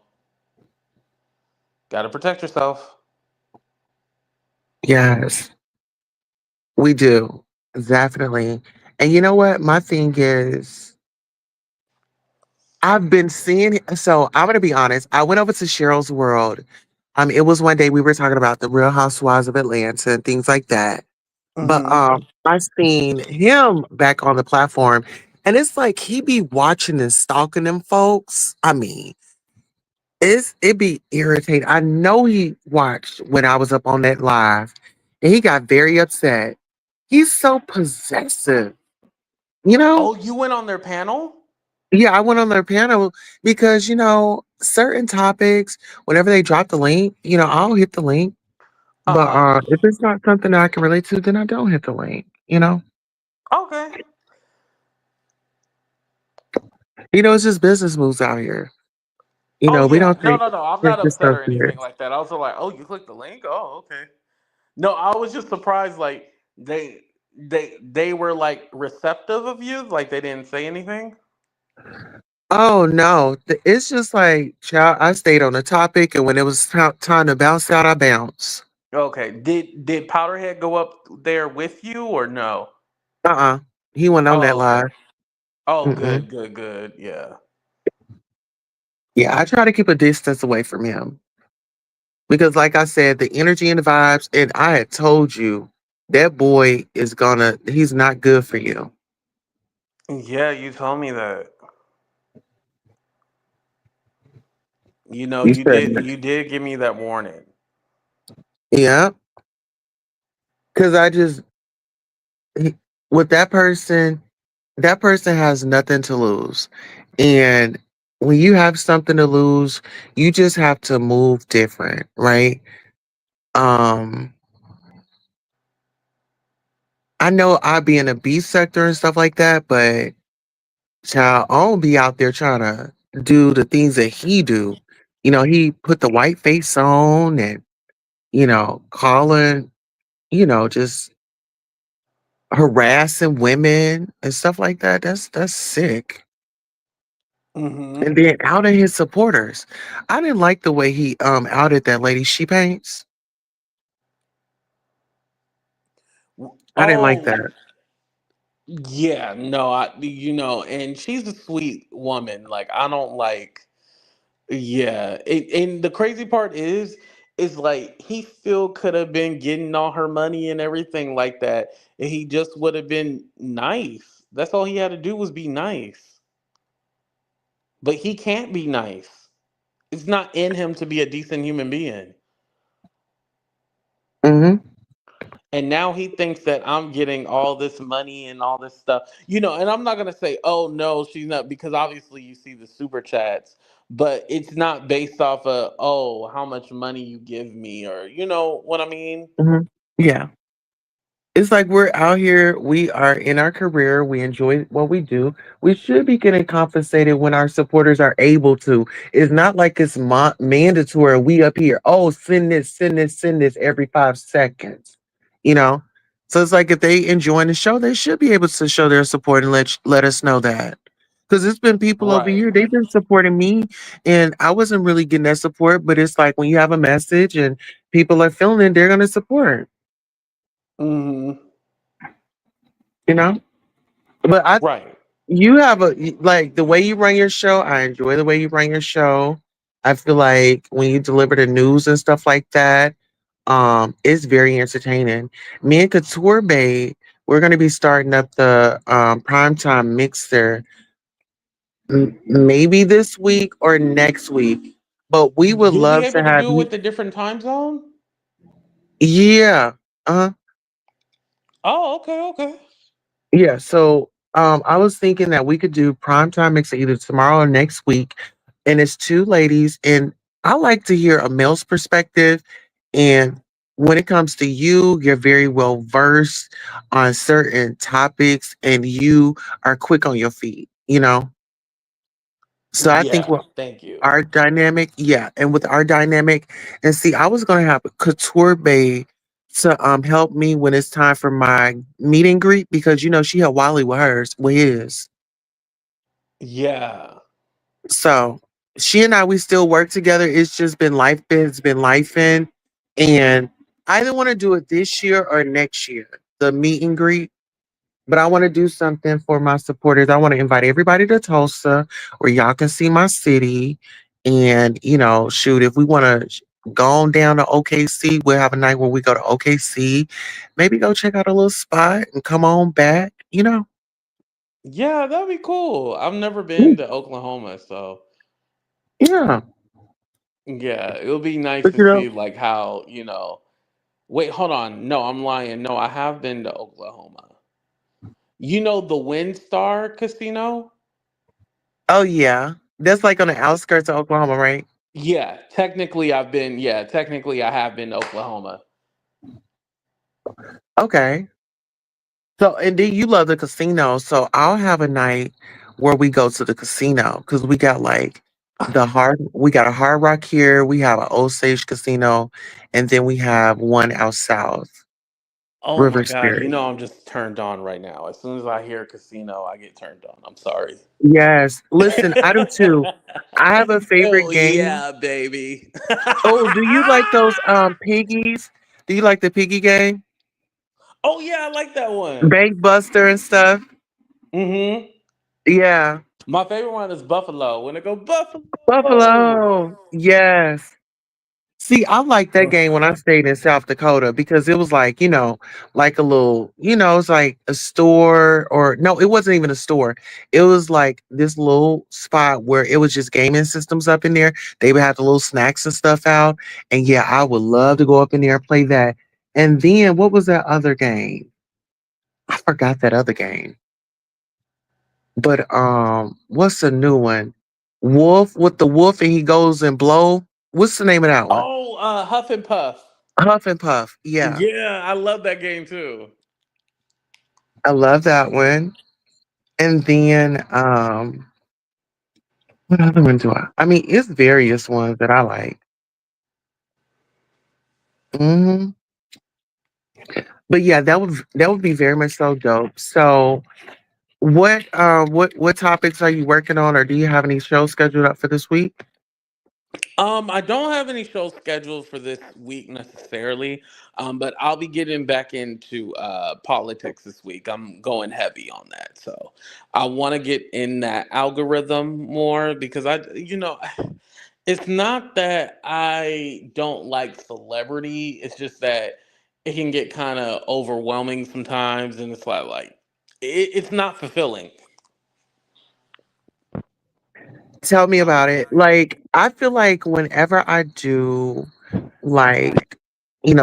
Speaker 2: got to protect yourself.
Speaker 1: Yes, we do definitely. And you know what? My thing is, I've been seeing. So I'm gonna be honest. I went over to Cheryl's World. It was one day we were talking about the Real Housewives of Atlanta and things like that. But
Speaker 2: Hmm.
Speaker 1: I seen him back on the platform, and it's like he be watching and stalking them folks. I mean, it be irritating. I know he watched when I was up on that live, and he got very upset. He's so possessive, you know.
Speaker 2: Oh, you went on their panel?
Speaker 1: Yeah, I went on their panel because certain topics. Whenever they drop the link, I'll hit the link.
Speaker 2: Uh
Speaker 1: But
Speaker 2: huh.
Speaker 1: if it's not something that I can relate to, then I don't hit the link. You know.
Speaker 2: Okay.
Speaker 1: It's just business moves out here.
Speaker 2: Oh
Speaker 1: We
Speaker 2: yeah.
Speaker 1: don't
Speaker 2: No,
Speaker 1: take
Speaker 2: no, no. I'm
Speaker 1: take
Speaker 2: not
Speaker 1: this
Speaker 2: upset
Speaker 1: stuff
Speaker 2: or anything
Speaker 1: serious.
Speaker 2: like that. I was like, oh, you clicked the link? Oh, okay. No, I was just surprised. Like they were like receptive of you. Like they didn't say anything.
Speaker 1: Oh no, it's just like, child. I stayed on the topic, and when it was time to bounce out, I bounce.
Speaker 2: Okay. Did Powderhead go up there with you or no?
Speaker 1: Uh-uh. He went on that
Speaker 2: Oh,
Speaker 1: live.
Speaker 2: okay. Oh,
Speaker 1: Mm-mm.
Speaker 2: good, good, good. Yeah.
Speaker 1: Yeah, I try to keep a distance away from him because, like I said, the energy and the vibes. And I had told you that boy he's not good for you.
Speaker 2: Yeah, you told me that. You know,
Speaker 1: You said that.
Speaker 2: you did give me that warning.
Speaker 1: Yeah, because he- with that person has nothing to lose. And when you have something to lose, you just have to move different, right? Um, I know I be in a B sector and stuff like that, but child, I don't be out there trying to do the things that he do. He put the white face on and, calling, just harassing women and stuff like that. That's sick.
Speaker 2: Mm-hmm.
Speaker 1: And then outing his supporters. I didn't like the way he outed that lady she paints. I didn't like
Speaker 2: Oh,
Speaker 1: that.
Speaker 2: yeah. No, and she's a sweet woman. Like I don't like. Yeah, and the crazy part is like he still could have been getting all her money and everything like that, and he just would have been nice. That's all he had to do was be nice. But he can't be nice. It's not in him to be a decent human being.
Speaker 1: Hmm.
Speaker 2: And now he thinks that I'm getting all this money and all this stuff. And I'm not going to say, oh, no, she's not, because obviously you see the super chats, but it's not based off of, oh, how much money you give me, or you know what I mean?
Speaker 1: Hmm. Yeah. It's like we're out here, we are in our career, we enjoy what we do. We should be getting compensated when our supporters are able to. It's not like it's mandatory. We up here, oh, send this, send this, send this every 5 seconds. You know? So it's like if they enjoying the show, they should be able to show their support and let us know that. Because it's been people over
Speaker 2: Right.
Speaker 1: here, they've been supporting me, and I wasn't really getting that support. But it's like when you have a message and people are feeling it, they're going to support.
Speaker 2: Hmm.
Speaker 1: you know? But
Speaker 2: Right.
Speaker 1: you have like the way you run your show, I enjoy the way you run your show. I feel like when you deliver the news and stuff like that, it's very entertaining. Me and Couture Bay, we're gonna be starting up the primetime mixer maybe this week or next week. But we would
Speaker 2: You'll be
Speaker 1: love to
Speaker 2: able to
Speaker 1: have
Speaker 2: do it
Speaker 1: you.
Speaker 2: with the different time zone.
Speaker 1: Yeah. Uh-huh.
Speaker 2: Oh, okay, okay.
Speaker 1: Yeah. So I was thinking that we could do primetime mixer either tomorrow or next week. And it's two ladies. And I like to hear a male's perspective. And when it comes to you, you're very well versed on certain topics and you are quick on your feet, you know? So I think
Speaker 2: Yeah,
Speaker 1: what
Speaker 2: thank you.
Speaker 1: our dynamic, yeah, and with our dynamic, and see, I was gonna have Couture Bay to help me when it's time for my meet and greet because she had Wally with hers with his.
Speaker 2: Yeah.
Speaker 1: So she and I we still work together. It's just been life it's been life in and I either want to do it this year or next year, the meet and greet. But I want to do something for my supporters. I want to invite everybody to Tulsa where y'all can see my city. And, shoot, if we want to go on down to OKC, we'll have a night where we go to OKC. Maybe go check out a little spot and come on back.
Speaker 2: Yeah, that'd be cool. I've never been
Speaker 1: Mm,
Speaker 2: to Oklahoma, so
Speaker 1: yeah.
Speaker 2: yeah, it'll be nice
Speaker 1: But,
Speaker 2: to see like how, wait, hold on. No, I'm lying. No, I have been to Oklahoma. You know the WinStar Casino?
Speaker 1: oh, yeah. That's like on the outskirts of Oklahoma, right?
Speaker 2: Yeah, technically I have been to Oklahoma.
Speaker 1: Okay. So, and then you love the casino. So, I'll have a night where we go to the casino because we got like we got a Hard Rock here, we have an Osage casino, and then we have one out south,
Speaker 2: Oh my
Speaker 1: River
Speaker 2: God,
Speaker 1: Spirit.
Speaker 2: I'm just turned on right now. As soon as I hear casino, I get turned on. I'm sorry.
Speaker 1: Yes. Listen, I do too. I have a favorite
Speaker 2: Oh
Speaker 1: game.
Speaker 2: yeah, baby.
Speaker 1: Oh, do you like those piggies? Do you like the piggy game?
Speaker 2: Oh yeah, I like that one.
Speaker 1: Bank Buster and stuff?
Speaker 2: Hmm.
Speaker 1: Yeah.
Speaker 2: My favorite one is Buffalo. When they go Buffalo.
Speaker 1: Buffalo. Yes. See, I like that game when I stayed in South Dakota because it was like a little, it's like a store or no, it wasn't even a store. It was like this little spot where it was just gaming systems up in there. They would have the little snacks and stuff out. And yeah, I would love to go up in there and play that. And then what was that other game? I forgot that other game. But what's the new one? Wolf with the wolf and he goes and blow. What's the name of that one?
Speaker 2: Oh, Huff and Puff.
Speaker 1: Huff and Puff. Yeah.
Speaker 2: Yeah, I love that game too.
Speaker 1: I love that one. And then what other one do I mean it's various ones that I like. Hmm. But yeah, that would be very much so dope. So what topics are you working on or do you have any shows scheduled up for this week?
Speaker 2: I don't have any shows scheduled for this week necessarily, but I'll be getting back into politics this week. I'm going heavy on that, so I want to get in that algorithm more because it's not that I don't like celebrity. It's just that it can get kind of overwhelming sometimes, and it's it's not fulfilling.
Speaker 1: Tell me about it. Like I feel like whenever I do like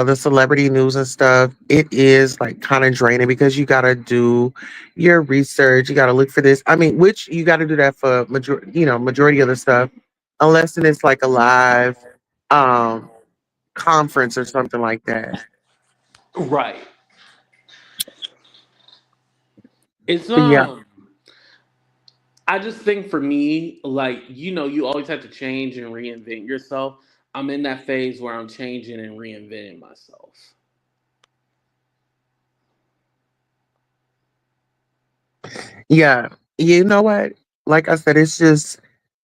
Speaker 1: the celebrity news and stuff, it is like kind of draining because you got to do your research, you got to look for this. I mean, which you got to do that for majority of the stuff unless it's like a live um conference or something like that.
Speaker 2: Right. It's
Speaker 1: But yeah.
Speaker 2: I just think for me, you always have to change and reinvent yourself. I'm in that phase where I'm changing and reinventing myself.
Speaker 1: Yeah. You know what? Like I said, it's just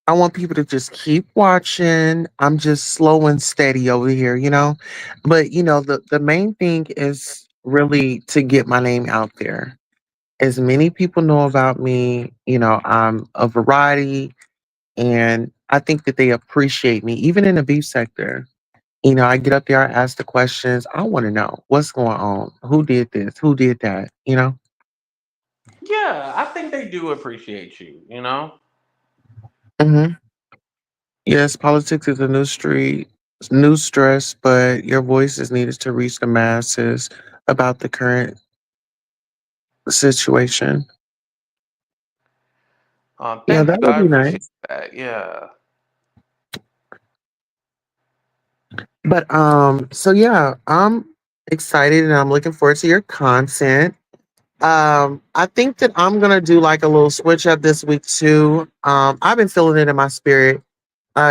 Speaker 1: I want people to just keep watching. I'm just slow and steady over here. But the main thing is really to get my name out there. As many people know about me, I'm a variety, and I think that they appreciate me, even in the beef sector. I get up there, I ask the questions. I want to know what's going on. Who did this? Who did that?
Speaker 2: Yeah, I think they do appreciate you, you know?
Speaker 1: Hmm. Yes, politics is a new street, new stress, but your voice is needed to reach the masses about the current situation. Yeah,
Speaker 2: Thank
Speaker 1: that
Speaker 2: you.
Speaker 1: would
Speaker 2: I
Speaker 1: be
Speaker 2: appreciate
Speaker 1: nice.
Speaker 2: that. Yeah.
Speaker 1: But so yeah, I'm excited and I'm looking forward to your content. I think that I'm gonna do like a little switch up this week too. I've been feeling it in my spirit.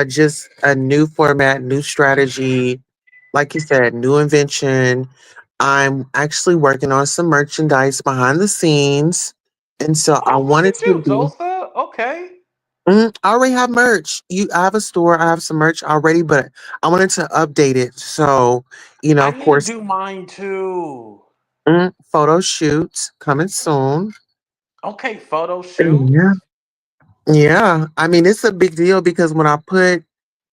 Speaker 1: Just a new format, new strategy, like you said, new invention. I'm actually working on some merchandise behind the scenes, and so I
Speaker 2: Oh, look
Speaker 1: wanted
Speaker 2: at
Speaker 1: to
Speaker 2: you,
Speaker 1: be.
Speaker 2: Tulsa. Okay.
Speaker 1: I already have merch. I have a store. I have some merch already, but I wanted to update it. So,
Speaker 2: I
Speaker 1: of
Speaker 2: need to
Speaker 1: course,
Speaker 2: do mine too.
Speaker 1: photo shoots coming soon.
Speaker 2: Okay, photo
Speaker 1: Yeah.
Speaker 2: shoots.
Speaker 1: Yeah. I mean, it's a big deal because when I put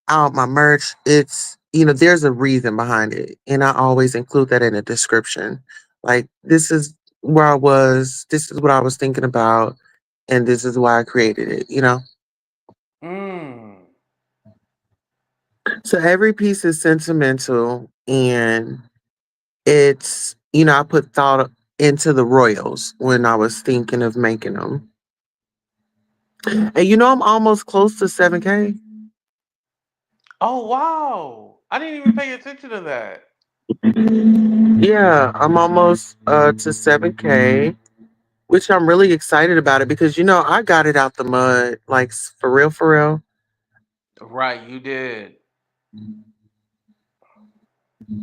Speaker 1: out my merch, there's a reason behind it. And I always include that in the description. Like, this is where I was, this is what I was thinking about, and this is why I created it.
Speaker 2: Mm.
Speaker 1: So every piece is sentimental and I put thought into the royals when I was thinking of making them. And I'm almost close to 7K.
Speaker 2: Oh wow. I didn't even pay attention to that.
Speaker 1: Yeah, I'm almost to 7K, which I'm really excited about it because I got it out the mud, like for real, for real.
Speaker 2: Right, you did.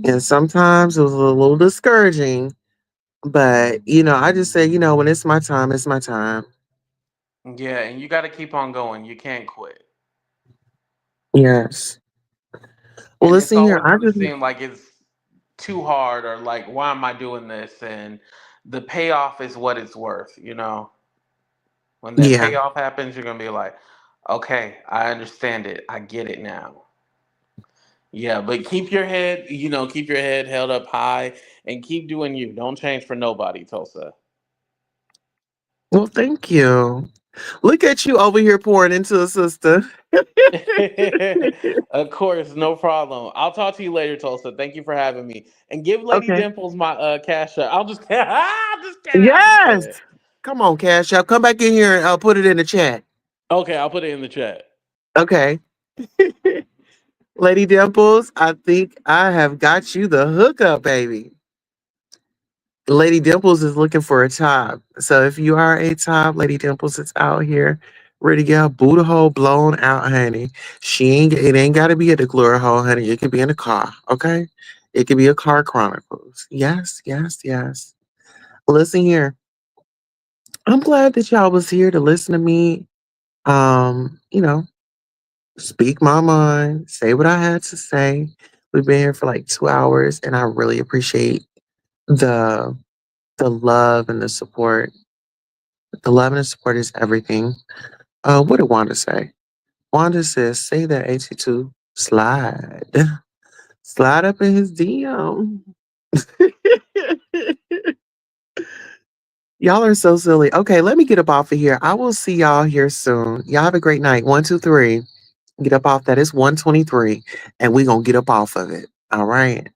Speaker 1: And sometimes it was a little discouraging, but I just say, when it's my time, it's my time.
Speaker 2: Yeah, and you got to keep on going. You can't quit.
Speaker 1: Yes. Well,
Speaker 2: And it's
Speaker 1: listen here,
Speaker 2: always
Speaker 1: I
Speaker 2: going to
Speaker 1: just
Speaker 2: seem like it's too hard or like, why am I doing this? And the payoff is what it's worth, you know? When that
Speaker 1: yeah.
Speaker 2: payoff happens, you're going to be like, okay, I understand it. I get it now. Yeah, but keep your head held up high and keep doing you. Don't change for nobody, Tulsa.
Speaker 1: Well, thank you. Look at you over here pouring into a sister.
Speaker 2: Of course, no problem. I'll talk to you later, Tulsa. Thank you for having me. And give Lady
Speaker 1: Okay.
Speaker 2: Dimples my cash up. I'm just kidding. I'm just
Speaker 1: Yes.
Speaker 2: kidding.
Speaker 1: Come on, Cash App. Come back in here and I'll put it in the chat.
Speaker 2: Okay, I'll put it in the chat.
Speaker 1: Okay. Lady Dimples, I think I have got you the hookup, baby. Lady Dimples is looking for a top. So if you are a top, Lady Dimples is out here ready to get her booty hole blown out, honey. It ain't gotta be at the glory hole, honey. It could be in the car, okay? It could be a car chronicles. Yes, yes, yes. Listen here. I'm glad that y'all was here to listen to me. You know, speak my mind, say what I had to say. We've been here for like 2 hours and I really appreciate the the love and the support. The love and the support is everything. What did Wanda say? Wanda says, say that 82 slide. Slide up in his DM. Y'all are so silly. Okay, let me get up off of here. I will see y'all here soon. Y'all have a great night. 1, 2, 3. Get up off that. It's 1:23. And we gonna get up off of it. All right.